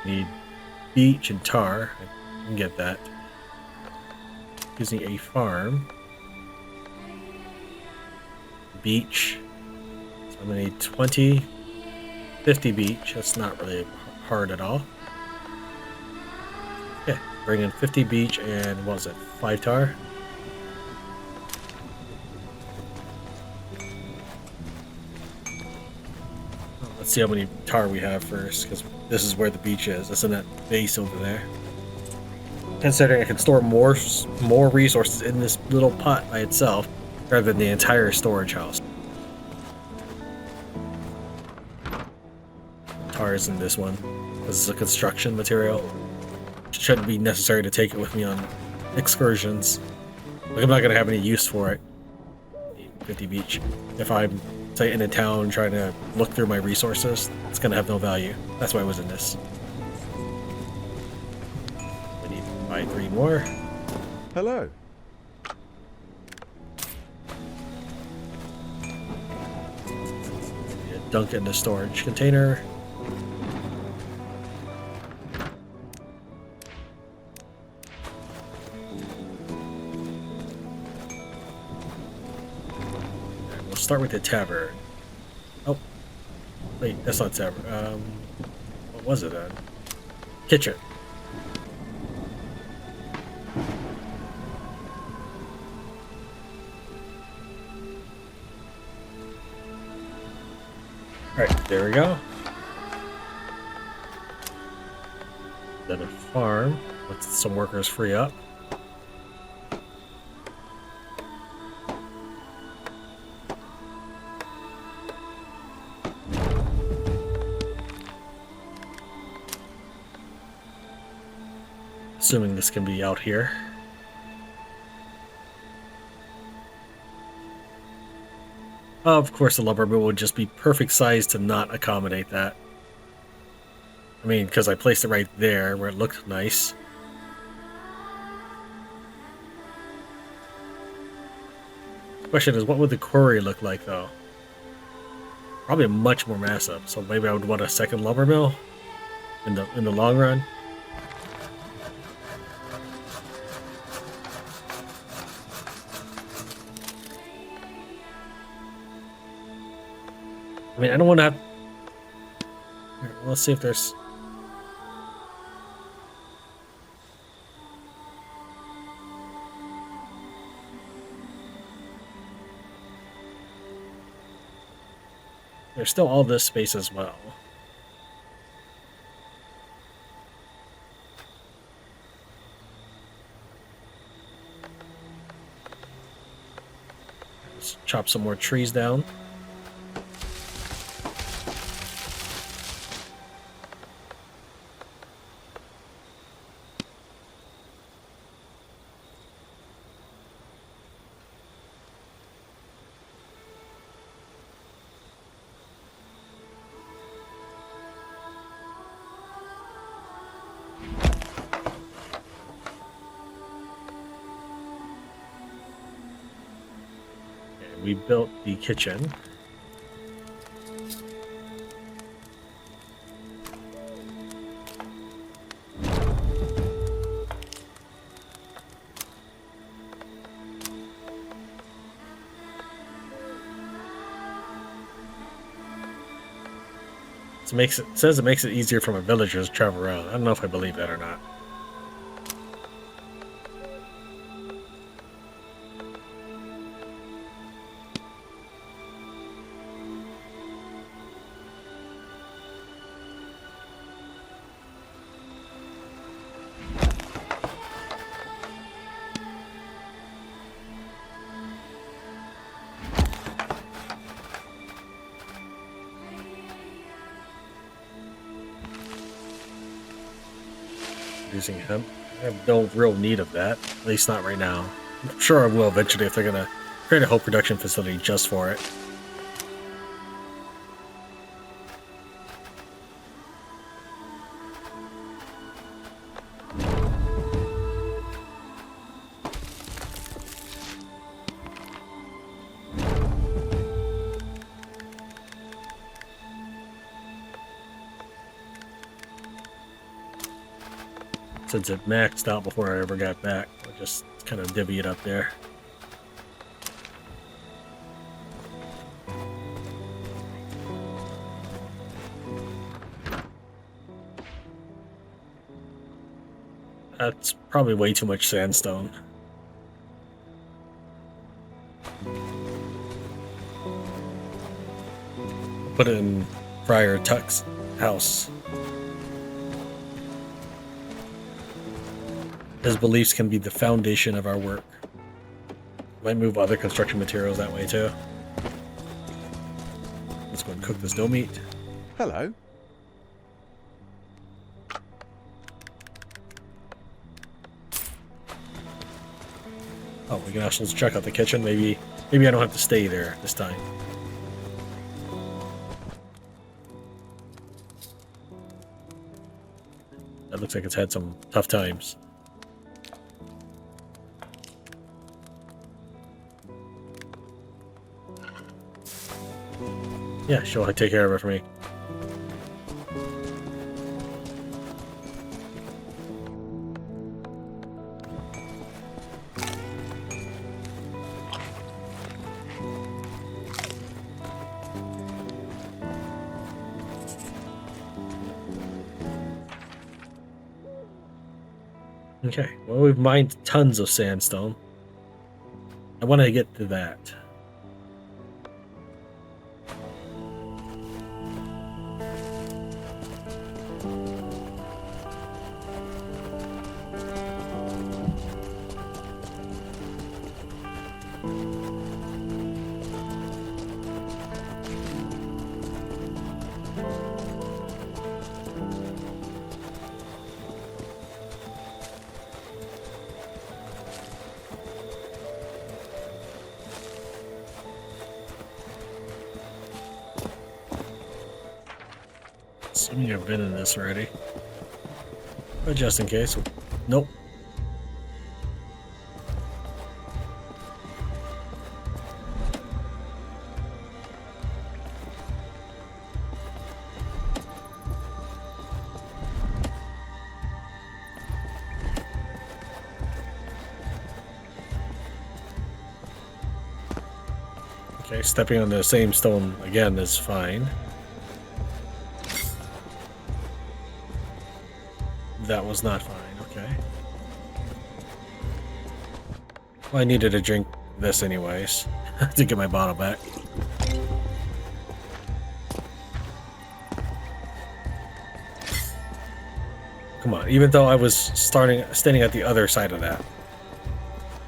Need beach and tar. I can get that. Using a farm. Beach. So I'm gonna need 20, 50 beach. That's not really hard at all. Okay, bring in 50 beach and what was it? 5 tar. Let's see how many tar we have first, because this is where the beach is. It's in that base over there. Considering I can store more resources in this little pot by itself, rather than the entire storage house. Tar is in this one. This is a construction material. Shouldn't be necessary to take it with me on excursions. Like, I'm not going to have any use for it. 50 beach. If I'm, say, in a town trying to look through my resources, it's going to have no value. That's why I was in this. We need to buy 3 more. Hello. Dunk it in the storage container. start with the tavern. Oh, wait, that's not tavern. What was it then? Kitchen. Alright, there we go. Then a farm. Let some workers free up. Assuming this can be out here. Of course, the lumber mill would just be perfect size to not accommodate that. I mean, because I placed it right there where it looked nice. Question is, what would the quarry look like, though? Probably much more massive. So maybe I would want a second lumber mill in the long run. I mean, I don't want to have... Here, let's see if there's... There's still all this space as well. Let's chop some more trees down. We built the kitchen. It says it makes it easier for my villagers to travel around. I don't know if I believe that or not. Using hemp. I have no real need of that, at least not right now. I'm sure I will eventually if they're gonna create a whole production facility just for it. Since it maxed out before I ever got back, I'll just kind of divvy it up there. That's probably way too much sandstone. Put it in Friar Tuck's house. His beliefs can be the foundation of our work. Might move other construction materials that way too. Let's go and cook this dough meat. Hello. Oh, we can also check out the kitchen. Maybe I don't have to stay there this time. That looks like it's had some tough times. Yeah, she'll take care of it for me. Okay, well, we've mined tons of sandstone. I want to get to that. Assuming you've been in this already. But just in case. Nope. Okay, stepping on the same stone again is fine. That was not fine, okay. Well, I needed to drink this anyways to get my bottle back. Come on, even though I was standing at the other side of that.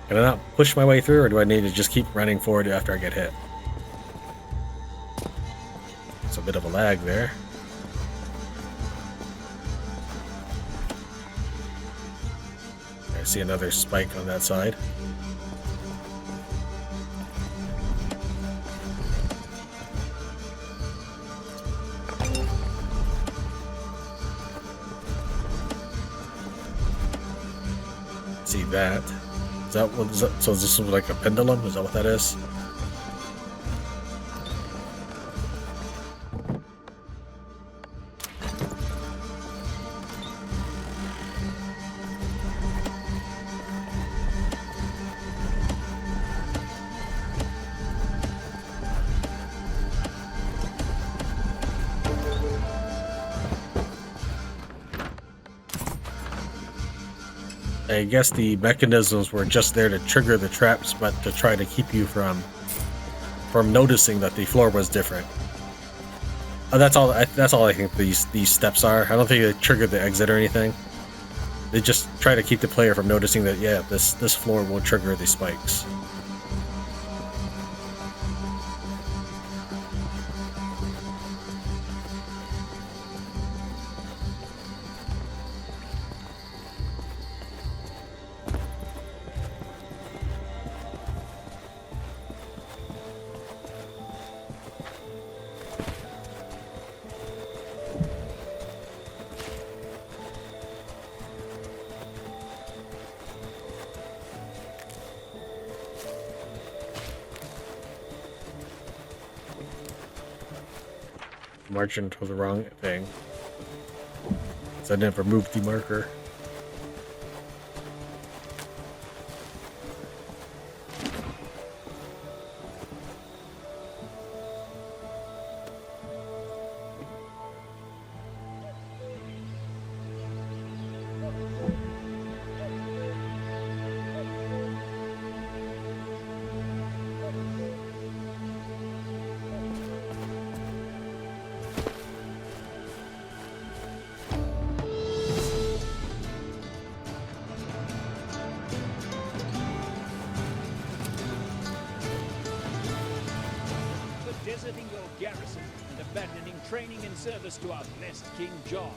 Can I not push my way through, or do I need to just keep running forward after I get hit? It's a bit of a lag there. I see another spike on that side. See that? Is that what is that? So this is like a pendulum? Is that what that is? I guess the mechanisms were just there to trigger the traps, but to try to keep you from noticing that the floor was different. That's all. That's all I think these steps are. I don't think they trigger the exit or anything. They just try to keep the player from noticing that this floor will trigger the spikes. Marching to the wrong thing. So I didn't remove the marker. Deserting your garrison and abandoning training and service to our blessed King John.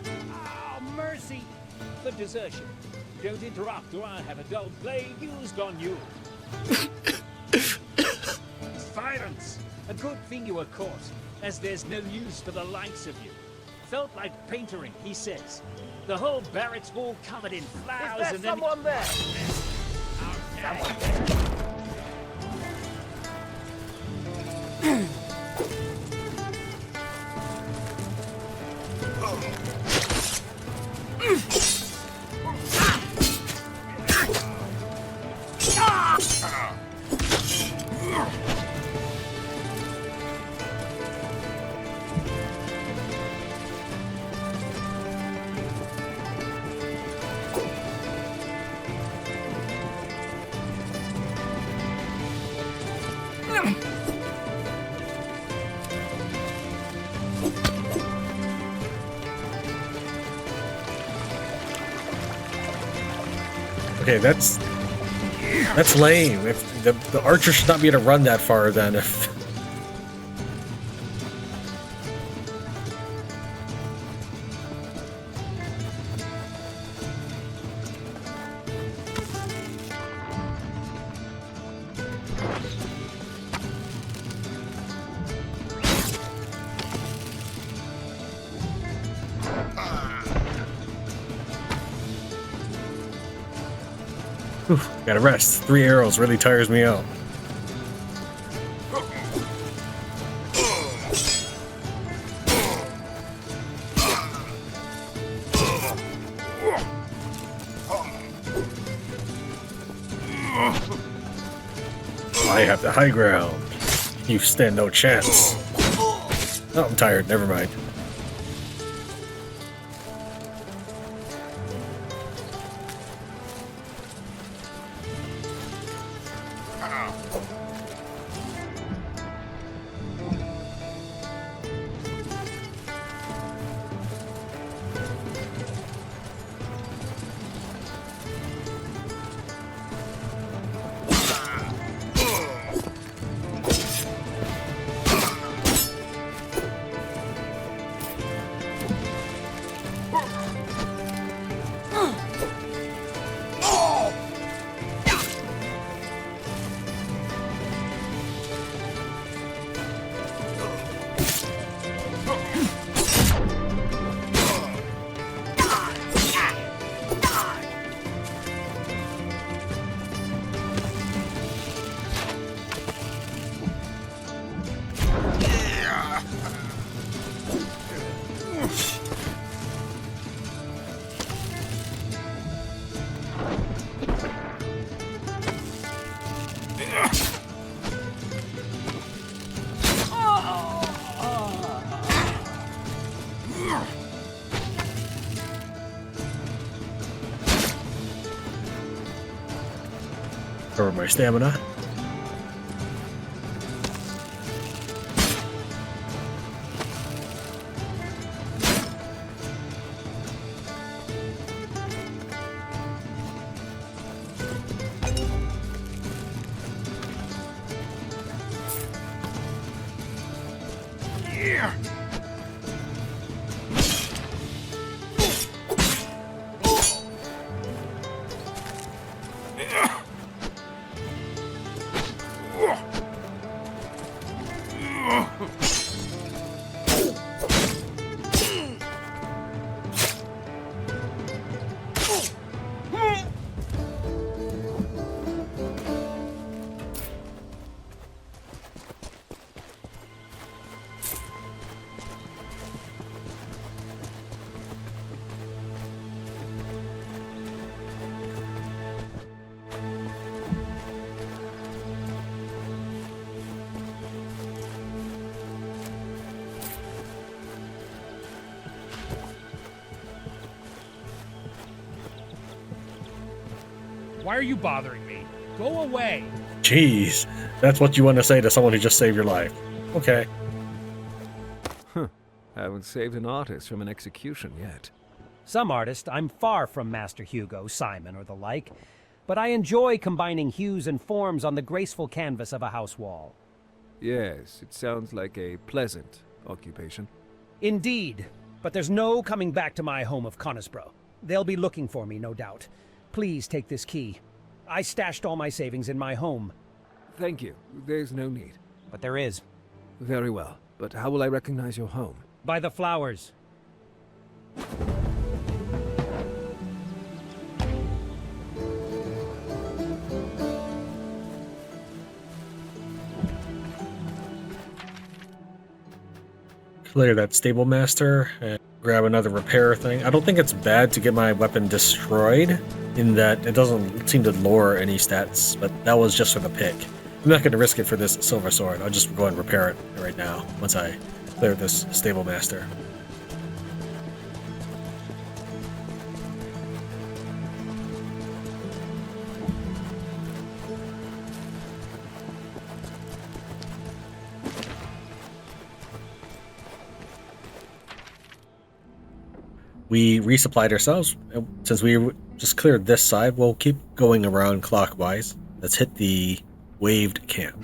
Oh, mercy! For desertion. Don't interrupt or I'll have a dull blade used on you. Silence! A good thing you were caught, as there's no use for the likes of you. Felt like paintering, he says. The whole barracks wall covered in flowers. Is there and then... someone there? Someone there. Okay, that's lame. If the archer should not be able to run that far then. If gotta rest. 3 arrows really tires me out. I have the high ground. You stand no chance. Oh, I'm tired. Never mind. Cover my stamina. Why are you bothering me? Go away! Jeez, that's what you want to say to someone who just saved your life. Okay. Huh. Haven't saved an artist from an execution yet. Some artist, I'm far from Master Hugo, Simon, or the like, but I enjoy combining hues and forms on the graceful canvas of a house wall. Yes, it sounds like a pleasant occupation. Indeed, but there's no coming back to my home of Conisbro. They'll be looking for me, no doubt. Please take this key. I stashed all my savings in my home. Thank you. There's no need. But there is. Very well. But how will I recognize your home? By the flowers. Clear that stable master and grab another repair thing. I don't think it's bad to get my weapon destroyed, in that it doesn't seem to lower any stats, but that was just for the pick. I'm not going to risk it for this silver sword. I'll just go and repair it right now once I clear this stable master. We resupplied ourselves since we just cleared this side. We'll keep going around clockwise. Let's hit the Waived Camp.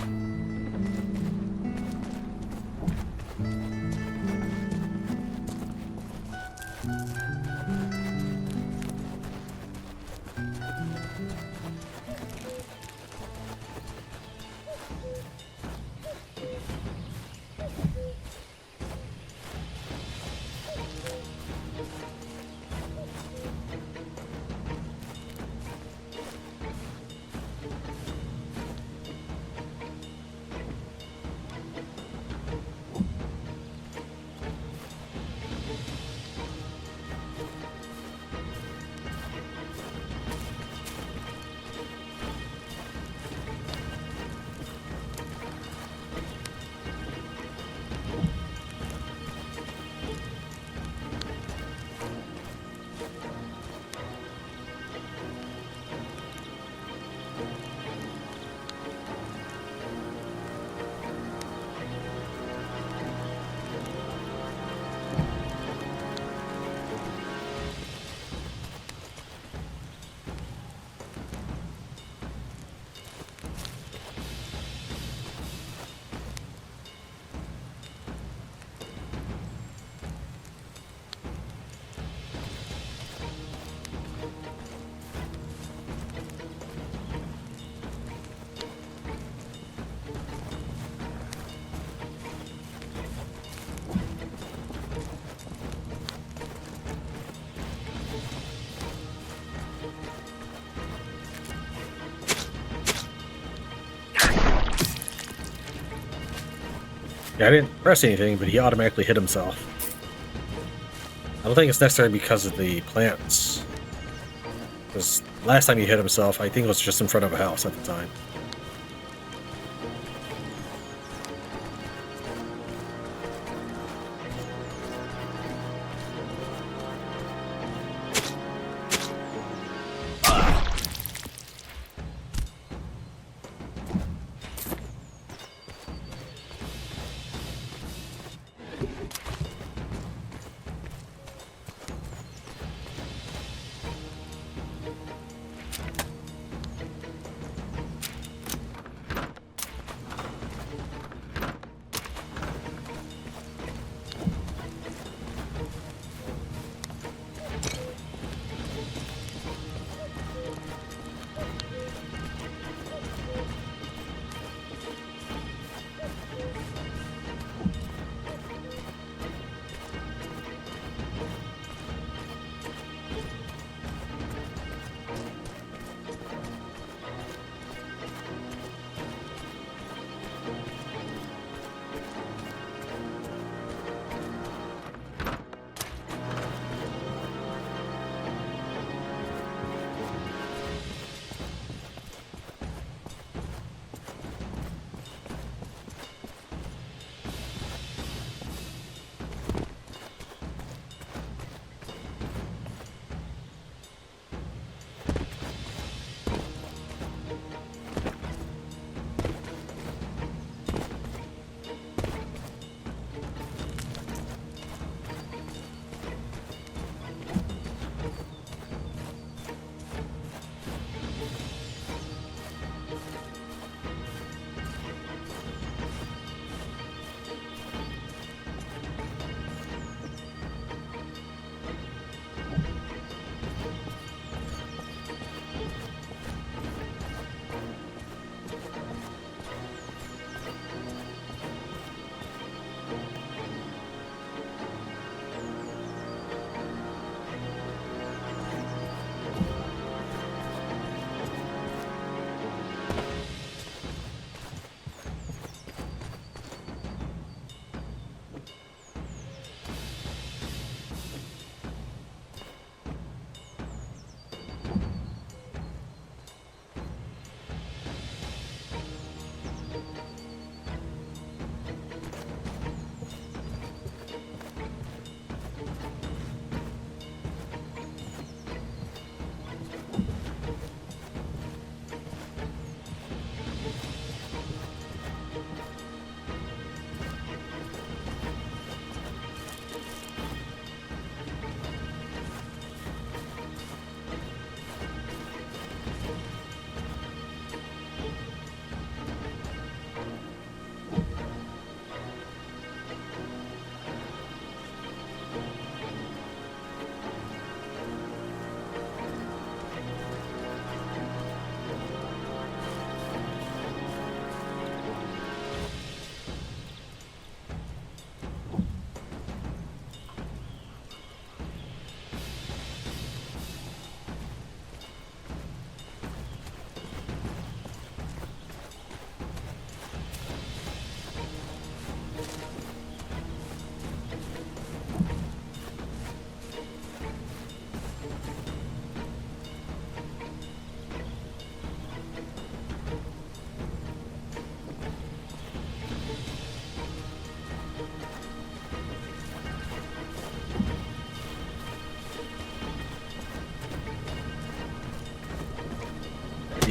Yeah, I didn't press anything, but he automatically hit himself. I don't think it's necessary because of the plants. Because last time he hit himself, I think it was just in front of a house at the time.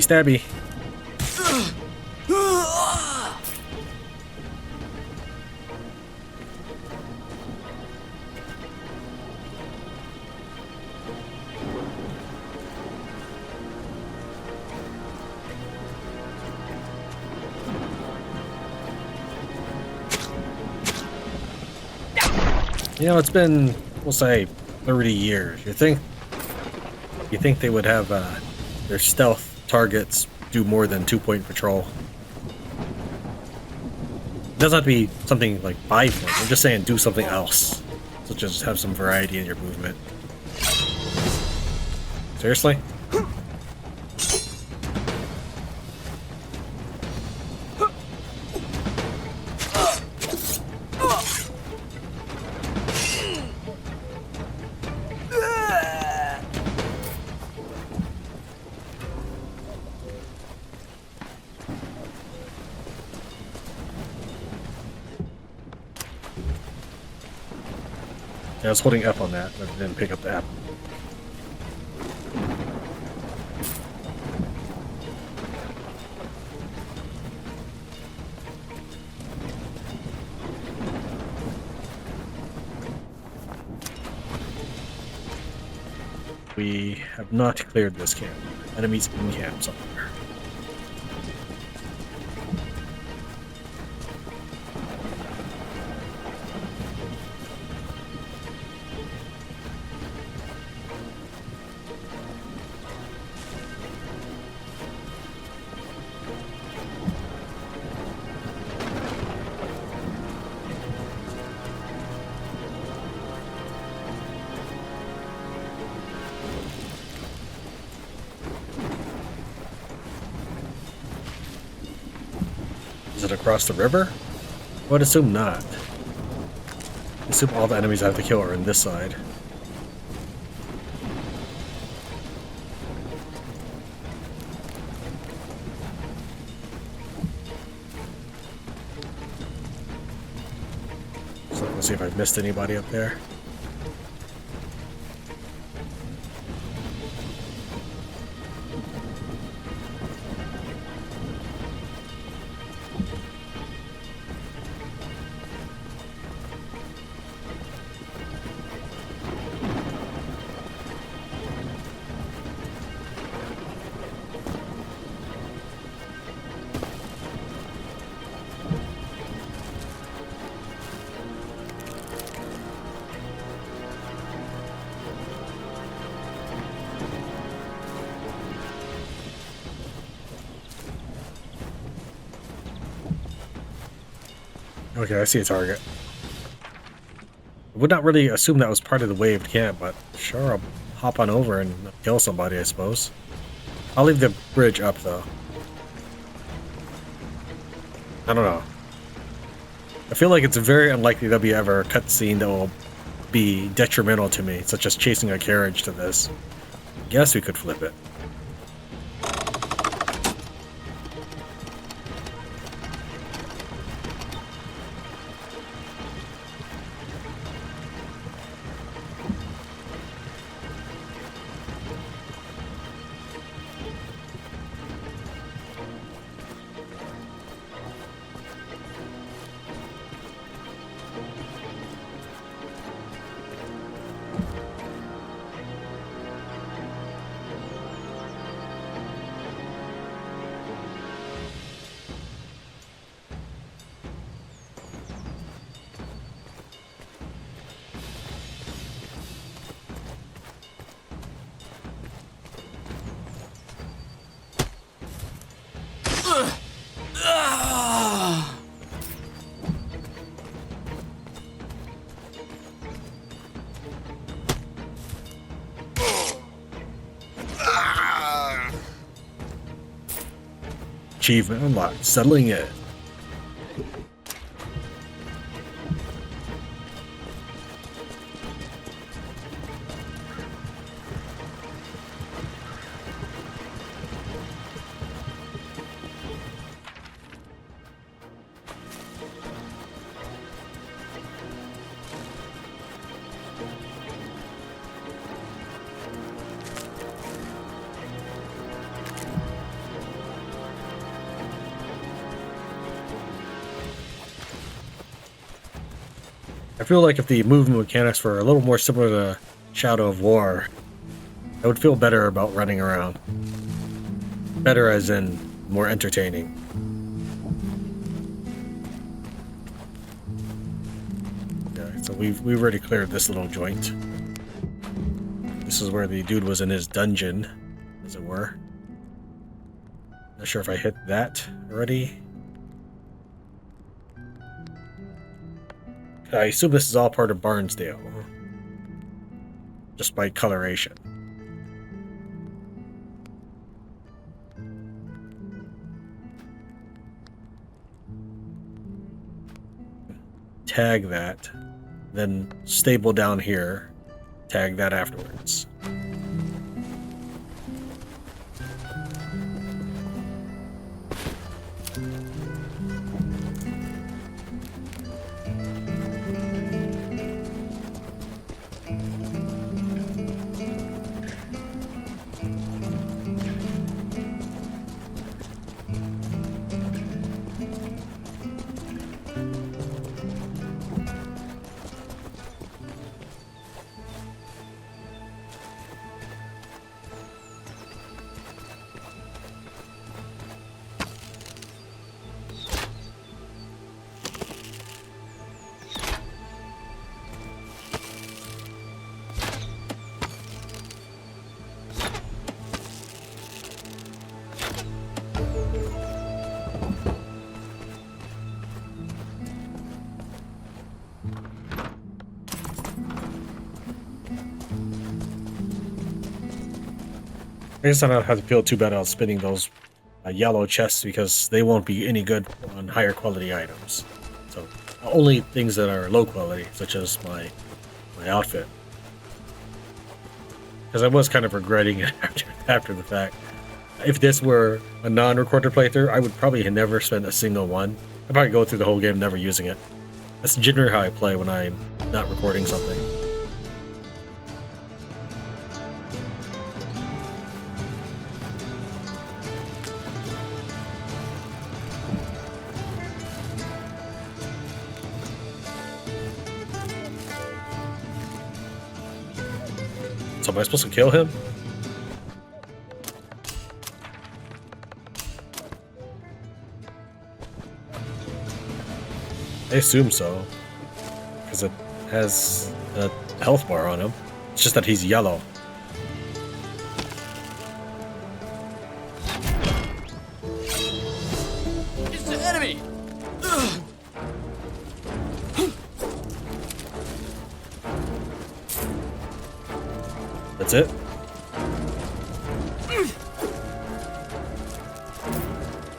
Stabby. You know, it's been, we'll say, 30 years. You think they would have their stealth targets do more than 2-point patrol? It doesn't have to be something like 5 points. I'm just saying do something else. So just have some variety in your movement. Seriously? Yeah, I was holding F on that, but I didn't pick up the app. We have not cleared this camp. Enemies in camp somewhere. Is it across the river? I would assume not. I assume all the enemies I have to kill are on this side. So let's see if I've missed anybody up there. Okay, I see a target. I would not really assume that was part of the Waived Camp, but sure, I'll hop on over and kill somebody, I suppose. I'll leave the bridge up, though. I don't know. I feel like it's very unlikely there'll be ever a cutscene that will be detrimental to me, such as chasing a carriage to this. Guess we could flip it. Achievement unlocked. Settling it. I feel like if the movement mechanics were a little more similar to Shadow of War, I would feel better about running around. Better as in more entertaining. Okay, so we've already cleared this little joint. This is where the dude was in his dungeon, as it were. Not sure if I hit that already. I assume this is all part of Barnsdale, just by coloration. Tag that, then stable down here, tag that afterwards. I guess I don't have to feel too bad about spinning those yellow chests because they won't be any good on higher quality items. So only things that are low quality, such as my outfit. Because I was kind of regretting it after the fact. If this were a non-recorded playthrough, I would probably have never spent a single one. I'd probably go through the whole game never using it. That's generally how I play when I'm not recording something. So am I supposed to kill him? I assume so. Because it has a health bar on him. It's just that he's yellow. It's the enemy! That's it?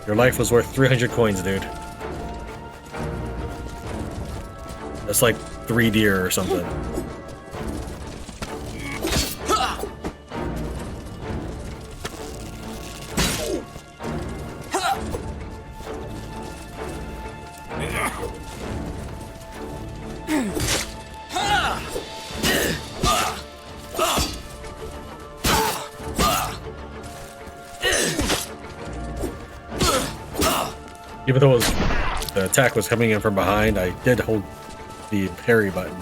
Your life was worth 300 coins, dude. That's like 3 deer or something. Even though the attack was coming in from behind, I did hold the parry button.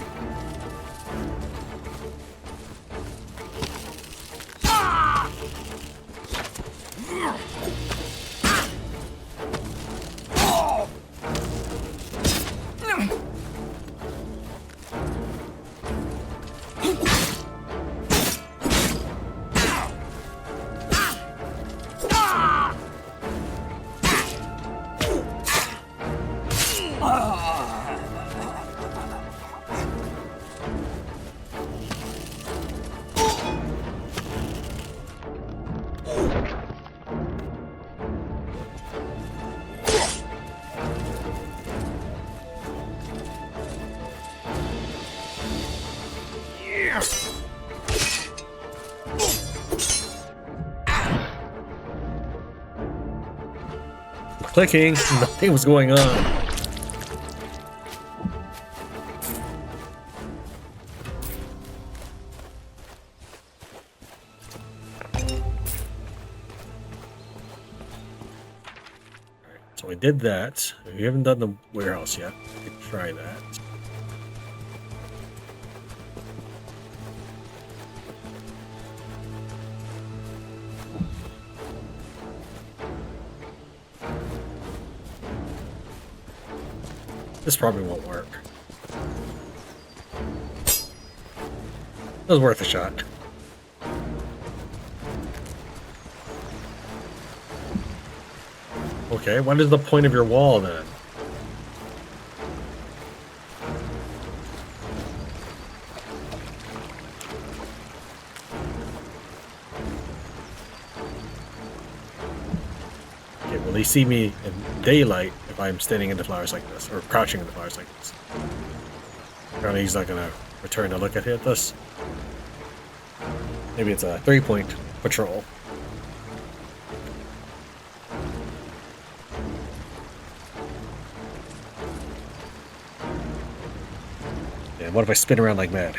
Clicking, nothing was going on. So we did that. We haven't done the warehouse yet. We could try that. This probably won't work. It was worth a shot. Okay, what is the point of your wall then? Okay, will they see me in daylight if I'm standing in the flowers like this, or crouching in the flowers like this? Apparently he's not gonna return to look at this. Maybe it's a 3-point patrol. And what if I spin around like mad?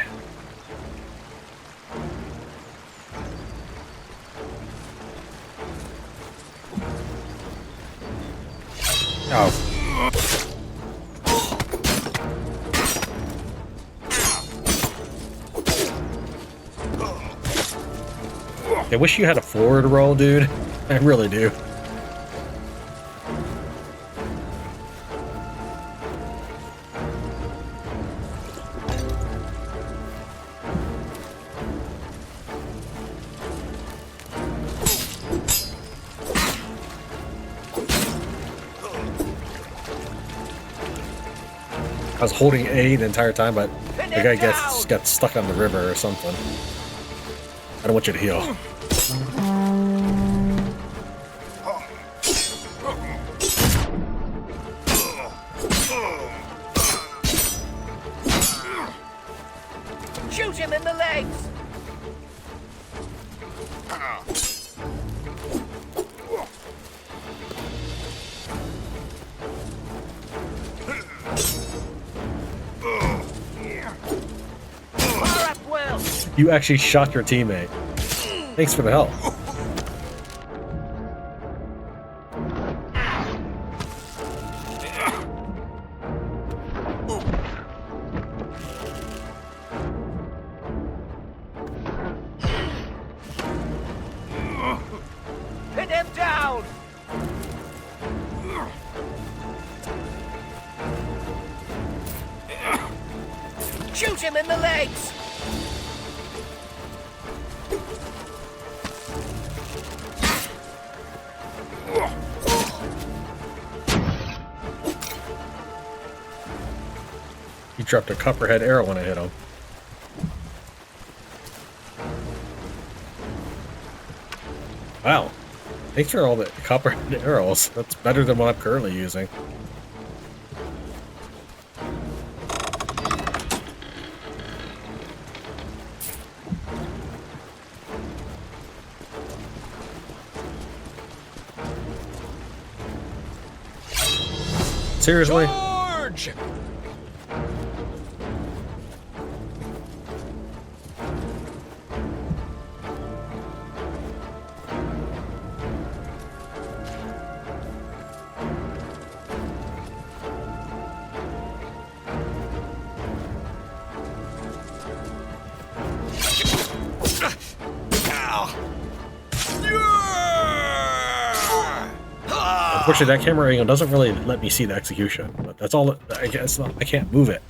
Oh. I wish you had a forward roll, dude. I really do. I was holding A the entire time, but the guy got stuck on the river or something. I don't want you to heal. Shoot him in the legs! Fire up well! You actually shot your teammate. Thanks for the help. Pin him down! Shoot him in the legs! He dropped a copperhead arrow when I hit him. Wow. Thanks for all the copperhead arrows. That's better than what I'm currently using. Seriously? George! Unfortunately, that camera angle doesn't really let me see the execution, but that's all. I guess I can't move it.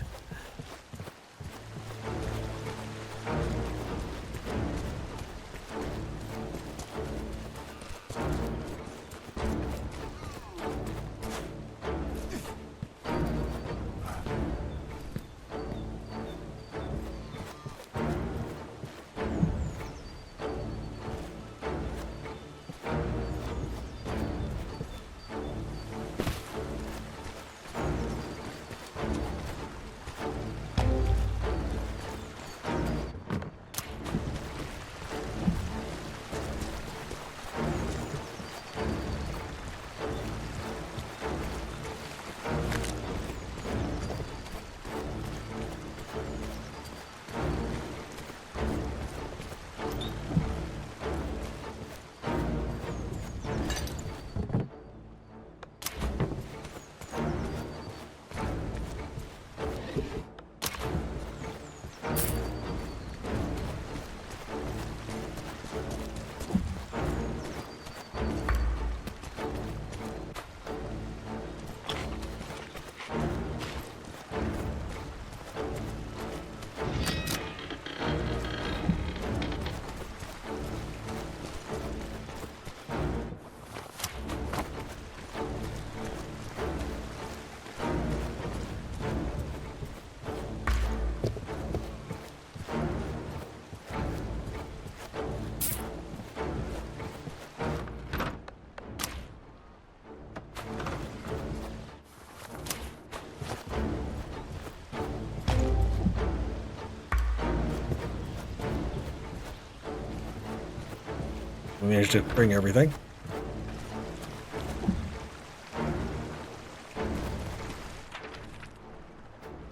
managed to bring everything.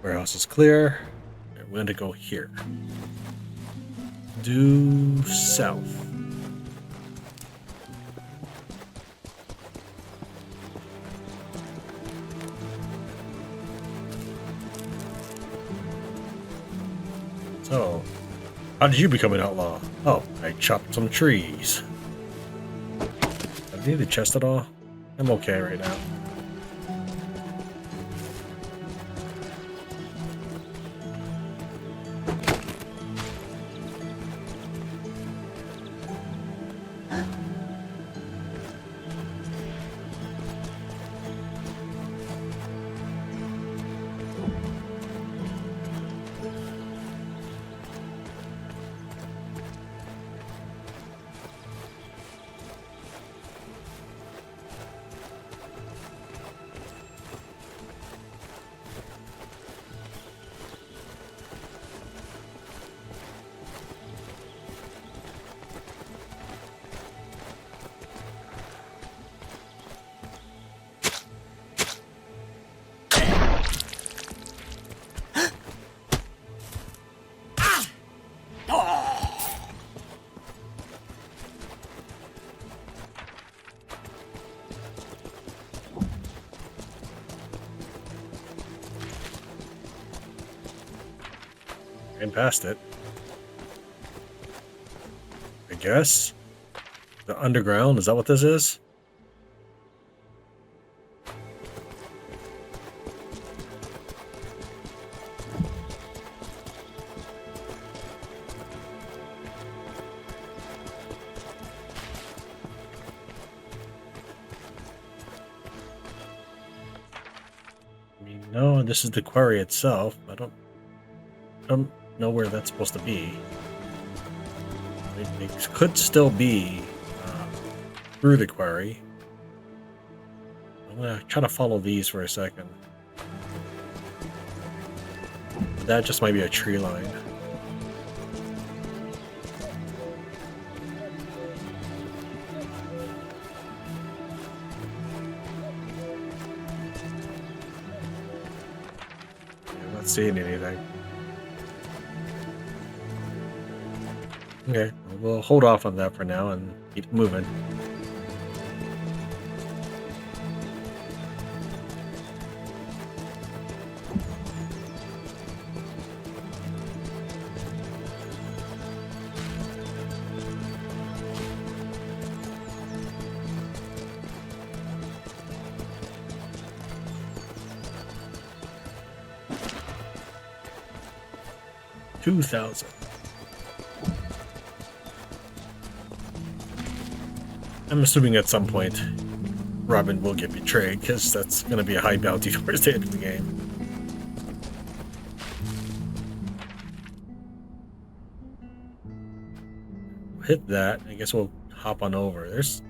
Warehouse is clear. We're going to go here. Due south. So, how did you become an outlaw? Oh, I chopped some trees. Do I need the chest at all? I'm okay right now. Past it, I guess. The underground, is that what this is? I mean, no, this is the quarry itself. I don't know where that's supposed to be. It could still be through the quarry. I'm gonna try to follow these for a second. That just might be a tree line. I'm not seeing anything. Okay, we'll hold off on that for now and keep moving. $2,000. I'm assuming at some point Robin will get betrayed, because that's going to be a high bounty towards the end of the game. Hit that. I guess we'll hop on over. There's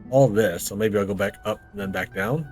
all this, so maybe I'll go back up and then back down.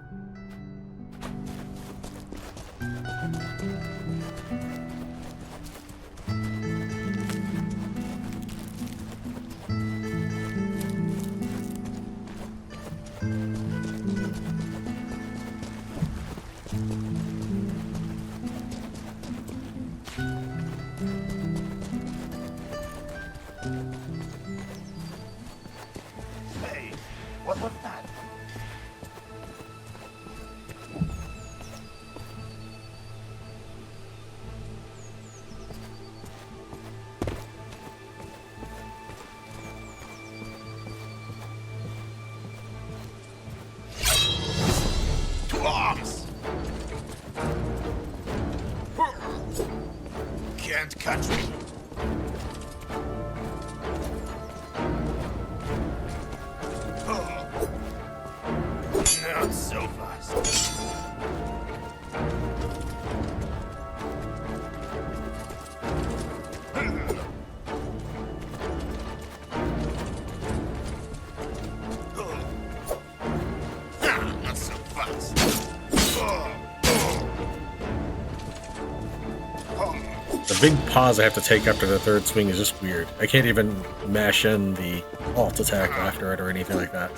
big pause I have to take after the third swing is just weird. I can't even mash in the alt attack after it or anything like that.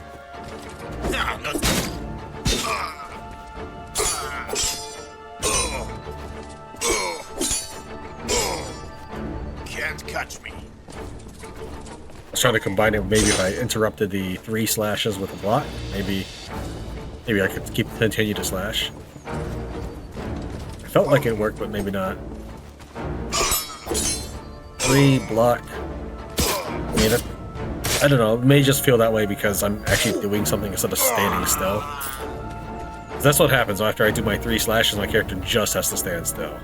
Can't catch me. I was trying to combine it. Maybe if I interrupted the 3 slashes with a block, maybe I could continue to slash. I felt like it worked, but maybe not. 3 block. I mean, I don't know. It may just feel that way because I'm actually doing something instead of standing still. That's what happens after I do my 3 slashes. My character just has to stand still.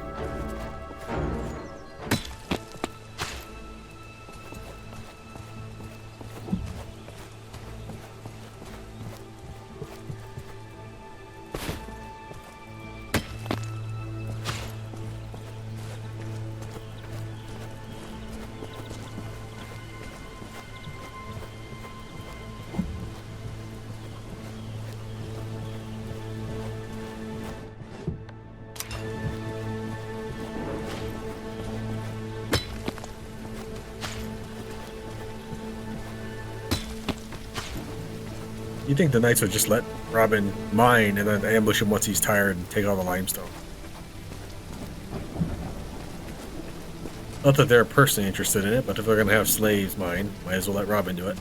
You think the knights would just let Robin mine and then ambush him once he's tired and take all the limestone? Not that they're personally interested in it, but if they're gonna have slaves mine, might as well let Robin do it.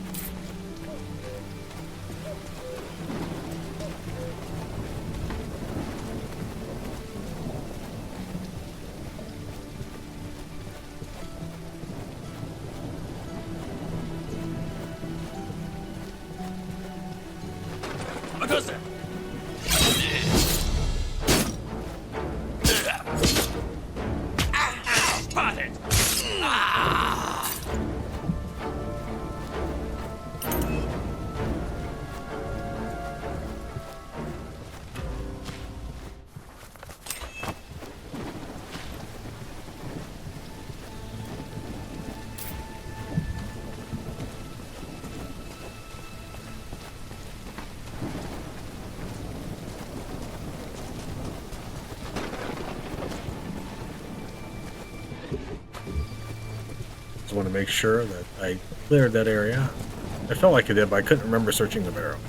I want to make sure that I cleared that area. I felt like I did, but I couldn't remember searching the barrel.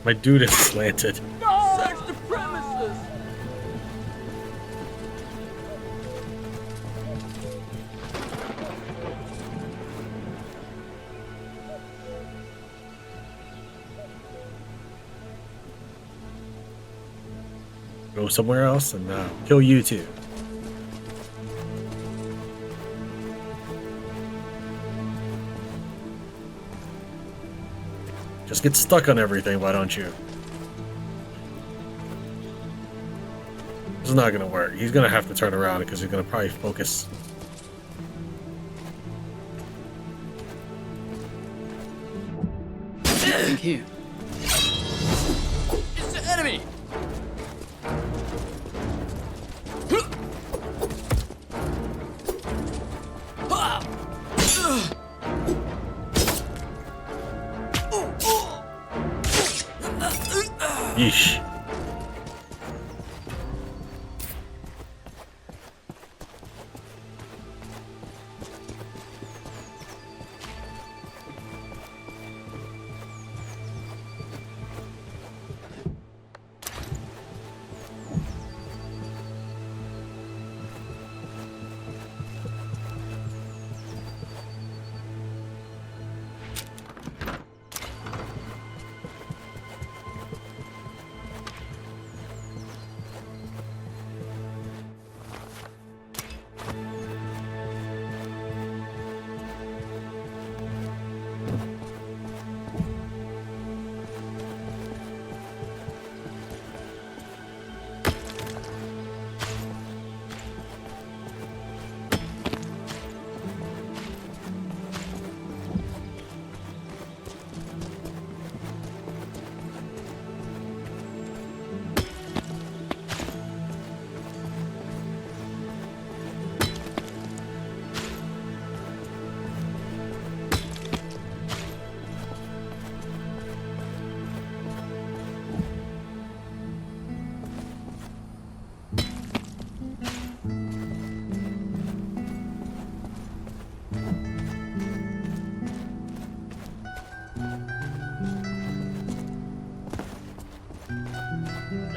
My dude is slanted. Search the premises! Go somewhere else and kill you too. Just get stuck on everything, why don't you? This is not gonna work. He's gonna have to turn around because he's gonna probably focus. Thank you. It's the enemy! Yeesh.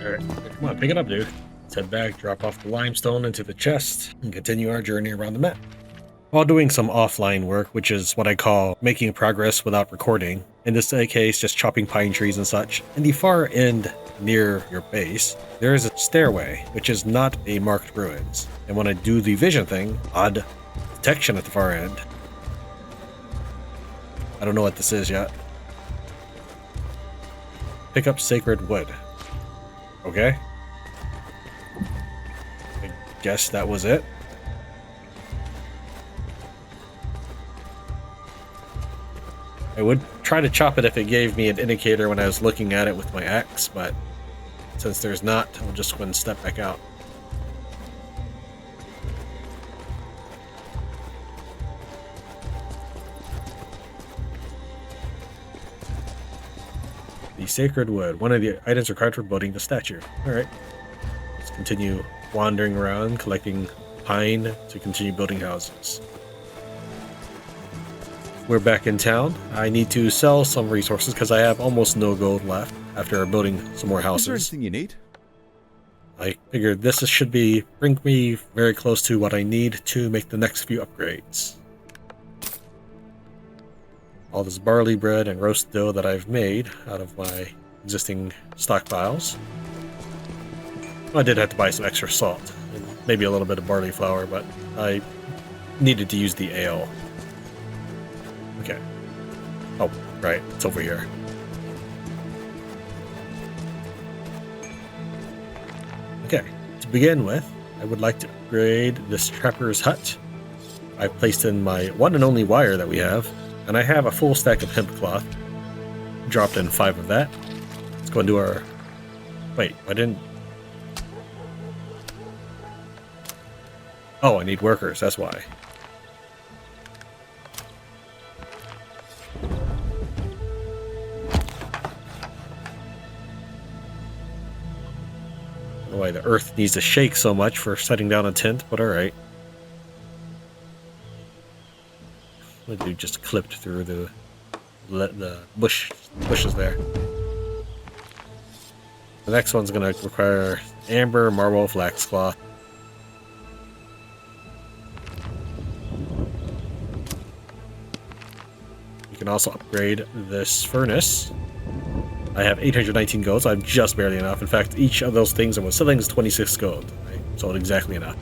Alright, come on, pick it up, dude. Let's head back, drop off the limestone into the chest, and continue our journey around the map. While doing some offline work, which is what I call making progress without recording, in this case just chopping pine trees and such, in the far end near your base, there is a stairway, which is not a marked ruins. And when I do the vision thing, odd detection at the far end. I don't know what this is yet. Pick up sacred wood. Okay. I guess that was it. I would try to chop it if it gave me an indicator when I was looking at it with my axe, but since there's not, I'll just go and step back out. The sacred wood, one of the items required for building the statue. Alright, let's continue wandering around, collecting pine to continue building houses. We're back in town. I need to sell some resources because I have almost no gold left after building some more houses. Is there anything you need? I figured this should bring me very close to what I need to make the next few upgrades. All this barley bread and roast dough that I've made out of my existing stockpiles. I did have to buy some extra salt and maybe a little bit of barley flour, but I needed to use the ale. Okay. Oh, right. It's over here. Okay. To begin with, I would like to upgrade this trapper's hut. I've placed in my one and only wire that we have, and I have a full stack of hemp cloth. Dropped in 5 of that. Let's go and do our... Wait, I didn't... Oh, I need workers. That's why. Why the earth needs to shake so much for setting down a tent, but alright. The dude just clipped through the bushes there. The next one's gonna require amber, marble, flax cloth. You can also upgrade this furnace. I have 819 gold, so I'm just barely enough. In fact, each of those things I was selling is 26 gold. I sold exactly enough.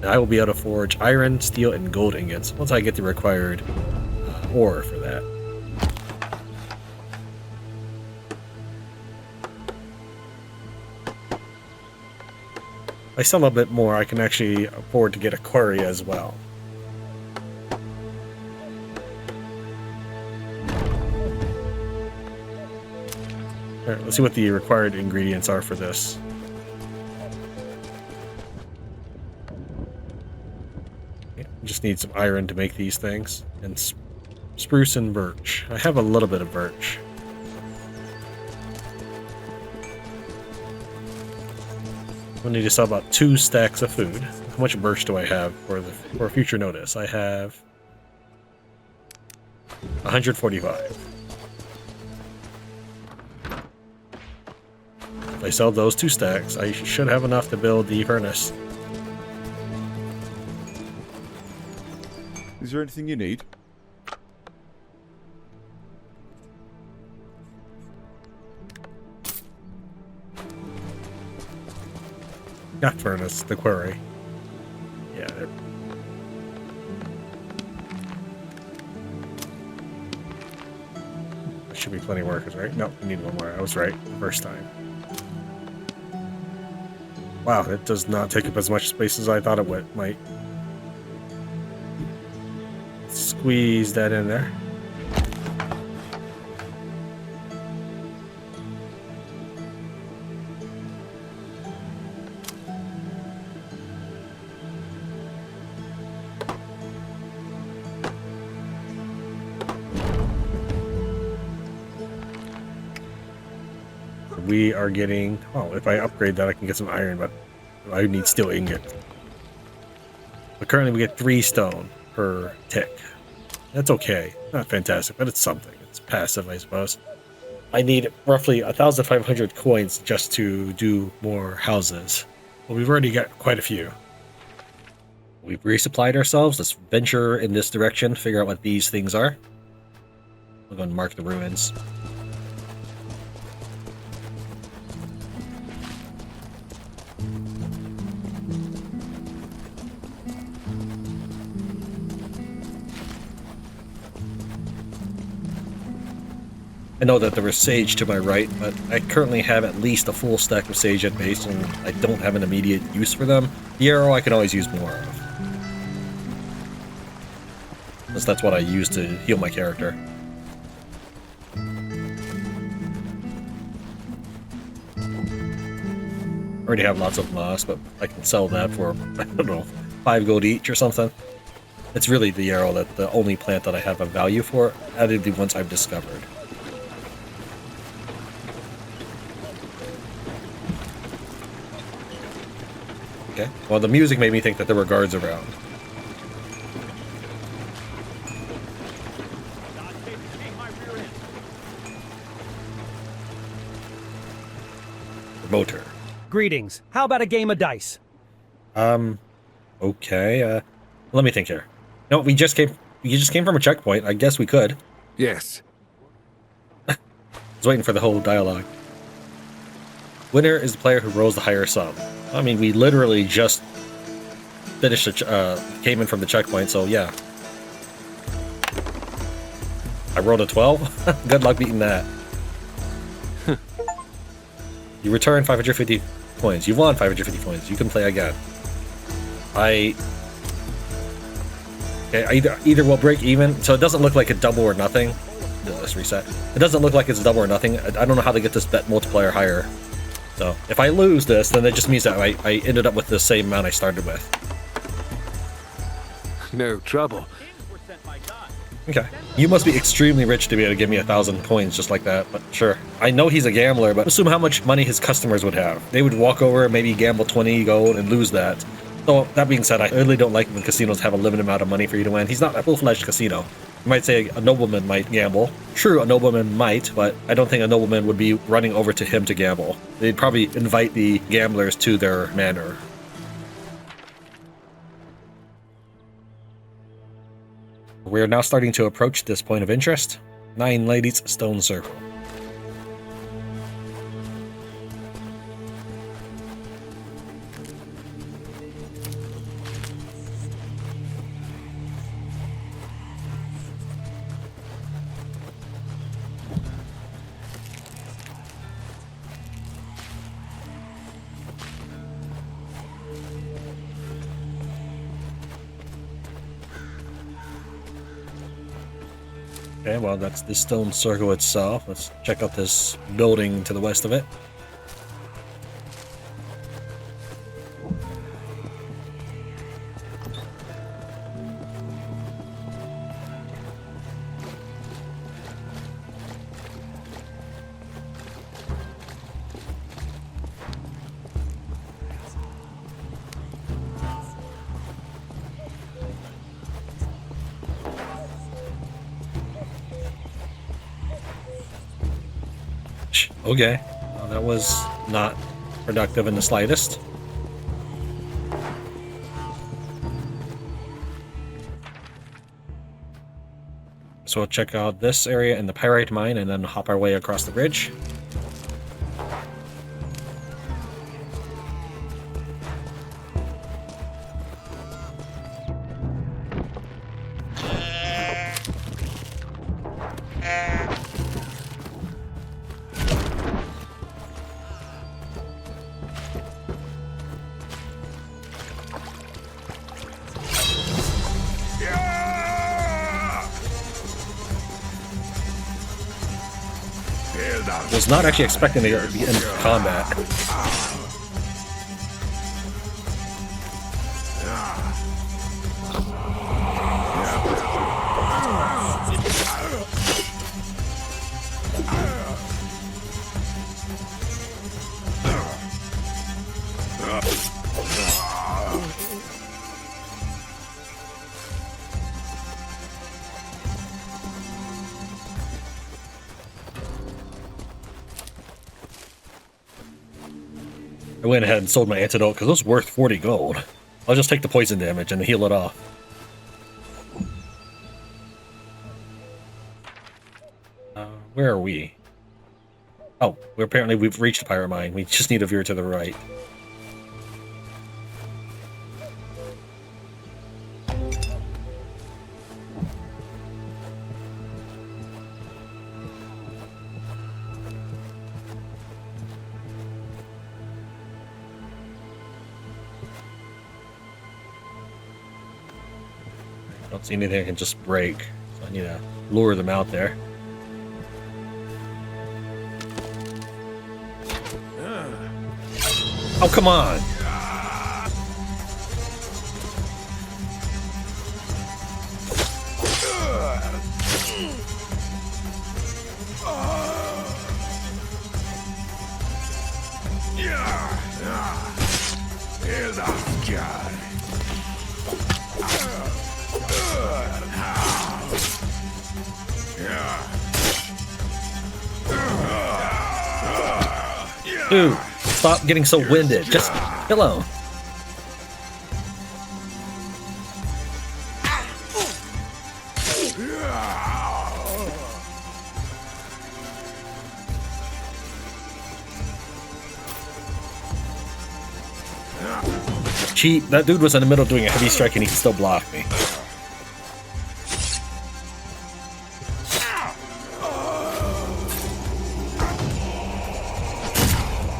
And I will be able to forge iron, steel, and gold ingots once I get the required ore for that. If I sell a bit more, I can actually afford to get a quarry as well. Alright, let's see what the required ingredients are for this. Okay, just need some iron to make these things. And spruce and birch. I have a little bit of birch. I'll need to sell about 2 stacks of food. How much birch do I have for future notice? I have 145. If I sell those 2 stacks, I should have enough to build the furnace. Is there anything you need? Not furnace, the quarry. Yeah. There should be plenty of workers, right? Nope, we need one more. I was right the first time. Wow, it does not take up as much space as I thought it might. Squeeze that in there. We are getting... Oh, if I upgrade that, I can get some iron, but I need steel ingot. But currently we get 3 stone per tick. That's okay. Not fantastic, but it's something. It's passive, I suppose. I need roughly 1,500 coins just to do more houses. Well, we've already got quite a few. We've resupplied ourselves. Let's venture in this direction, figure out what these things are. We're going to mark the ruins. I know that there was sage to my right, but I currently have at least a full stack of sage at base, and I don't have an immediate use for them. The arrow I can always use more of. Because that's what I use to heal my character. I already have lots of moss, but I can sell that for, I don't know, 5 gold each or something. It's really the arrow that the only plant that I have a value for, out of the ones I've discovered. Okay, well the music made me think that there were guards around. The motor. Greetings. How about a game of dice? Okay, let me think here. No, you just came from a checkpoint. I guess we could. Yes. I was waiting for the whole dialogue. Winner is the player who rolls the higher sum. I mean, we literally just finished came in from the checkpoint, so yeah. I rolled a 12. Good luck beating that. You return 550 points. You won 550 points. You can play again. Okay, either we'll break even, so it doesn't look like a double or nothing. Let's reset. It doesn't look like it's a double or nothing. I don't know how they get this bet multiplier higher. So if I lose this, then it just means that I ended up with the same amount I started with. No trouble. Okay. You must be extremely rich to be able to give me 1,000 coins just like that, but sure. I know he's a gambler, but assume how much money his customers would have. They would walk over, maybe gamble 20 gold and lose that. So that being said, I really don't like when casinos have a limited amount of money for you to win. He's not a full-fledged casino. You might say a nobleman might gamble. True, a nobleman might, but I don't think a nobleman would be running over to him to gamble. They'd probably invite the gamblers to their manor. We are now starting to approach this point of interest. 9 Ladies Stone Circle. Okay, well, that's the stone circle itself. Let's check out this building to the west of it. Okay, well, that was not productive in the slightest. So we'll check out this area in the Pyrite mine and then hop our way across the bridge. Was not actually expecting to be in combat. I went ahead and sold my antidote because it was worth 40 gold. I'll just take the poison damage and heal it off. Where are we? Oh, we've reached the pirate mine. We just need to veer to the right. Don't see anything I can just break, so I need to lure them out there. Oh, come on! Dude, stop getting so winded. Just hello. Cheat. That dude was in the middle doing a heavy strike and he can still block me.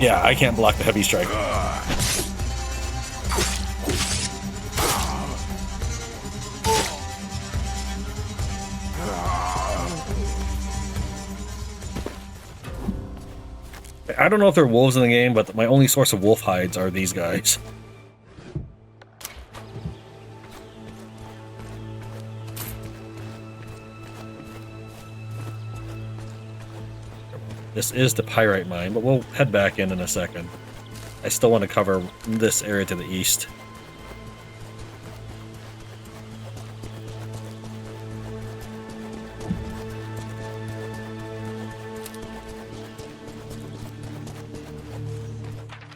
Yeah, I can't block the heavy strike. I don't know if there are wolves in the game, but my only source of wolf hides are these guys. This is the Pyrite mine, but we'll head back in a second. I still want to cover this area to the east.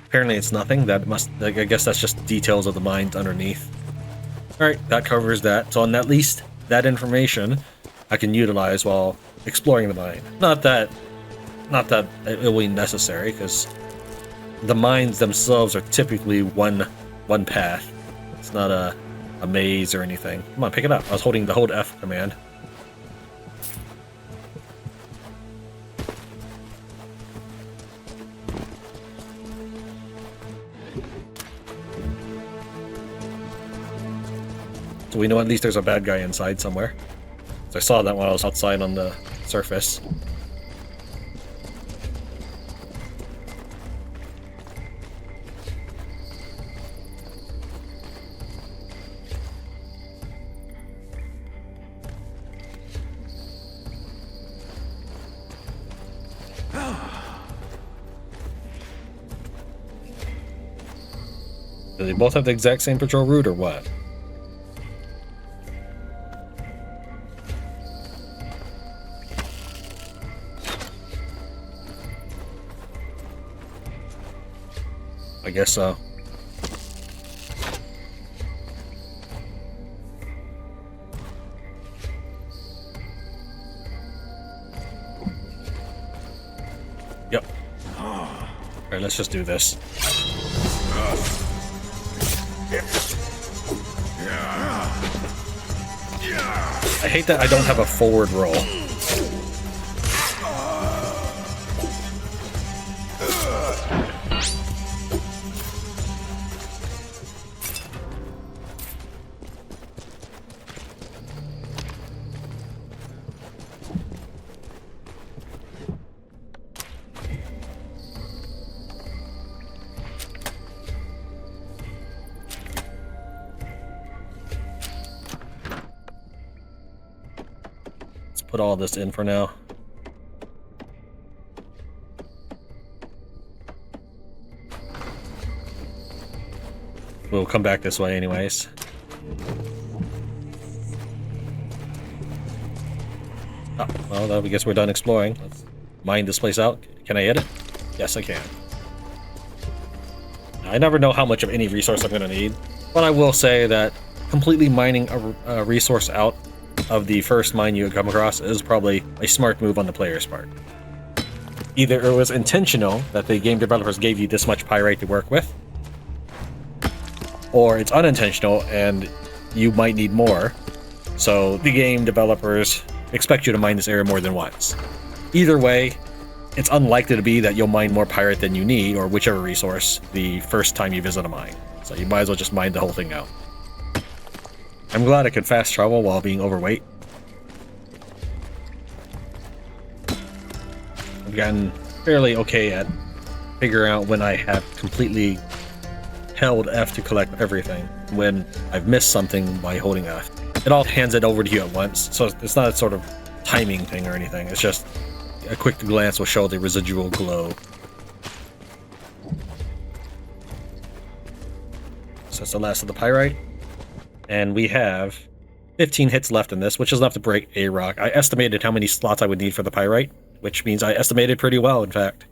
Apparently it's nothing. I guess that's just details of the mines underneath. Alright, that covers that. So on at least that information I can utilize while exploring the mine. Not that it will be necessary, because the mines themselves are typically one path. It's not a maze or anything. Come on, pick it up. I was holding the hold F command. So we know at least there's a bad guy inside somewhere. So I saw that when I was outside on the surface. Do they both have the exact same patrol route or what? I guess so. Yep. Alright, let's just do this. I hate that I don't have a forward roll. Put all this in for now. We'll come back this way anyways. Oh, well, I guess we're done exploring. Let's mine this place out. Can I hit it? Yes, I can. I never know how much of any resource I'm going to need, but I will say that completely mining a resource out of the first mine you come across is probably a smart move on the player's part. Either it was intentional that the game developers gave you this much pyrite to work with, or it's unintentional and you might need more, so the game developers expect you to mine this area more than once. Either way, it's unlikely to be that you'll mine more pyrite than you need, or whichever resource, the first time you visit a mine. So you might as well just mine the whole thing out. I'm glad I could fast travel while being overweight. I've gotten fairly okay at figuring out when I have completely held F to collect everything, when I've missed something by holding F. It all hands it over to you at once, so it's not a sort of timing thing or anything. It's just a quick glance will show the residual glow. So that's the last of the pyrite. And we have 15 hits left in this, which is enough to break a rock. I estimated how many slots I would need for the pyrite, which means I estimated pretty well, in fact.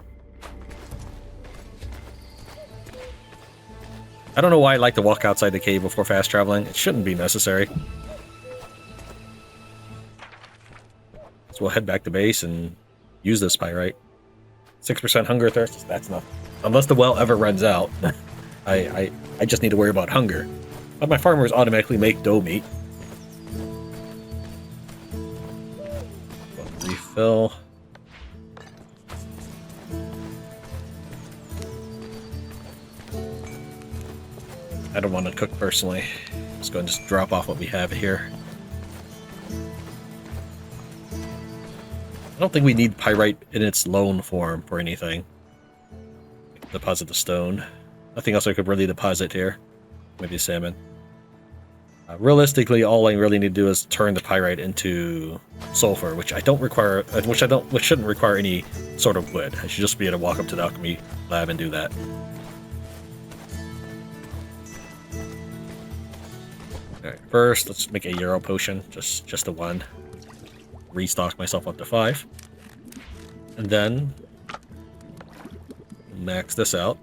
I don't know why I like to walk outside the cave before fast traveling. It shouldn't be necessary. So we'll head back to base and use this pyrite. 6% hunger thirst, that's enough. Unless the well ever runs out, I just need to worry about hunger. But my farmers automatically make dough meat. Refill. I don't want to cook personally. Let's go and just drop off what we have here. I don't think we need pyrite in its lone form for anything. Deposit the stone. Nothing else I could really deposit here. Maybe salmon. Realistically, all I really need to do is turn the pyrite into sulfur, which shouldn't require any sort of wood. I should just be able to walk up to the alchemy lab and do that. Alright, first let's make a Euro potion, just the one. Restock myself up to 5. And then max this out.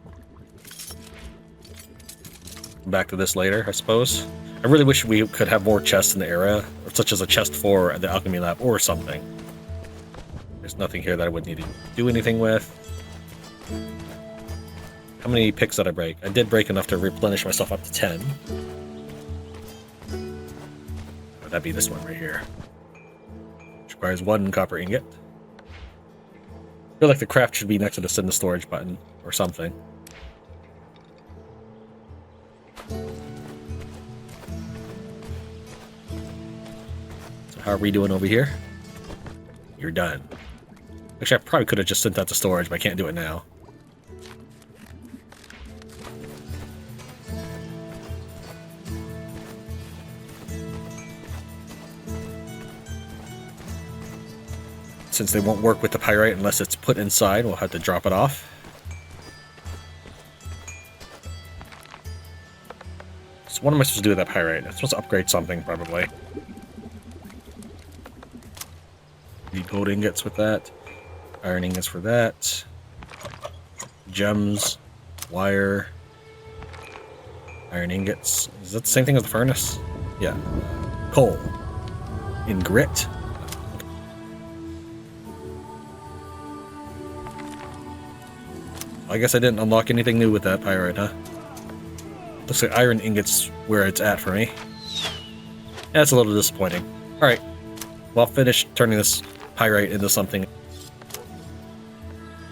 Back to this later, I suppose. I really wish we could have more chests in the area, such as a chest for the alchemy lab or something. There's nothing here that I would need to do anything with. How many picks did I break? I did break enough to replenish myself up to 10. Would that be this one right here? Which requires 1 copper ingot. I feel like the craft should be next to the send to storage button or something. How are we doing over here? You're done. Actually, I probably could have just sent that to storage, but I can't do it now. Since they won't work with the pyrite unless it's put inside, we'll have to drop it off. So what am I supposed to do with that pyrite? I'm supposed to upgrade something, probably. Need gold ingots with that. Iron ingots for that. Gems. Wire. Iron ingots. Is that the same thing as the furnace? Yeah. Coal. In grit. I guess I didn't unlock anything new with that pyrite, huh? Looks like iron ingots where it's at for me. That's a little disappointing. Alright. Well, I'll finish turning this pyrite into something.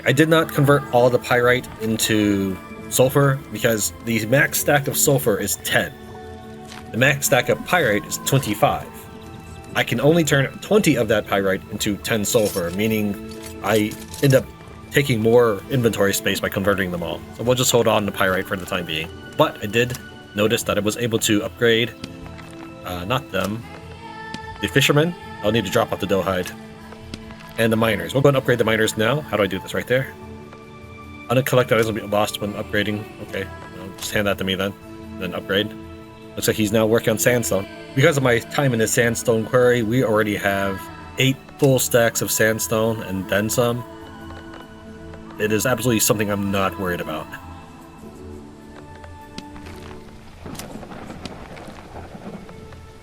I did not convert all the pyrite into sulfur because the max stack of sulfur is 10. The max stack of pyrite is 25. I can only turn 20 of that pyrite into 10 sulfur, meaning I end up taking more inventory space by converting them all. So we'll just hold on to pyrite for the time being. But I did notice that I was able to upgrade, not them, the fishermen. I'll need to drop off the dough hide. And the miners. We'll go and upgrade the miners now. How do I do this? Right there. Uncollected items will be lost when upgrading. Okay, well, just hand that to me then. Then upgrade. Looks like he's now working on sandstone. Because of my time in the sandstone quarry, we already have 8 full stacks of sandstone and then some. It is absolutely something I'm not worried about.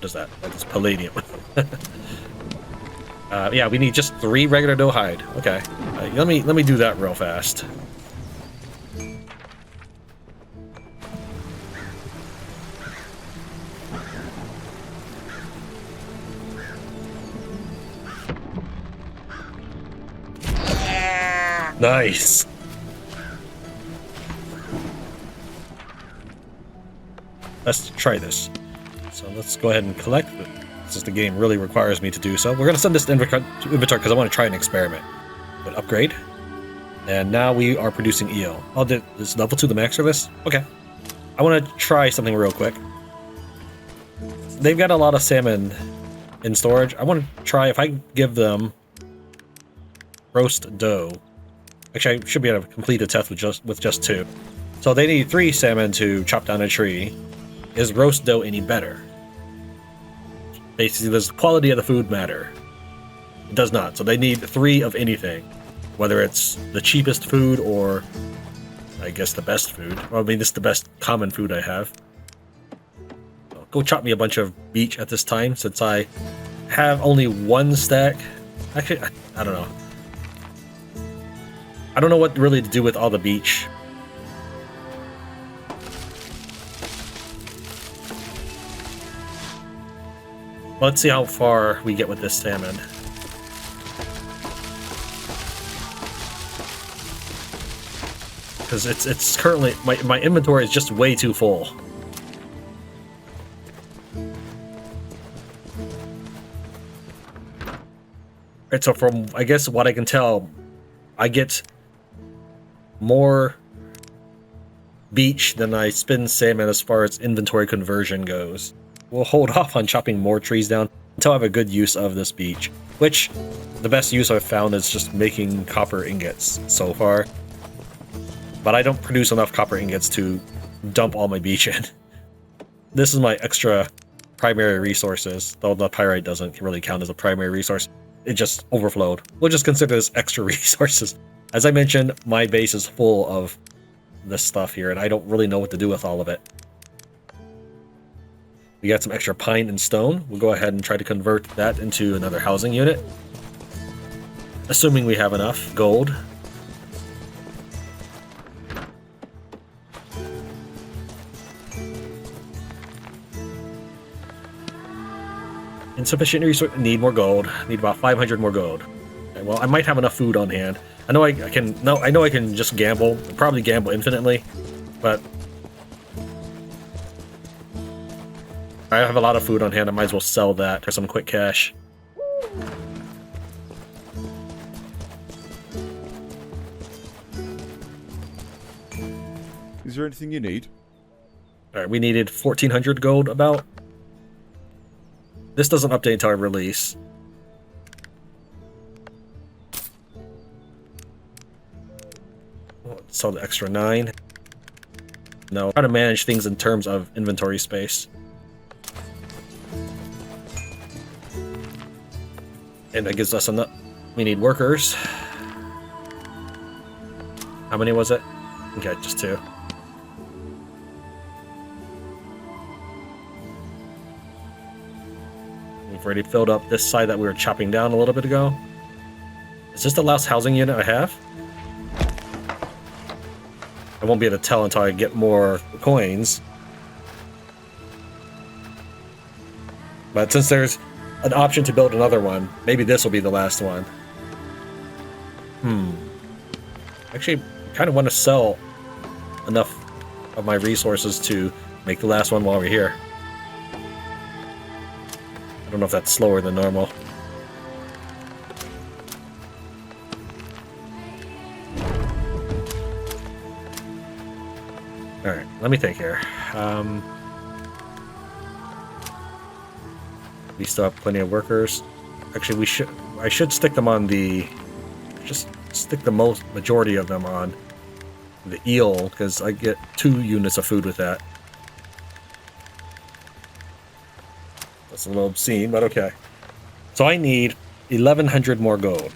is that? That's palladium. Yeah, we need just 3 regular doe hide. Okay, let me do that real fast. Nice. Let's try this. So let's go ahead and collect it, since the game really requires me to do so. We're going to send this to inventory because I want to try an experiment. But upgrade. And now we are producing eel. Oh, is level 2 the max for this? Okay. I want to try something real quick. They've got a lot of salmon in storage. I want to try if I give them roast doe. Actually, I should be able to complete the test with just 2. So they need 3 salmon to chop down a tree. Is roast doe any better? Basically, does the quality of the food matter? It does not. So they need 3 of anything. Whether it's the cheapest food or, I guess, the best food. Well, I mean, this is the best common food I have. So go chop me a bunch of beech at this time, since I have only 1 stack. Actually, I don't know. I don't know what really to do with all the beech. Let's see how far we get with this salmon. Because it's currently my inventory is just way too full. Right, so from I guess what I can tell, I get more beech than I spend salmon as far as inventory conversion goes. We'll hold off on chopping more trees down until I have a good use of this beech, which the best use I've found is just making copper ingots so far. But I don't produce enough copper ingots to dump all my beech in. This is my extra primary resources, though the pyrite doesn't really count as a primary resource. It just overflowed. We'll just consider this extra resources. As I mentioned, my base is full of this stuff here, and I don't really know what to do with all of it. We got some extra pine and stone. We'll go ahead and try to convert that into another housing unit. Assuming we have enough gold. Insufficient resource. Need more gold. Need about 500 more gold. Okay, well, I might have enough food on hand. I know I can. No, I know I can just gamble. Probably gamble infinitely, but I have a lot of food on hand. I might as well sell that for some quick cash. Is there anything you need? All right, we needed 1,400 gold about. This doesn't update until I release. Sell the extra 9. No, try to manage things in terms of inventory space. And that gives us enough. We need workers. How many was it? Okay, just 2. We've already filled up this side that we were chopping down a little bit ago. Is this the last housing unit I have? I won't be able to tell until I get more coins. But since there's an option to build another one, maybe this will be the last one. Actually, I kind of want to sell enough of my resources to make the last one while we're here. I don't know if that's slower than normal. Alright, let me think here. We still have plenty of workers. Actually, I should stick them on the... Just stick the majority of them on the eel, because I get 2 units of food with that. That's a little obscene, but okay. So I need 1,100 more gold.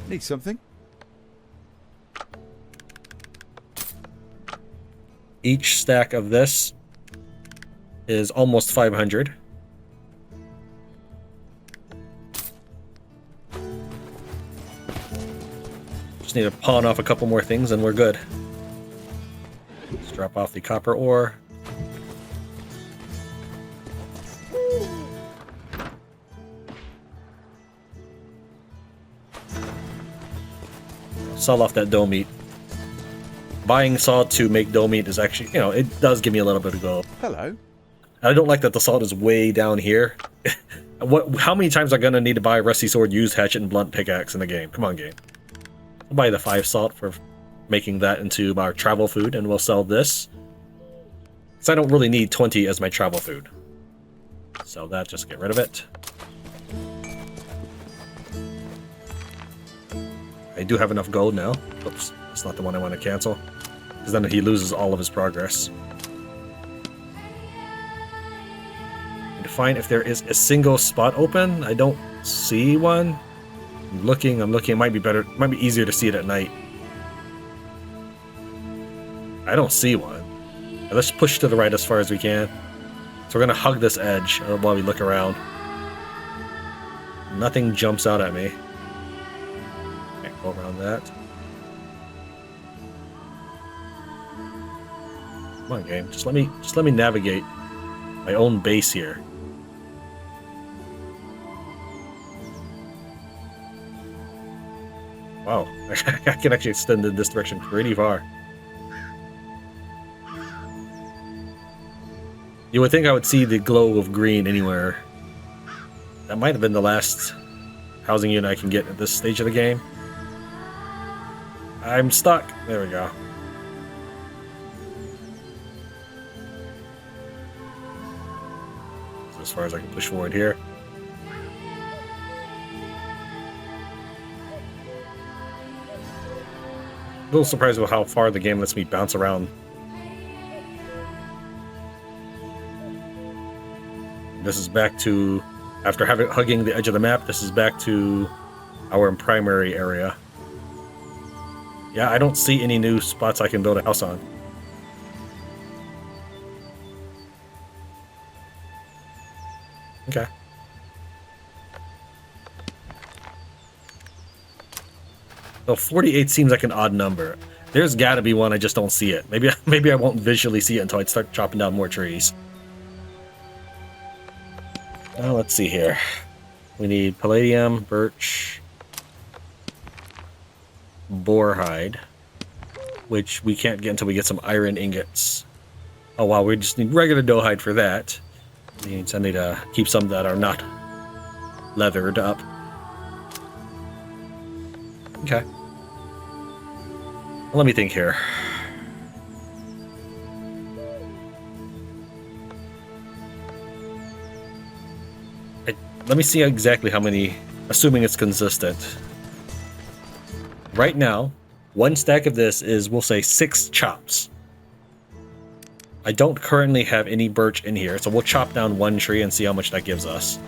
Need something? Each stack of this is almost 500. Just need to pawn off a couple more things and we're good. Let's drop off the copper ore. Sell off that dough meat. Buying salt to make dough meat is actually, you know, it does give me a little bit of gold. Hello. I don't like that the salt is way down here. How many times am I gonna need to buy rusty sword, used hatchet, and blunt pickaxe in the game? Come on, game. I'll buy the 5 salt for making that into our travel food, and we'll sell this. Because I don't really need 20 as my travel food. Sell that, just get rid of it. I do have enough gold now. Oops, that's not the one I want to cancel. Because then he loses all of his progress. And to find if there is a single spot open. I don't see one. I'm looking. It might be better. It might be easier to see it at night. I don't see one. Let's push to the right as far as we can. So we're going to hug this edge while we look around. Nothing jumps out at me. Can't go around that. Come on, game. Just let me navigate my own base here. Wow, I can actually extend in this direction pretty far. You would think I would see the glow of green anywhere. That might have been the last housing unit I can get at this stage of the game. I'm stuck. There we go. So as far as I can push forward here. A little surprised with how far the game lets me bounce around. This is back to, after hugging the edge of the map, this is back to our primary area. Yeah, I don't see any new spots I can build a house on. Okay. So 48 seems like an odd number. There's got to be one, I just don't see it. Maybe I won't visually see it until I start chopping down more trees. Now let's see here. We need palladium, birch, boarhide, which we can't get until we get some iron ingots. Oh wow, we just need regular dough hide for that. Means I need to keep some that are not leathered up. Okay. Let me think here. Let me see exactly how many, assuming it's consistent. Right now, one stack of this is, we'll say, 6 chops. I don't currently have any birch in here, so we'll chop down one tree and see how much that gives us.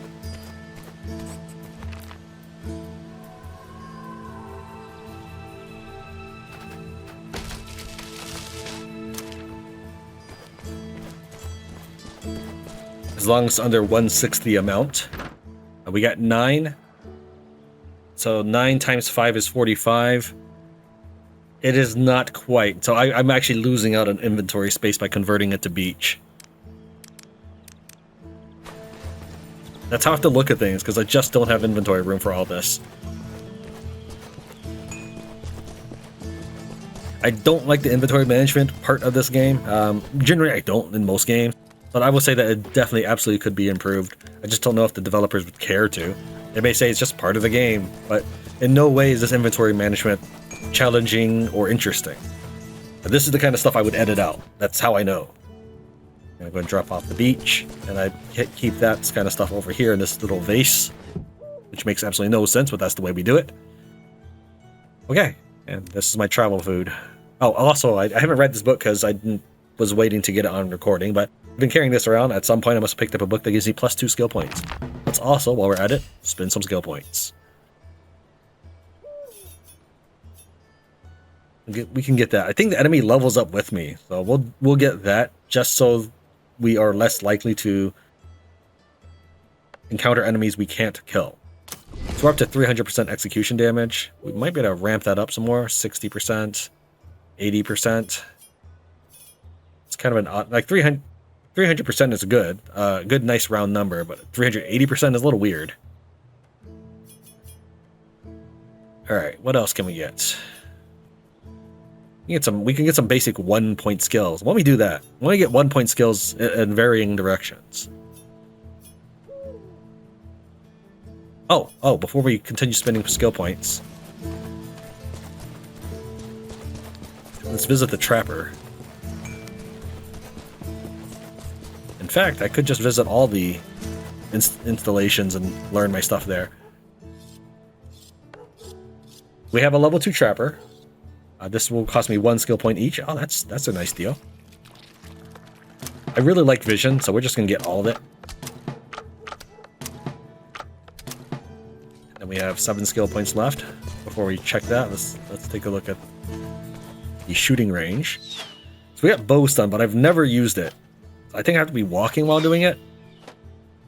As long as it's under 1/6 the amount. We got 9. So 9 times 5 is 45. It is not quite. So I'm actually losing out on inventory space by converting it to beach. That's how I have to look at things, because I just don't have inventory room for all this. I don't like the inventory management part of this game. Generally, I don't in most games. But I will say that it definitely absolutely could be improved. I just don't know if the developers would care to. They may say it's just part of the game, but in no way is this inventory management challenging or interesting. But this is the kind of stuff I would edit out. That's how I know. I'm going to drop off the beach, and I keep that kind of stuff over here in this little vase, which makes absolutely no sense, but that's the way we do it. Okay, and this is my travel food. Oh, also, I haven't read this book because I was waiting to get it on recording, but I've been carrying this around. At some point, I must have picked up a book that gives me +2 skill points. Let's also, while we're at it, spend some skill points. We can get that. I think the enemy levels up with me, so we'll get that just so we are less likely to encounter enemies we can't kill. So we're up to 300% execution damage. We might be able to ramp that up some more. 60%, 80%. It's kind of an odd, like 300% is good. Good, nice round number, but 380% is a little weird. All right, what else can we get? We can get some basic 1-point skills. Why don't we do that? Why don't we get 1-point skills in varying directions? Oh, before we continue spending skill points, let's visit the Trapper. In fact, I could just visit all the installations and learn my stuff there. We have a level 2 Trapper. This will cost me 1 skill point each. Oh, that's a nice deal. I really like vision, so we're just gonna get all of it. And we have 7 skill points left. Before we check that, let's take a look at the shooting range. So we got bow stun, but I've never used it. I think I have to be walking while doing it.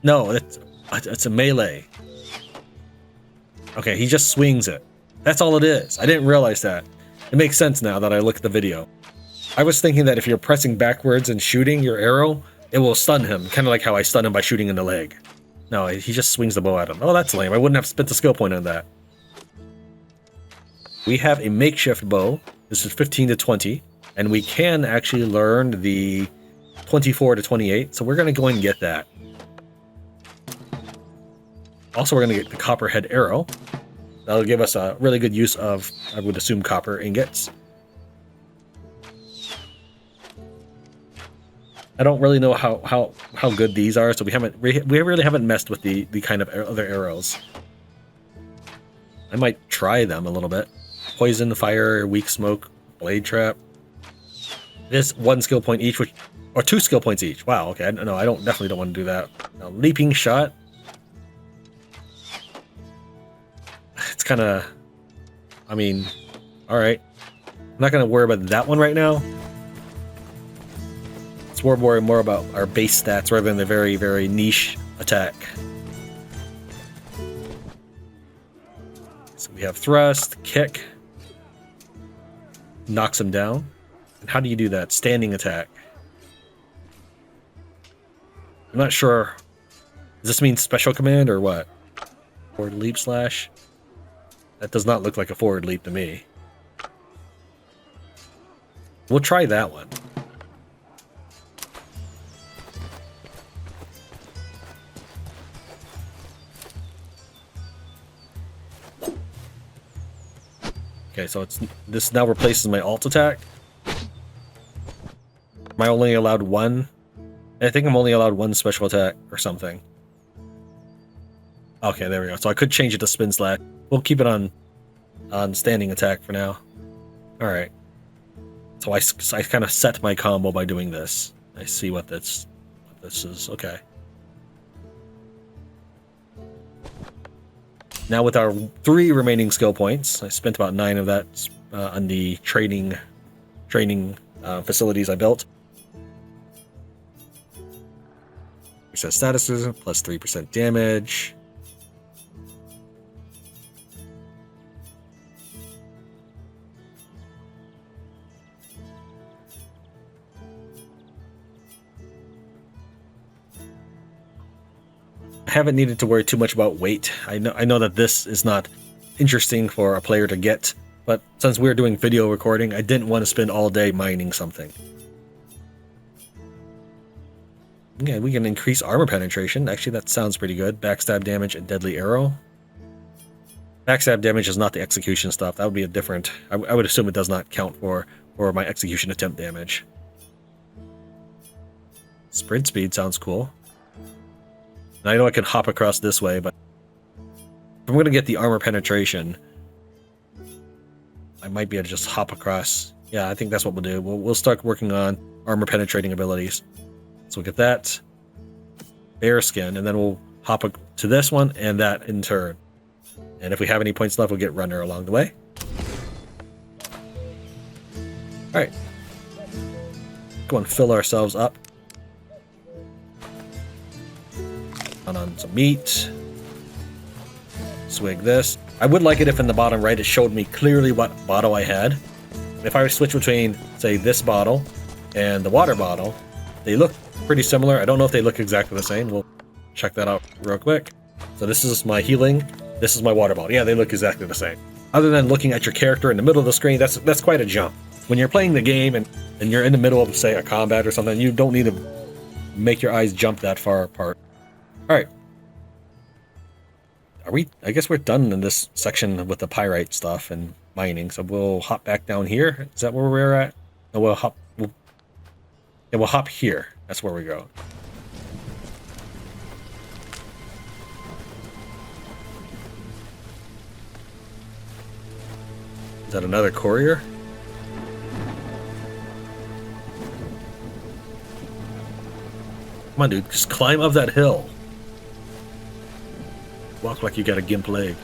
No, it's a melee. Okay, he just swings it. That's all it is. I didn't realize that. It makes sense now that I look at the video. I was thinking that if you're pressing backwards and shooting your arrow, it will stun him, kind of like how I stun him by shooting in the leg. No, he just swings the bow at him. Oh, that's lame. I wouldn't have spent the skill point on that. We have a makeshift bow. This is 15 to 20, and we can actually learn the 24 to 28, so we're going to go and get that. Also, we're going to get the copperhead arrow. That'll give us a really good use of, I would assume, copper ingots. I don't really know how good these are, so we really haven't messed with the kind of other arrows. I might try them a little bit. Poison, fire, weak smoke, blade trap. It is 1 skill point each, or 2 skill points each. Wow. Okay. No, I definitely don't want to do that. Now, leaping shot. It's kind of, I mean, all right. I'm not going to worry about that one right now. Let's worry more about our base stats rather than the very, very niche attack. So we have thrust, kick, knocks him down. And how do you do that? Standing attack. I'm not sure. Does this mean special command or what? Forward leap slash. That does not look like a forward leap to me. We'll try that one. Okay, so this now replaces my alt attack. Am I only allowed 1? I think I'm only allowed 1 special attack or something. Okay, there we go. So I could change it to spin slash. We'll keep it on standing attack for now. All right. So I kind of set my combo by doing this. I see what this is. Okay. Now with our 3 remaining skill points, I spent about 9 of that on the training facilities I built. Reset statuses, plus 3% damage. I haven't needed to worry too much about weight. I know that this is not interesting for a player to get, but since we're doing video recording, I didn't want to spend all day mining something. Yeah, we can increase armor penetration. Actually, that sounds pretty good. Backstab damage and deadly arrow. Backstab damage is not the execution stuff. That would be a different... I would assume it does not count for my execution attempt damage. Sprint speed sounds cool. Now, I know I can hop across this way, but if I'm going to get the armor penetration, I might be able to just hop across. Yeah, I think that's what we'll do. We'll start working on armor penetrating abilities. So we'll get that bear skin, and then we'll hop to this one and that in turn. And if we have any points left, we'll get runner along the way. Alright. Go and fill ourselves up. On some meat. Swig this. I would like it if in the bottom right it showed me clearly what bottle I had. If I switch between, say, this bottle and the water bottle, they look pretty similar. I don't know if they look exactly the same. We'll check that out real quick. So this is my healing. This is my water bottle. Yeah, they look exactly the same. Other than looking at your character in the middle of the screen, that's quite a jump. When you're playing the game and you're in the middle of, say, a combat or something, you don't need to make your eyes jump that far apart. Alright. I guess we're done in this section with the pyrite stuff and mining, so we'll hop back down here. Is that where we're at? No, we'll hop here. That's where we go. Is that another courier? Come on, dude. Just climb up that hill. Walk like you got a gimp leg.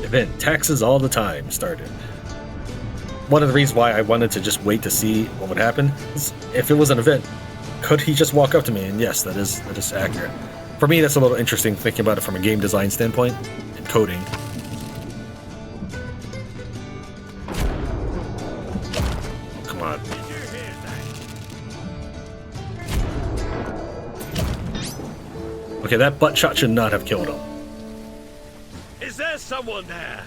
Event taxes all the time started. One of the reasons why I wanted to just wait to see what would happen is if it was an event, could he just walk up to me? And yes, that is accurate. For me, that's a little interesting thinking about it from a game design standpoint and coding. Come on. Okay, that butt shot should not have killed him. Is there someone there?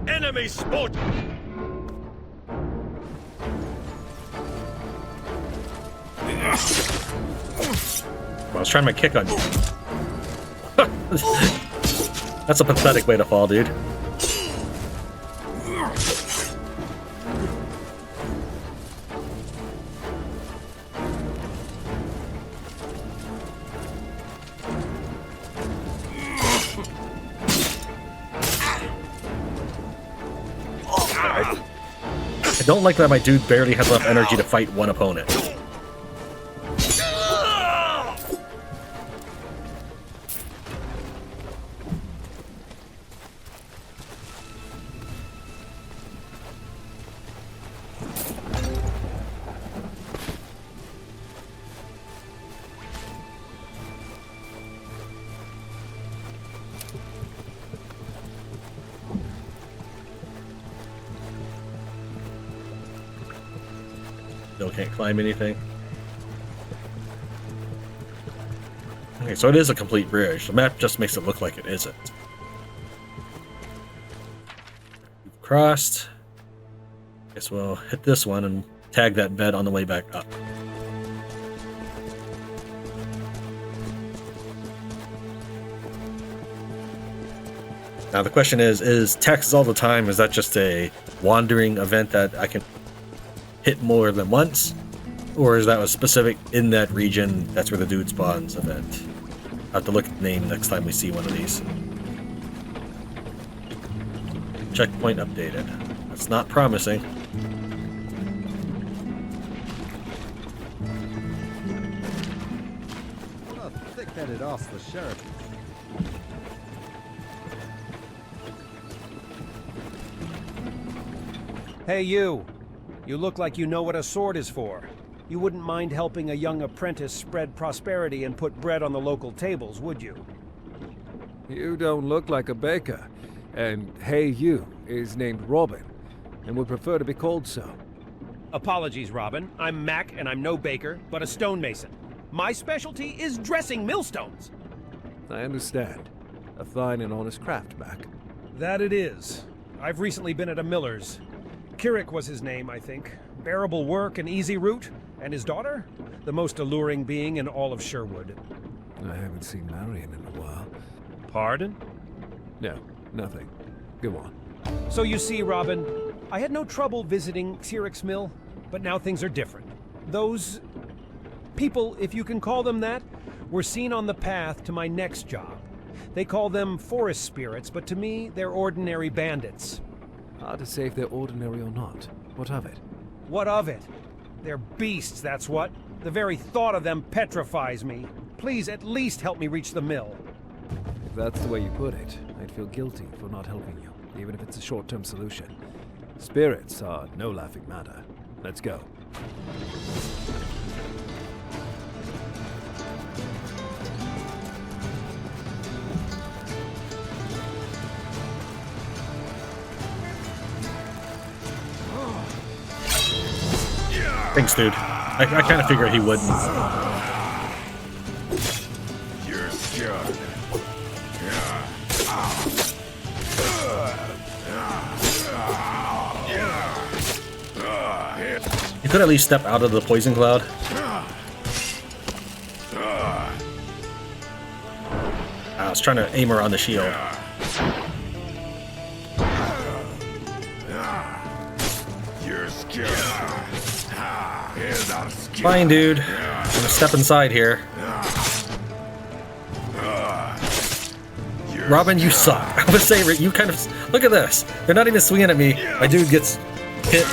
Enemy spot! I was trying my kick on you. That's a pathetic way to fall, dude. I don't like that my dude barely has enough energy to fight one opponent. Still can't climb anything. Okay, so it is a complete bridge. The map just makes it look like it isn't. We've crossed. Guess we'll hit this one and tag that bed on the way back up. Now the question is taxes all the time? Is that just a wandering event that I can hit more than once? Or is that a specific in that region, that's where the dude spawns event? I'll have to look at the name next time we see one of these. Checkpoint updated. That's not promising. What a thick-headed ass the sheriff. Hey, you. You look like you know what a sword is for. You wouldn't mind helping a young apprentice spread prosperity and put bread on the local tables, would you? You don't look like a baker. And Hey You is named Robin, and would prefer to be called so. Apologies, Robin. I'm Mac, and I'm no baker, but a stonemason. My specialty is dressing millstones. I understand. A fine and honest craft, Mac. That it is. I've recently been at a miller's. Cirik was his name, I think. Bearable work and easy route. And his daughter? The most alluring being in all of Sherwood. I haven't seen Marion in a while. Pardon? No, nothing. Go on. So you see, Robin, I had no trouble visiting Cirik's mill, but now things are different. Those people, if you can call them that, were seen on the path to my next job. They call them forest spirits, but to me, they're ordinary bandits. Hard to say if they're ordinary or not. What of it? What of it? They're beasts, that's what. The very thought of them petrifies me. Please at least help me reach the mill. If that's the way you put it, I'd feel guilty for not helping you, even if it's a short-term solution. Spirits are no laughing matter. Let's go. Thanks, dude. I kind of figured he wouldn't. You're scared. You could at least step out of the poison cloud. I was trying to aim her on the shield. You're scared. Fine, dude. I'm gonna step inside here. Robin, you suck. I would say you kind of... Look at this. They're not even swinging at me. My dude gets hit,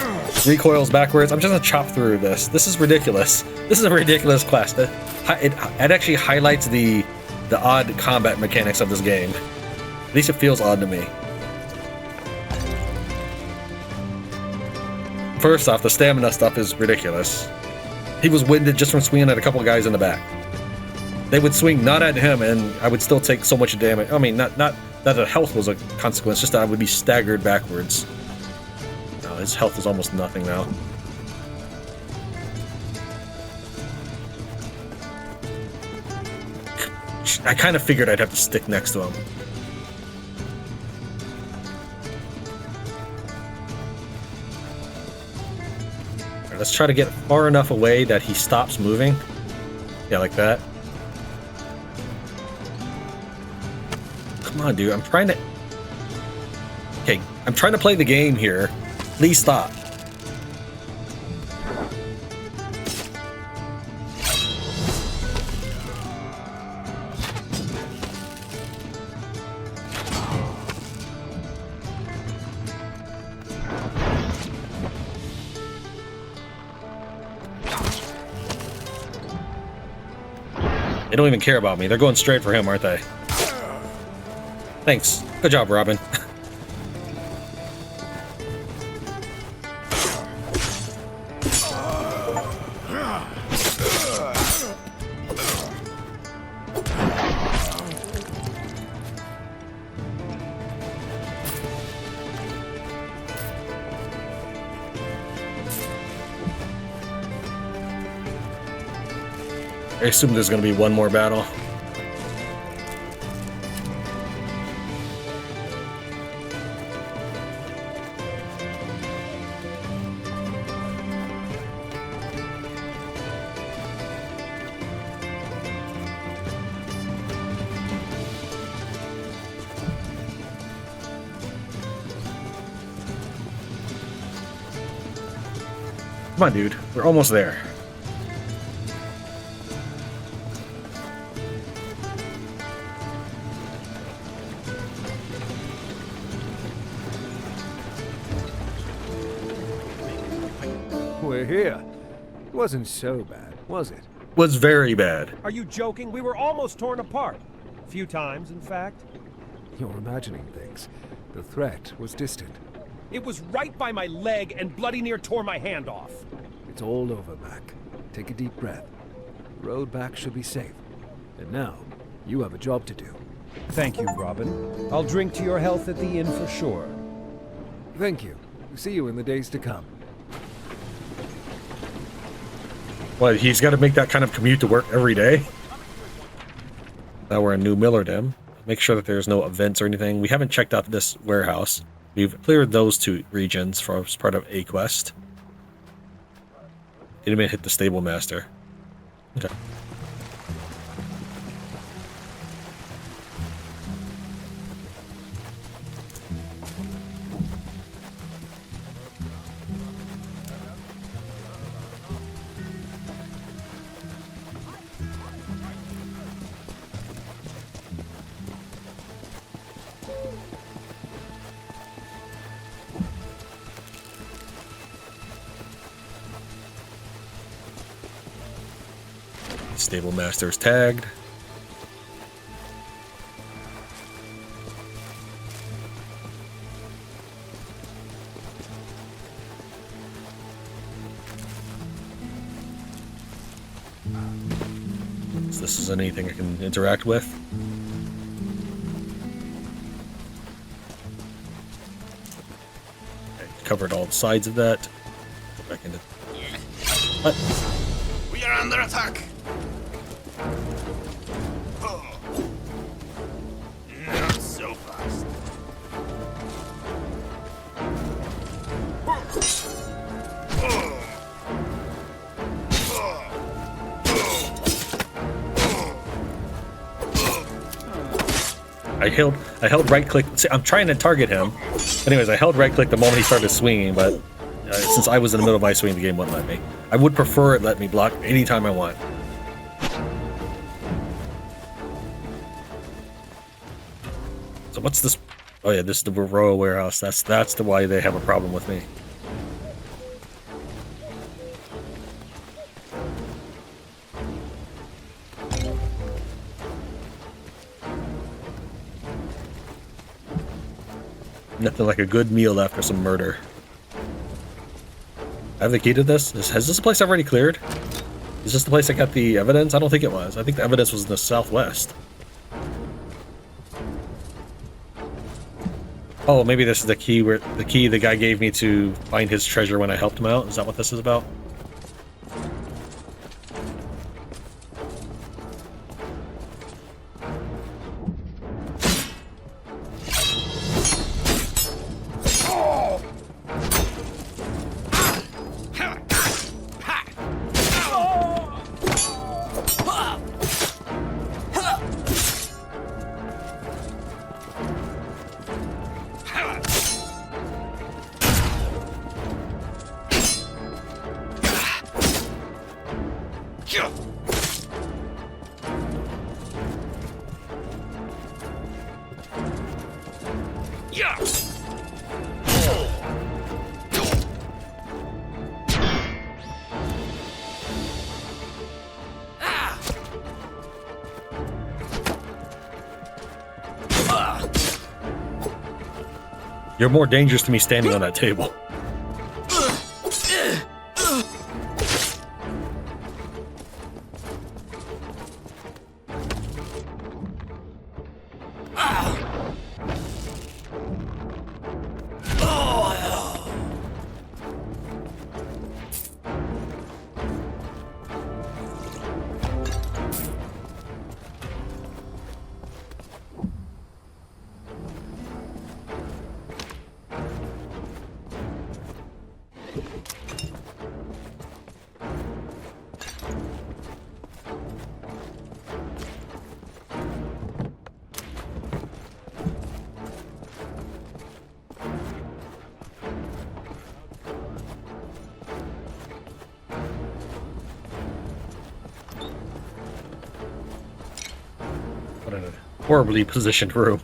recoils backwards. I'm just gonna chop through this. This is ridiculous. This is a ridiculous class. It actually highlights the odd combat mechanics of this game. At least it feels odd to me. First off, the stamina stuff is ridiculous. He was winded just from swinging at a couple of guys in the back. They would swing not at him, and I would still take so much damage. I mean, not that the health was a consequence, just that I would be staggered backwards. No, his health is almost nothing now. I kind of figured I'd have to stick next to him. Alright, let's try to get far enough away that he stops moving. Yeah, like that. Come on, dude. I'm trying to... Okay, I'm trying to play the game here. Please stop. They don't even care about me. They're going straight for him, aren't they? Thanks. Good job, Robin. I assume there's going to be one more battle. Come on, dude. We're almost there. We're here. It wasn't so bad, was it? Was very bad. Are you joking? We were almost torn apart. A few times, in fact. You're imagining things. The threat was distant. It was right by my leg and bloody near tore my hand off. It's all over, Mac. Take a deep breath. The road back should be safe. And now, you have a job to do. Thank you, Robin. I'll drink to your health at the inn for sure. Thank you. See you in the days to come. What, he's got to make that kind of commute to work every day? Now we're in Newmillerdam. Make sure that there's no events or anything. We haven't checked out this warehouse. We've cleared those two regions for as part of a quest. Didn't even hit the stable master. Okay. Stable master is tagged. So this is anything I can interact with. Okay, covered all the sides of that. Go back into. What? We are under attack. Not so fast. I held right click. See, I'm trying to target him. Anyways, I held right click the moment he started swinging, but since I was in the middle of my swing, the game wouldn't let me. I would prefer it let me block anytime I want. So what's this? Oh yeah, this is the Baroa warehouse. That's the why they have a problem with me. Nothing like a good meal after some murder. I have the key to this. Has this place already cleared? Is this the place I got the evidence? I don't think it was. I think the evidence was in the southwest. Oh, maybe this is the key the guy gave me to find his treasure when I helped him out. Is that what this is about? You're more dangerous to me standing on that table. What a horribly positioned room.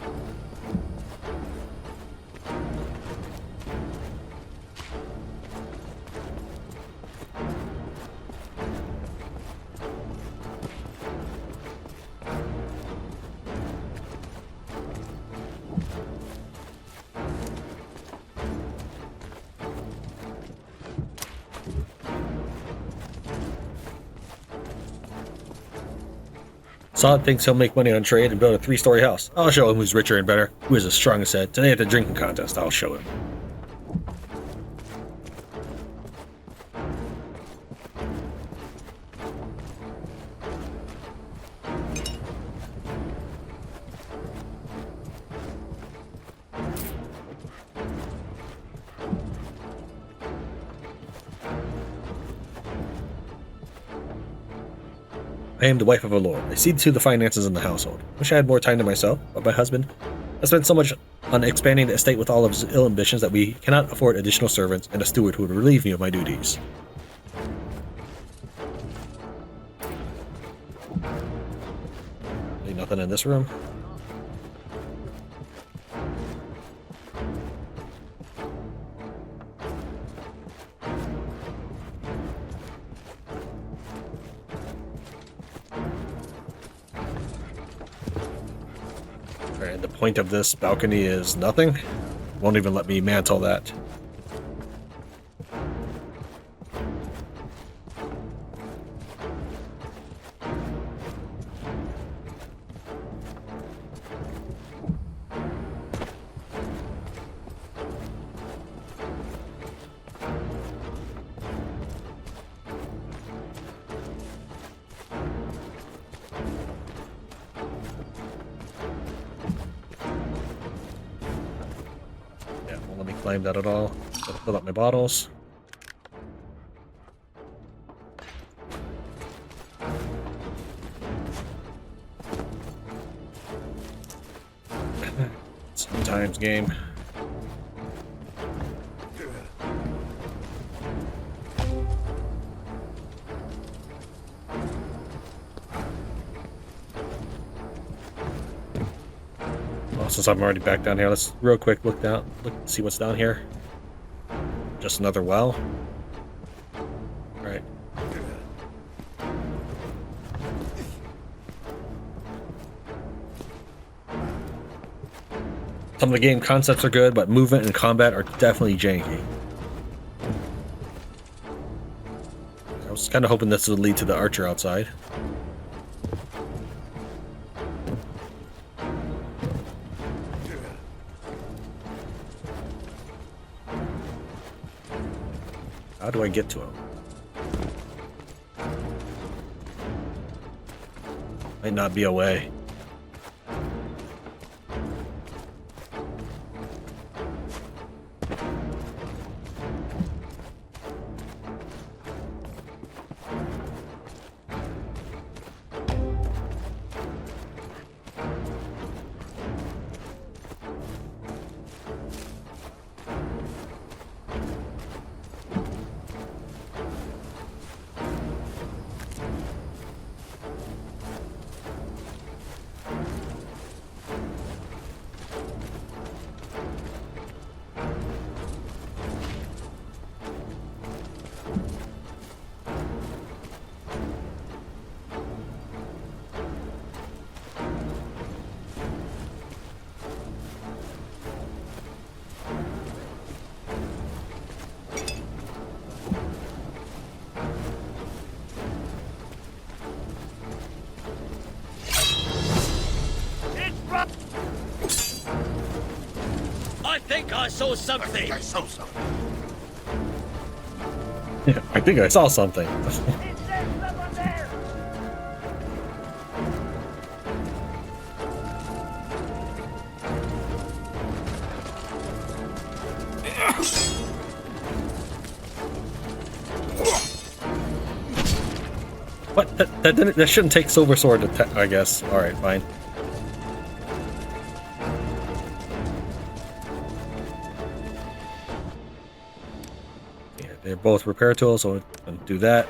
Sod thinks he'll make money on trade and build a 3-story house. I'll show him who's richer and better, who is the strongest head. Today at the drinking contest, I'll show him. I am the wife of a lord. I see to the finances in the household. Wish I had more time to myself, but my husband has spent so much on expanding the estate with all of his ill ambitions that we cannot afford additional servants and a steward who would relieve me of my duties. Ain't nothing in this room. Alright, the point of this balcony is nothing. Won't even let me mantle that. Claim that at all. Gotta fill up my bottles. Sometimes game. Since I'm already back down here, let's real quick look, see what's down here. Just another well. Right. Some of the game concepts are good, but movement and combat are definitely janky. I was kind of hoping this would lead to the archer outside. How do I get to him? Might not be a way. I saw something. I saw something. Yeah, I think I saw something. What? That shouldn't take Silver Sword to I guess. Alright, fine. Yeah, they're both repair tools, so I'll do that.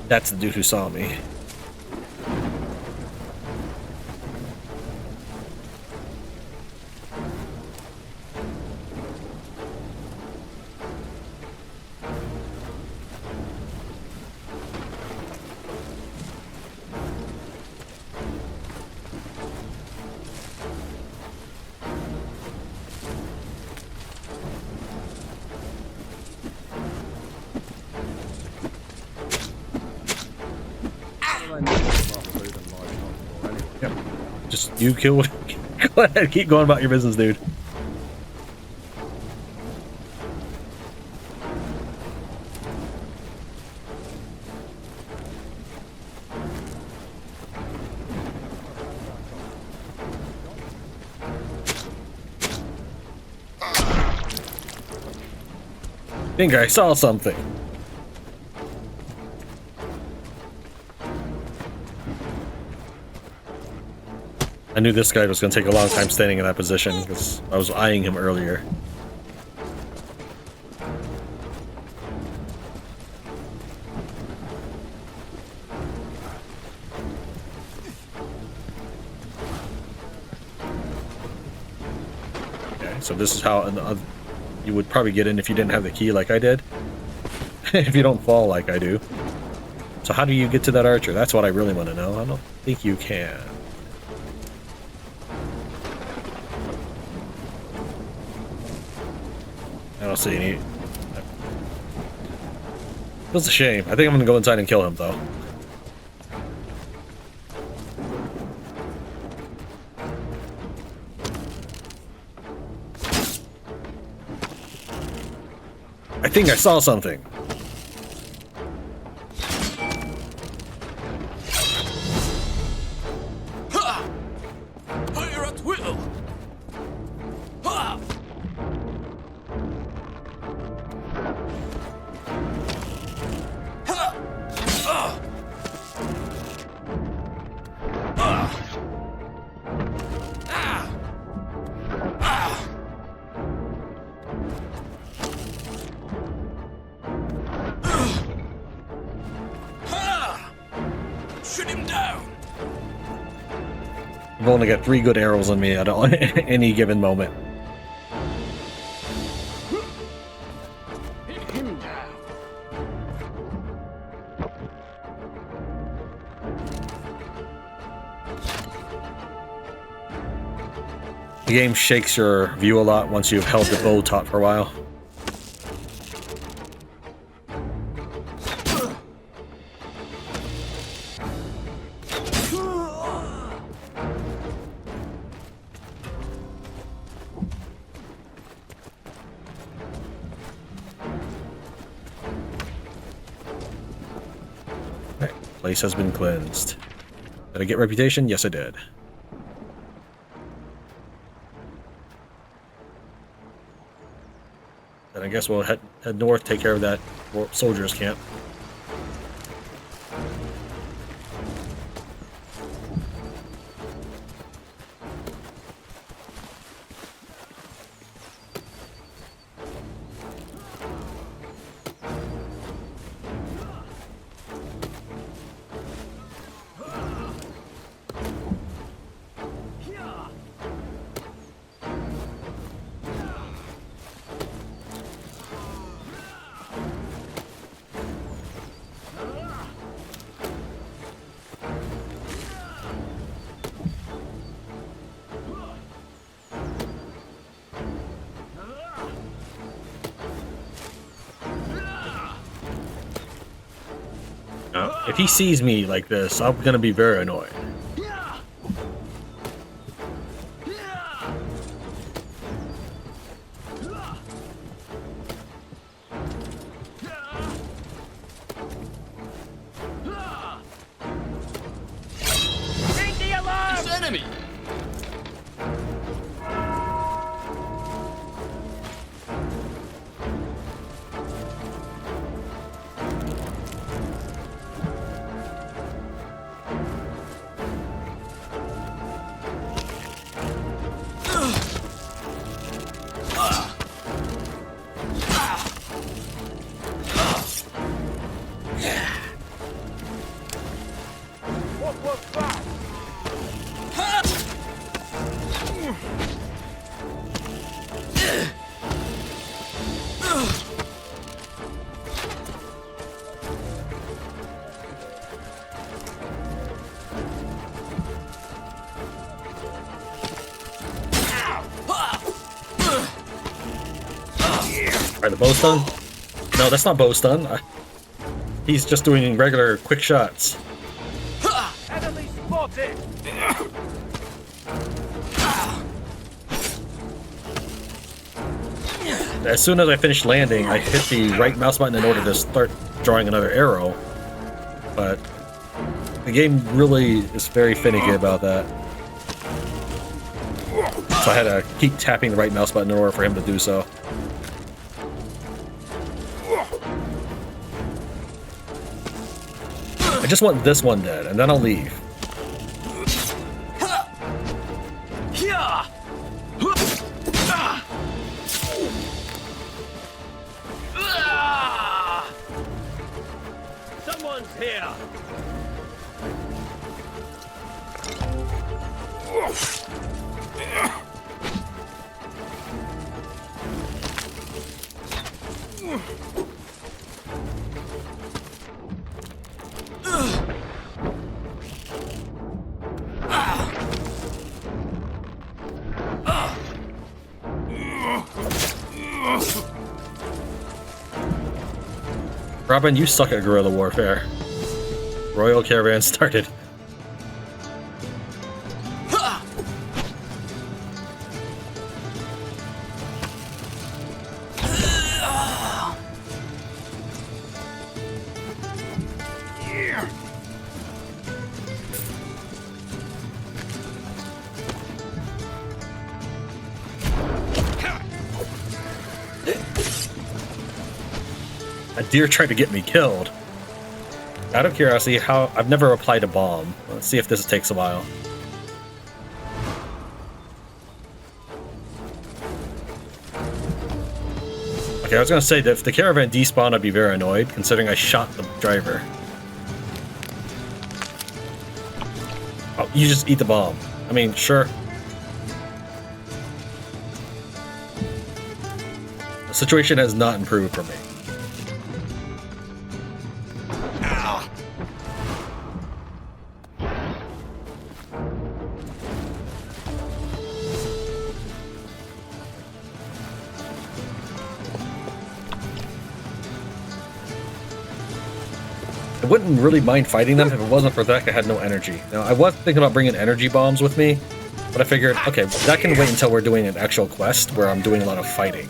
That's the dude who saw me. Yep. Just you kill. Go ahead, keep going about your business, dude. I think I saw something. I knew this guy was going to take a long time standing in that position because I was eyeing him earlier. so this is how you would probably get in if you didn't have the key like I did. If you don't fall like I do. So how do you get to that archer? That's what I really want to know. I don't think you can. I don't see any. Feels a shame. I think I'm gonna go inside and kill him though. I think I saw something. Fire at will! Ha! Ha! Ah! Ah! Ah! Ah! Shoot him down! I've only got 3 good arrows on me at any given moment. Hit him down! The game shakes your view a lot once you've held the bow taut for a while. Place has been cleansed. Did I get reputation? Yes, I did. Then I guess we'll head north, take care of that soldiers camp. If he sees me like this, I'm gonna be very annoyed. Ring the alarm! It's enemy! Alright, the bow stun? No, that's not bow stun. He's just doing regular quick shots. Enemy spotted! As soon as I finish landing, I hit the right mouse button in order to start drawing another arrow. But the game really is very finicky about that. So I had to keep tapping the right mouse button in order for him to do so. I just want this one dead, and then I'll leave. Someone's here! Robin, you suck at guerrilla warfare. Royal Caravan started. A deer tried to get me killed. Out of curiosity, I've never applied a bomb. Let's see if this takes a while. Okay, I was gonna say that if the caravan despawned, I'd be very annoyed, considering I shot the driver. Oh, you just eat the bomb. I mean, sure. The situation has not improved for me. I wouldn't really mind fighting them if it wasn't for that I had no energy. Now, I was thinking about bringing energy bombs with me, but I figured, okay, that can wait until we're doing an actual quest where I'm doing a lot of fighting.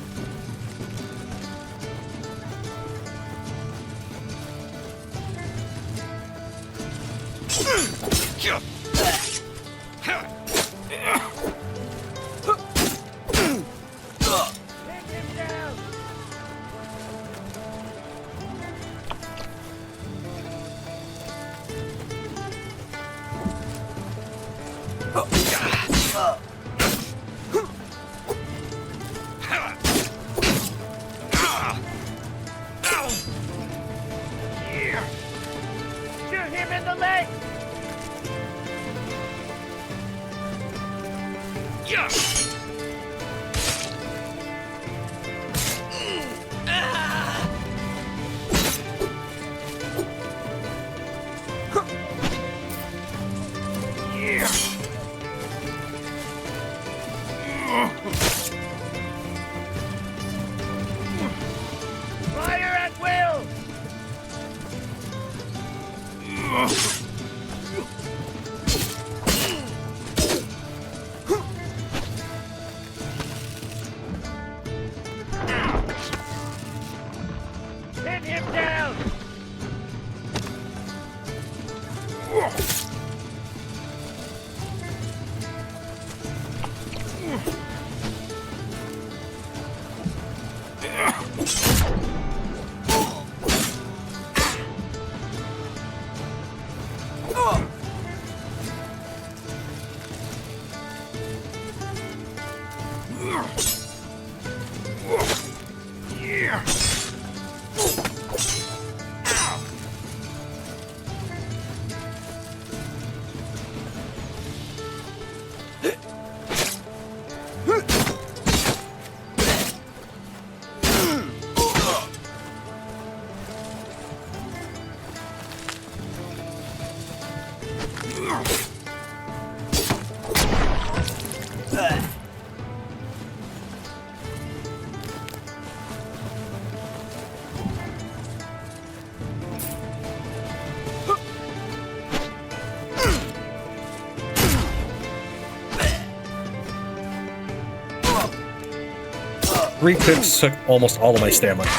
Three clicks took almost all of my stamina.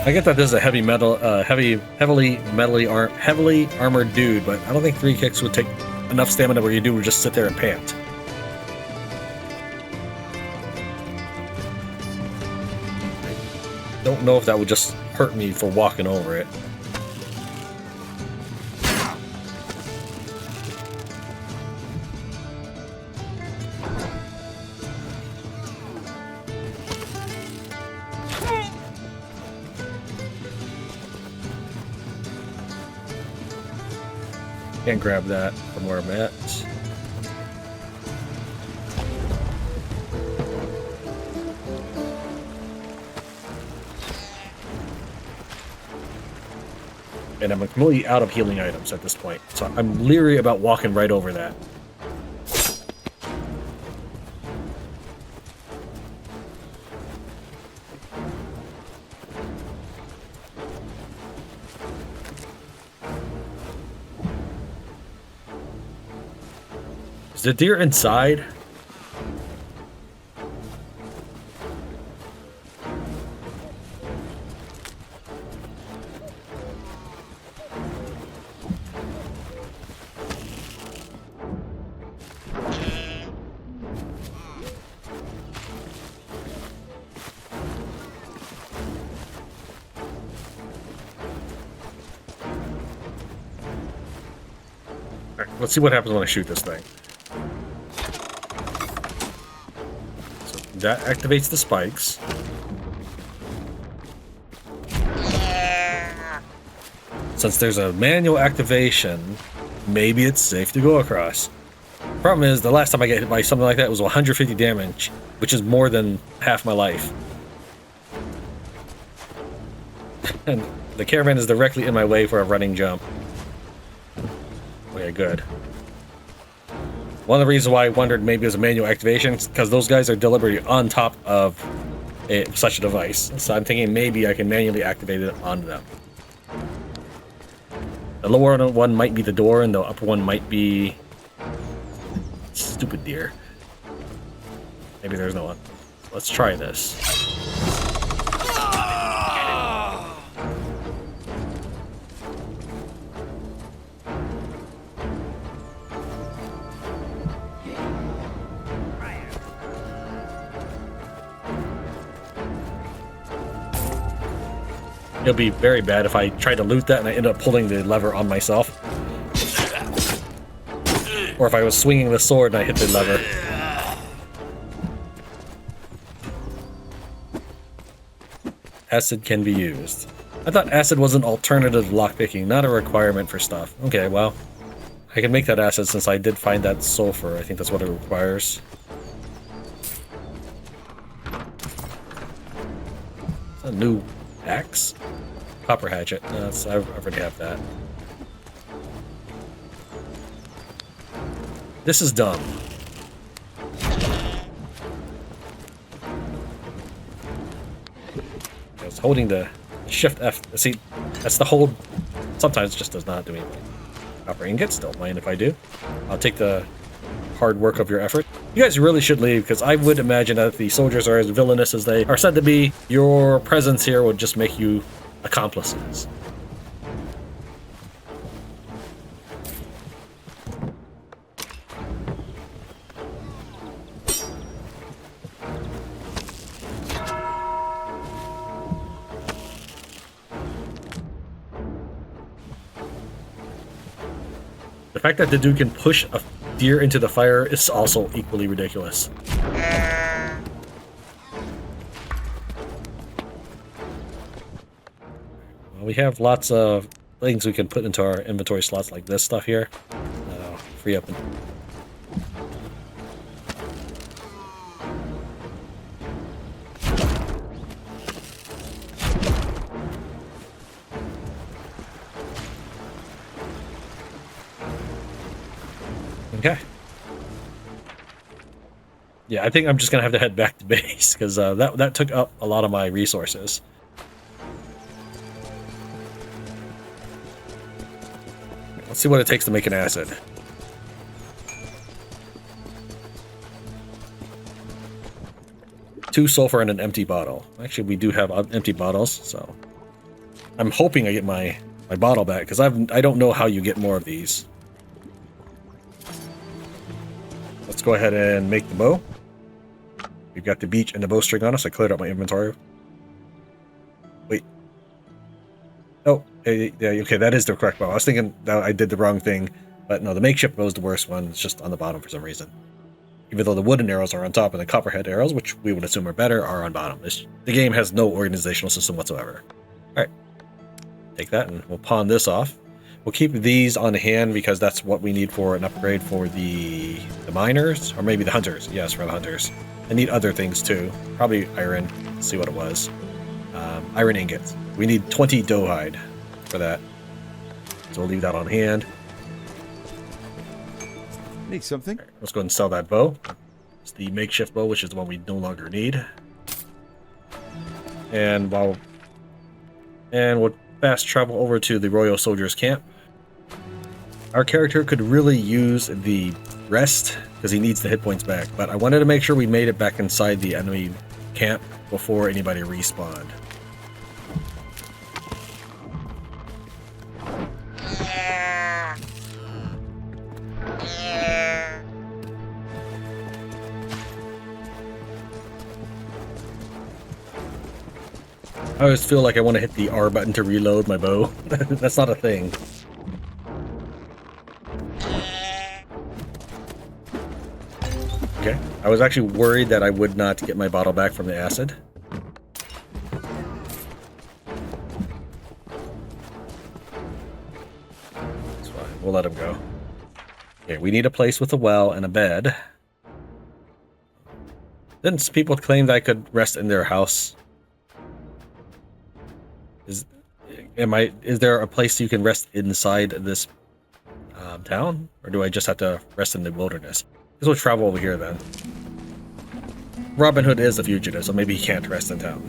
I get that this is a heavily armored dude, but I don't think 3 kicks would take enough stamina where you do would just sit there and pant. I don't know if that would just hurt me for walking over it. Can't grab that from where I'm at. And I'm completely out of healing items at this point. So I'm leery about walking right over that. Is the deer inside? Let's see what happens when I shoot this thing. So that activates the spikes. Since there's a manual activation, maybe it's safe to go across. Problem is, the last time I got hit by something like that was 150 damage, which is more than half my life. And the caravan is directly in my way for a running jump. Okay, good. One of the reasons why I wondered maybe it was a manual activation is because those guys are deliberately on top of such a device. So I'm thinking maybe I can manually activate it on them. The lower one might be the door, and the upper one might be... Stupid deer. Maybe there's no one. Let's try this. It'll be very bad if I try to loot that and I end up pulling the lever on myself. Or if I was swinging the sword and I hit the lever. Acid can be used. I thought acid was an alternative to lockpicking, not a requirement for stuff. Okay, well, I can make that acid since I did find that sulfur. I think that's what it requires. It's a new axe? Copper hatchet. No, I already have that. This is dumb. I was holding the Shift F. See, that's the hold. Sometimes it just does not do anything. Copper ingots, don't mind if I do. I'll take the hard work of your effort. You guys really should leave, because I would imagine that if the soldiers are as villainous as they are said to be, your presence here would just make you accomplices. The fact that the dude can push a deer into the fire is also equally ridiculous. We have lots of things we can put into our inventory slots, like this stuff here. That'll free up. Okay. Yeah, I think I'm just gonna have to head back to base because that took up a lot of my resources. Let's see what it takes to make an acid. Two sulfur and an empty bottle. Actually, we do have empty bottles, so I'm hoping I get my bottle back because I don't know how you get more of these. Let's go ahead and make the bow. We've got the beach and the bowstring on us. I cleared out my inventory. Wait. Oh, okay, that is the correct bow. I was thinking that I did the wrong thing, but no, the makeshift bow is the worst one. It's just on the bottom for some reason. Even though the wooden arrows are on top and the copperhead arrows, which we would assume are better, are on bottom. The game has no organizational system whatsoever. Alright. Take that and we'll pawn this off. We'll keep these on hand because that's what we need for an upgrade for the miners, or maybe the hunters. Yes, for the hunters. I need other things too. Probably iron. Let's see what it was. Iron ingots. We need 20 doe hide for that. So we'll leave that on hand. Need something? Let's go ahead and sell that bow. It's the makeshift bow, which is the one we no longer need. And we'll fast travel over to the Royal Soldiers Camp. Our character could really use the rest because he needs the hit points back, but I wanted to make sure we made it back inside the enemy camp before anybody respawned. I always feel like I want to hit the R button to reload my bow. That's not a thing. Okay, I was actually worried that I would not get my bottle back from the acid. That's fine, we'll let him go. Okay, we need a place with a well and a bed. Didn't people claim that I could rest in their house? Is there a place you can rest inside this town? Or do I just have to rest in the wilderness? Guess we'll travel over here then. Robin Hood is a fugitive, so maybe he can't rest in town.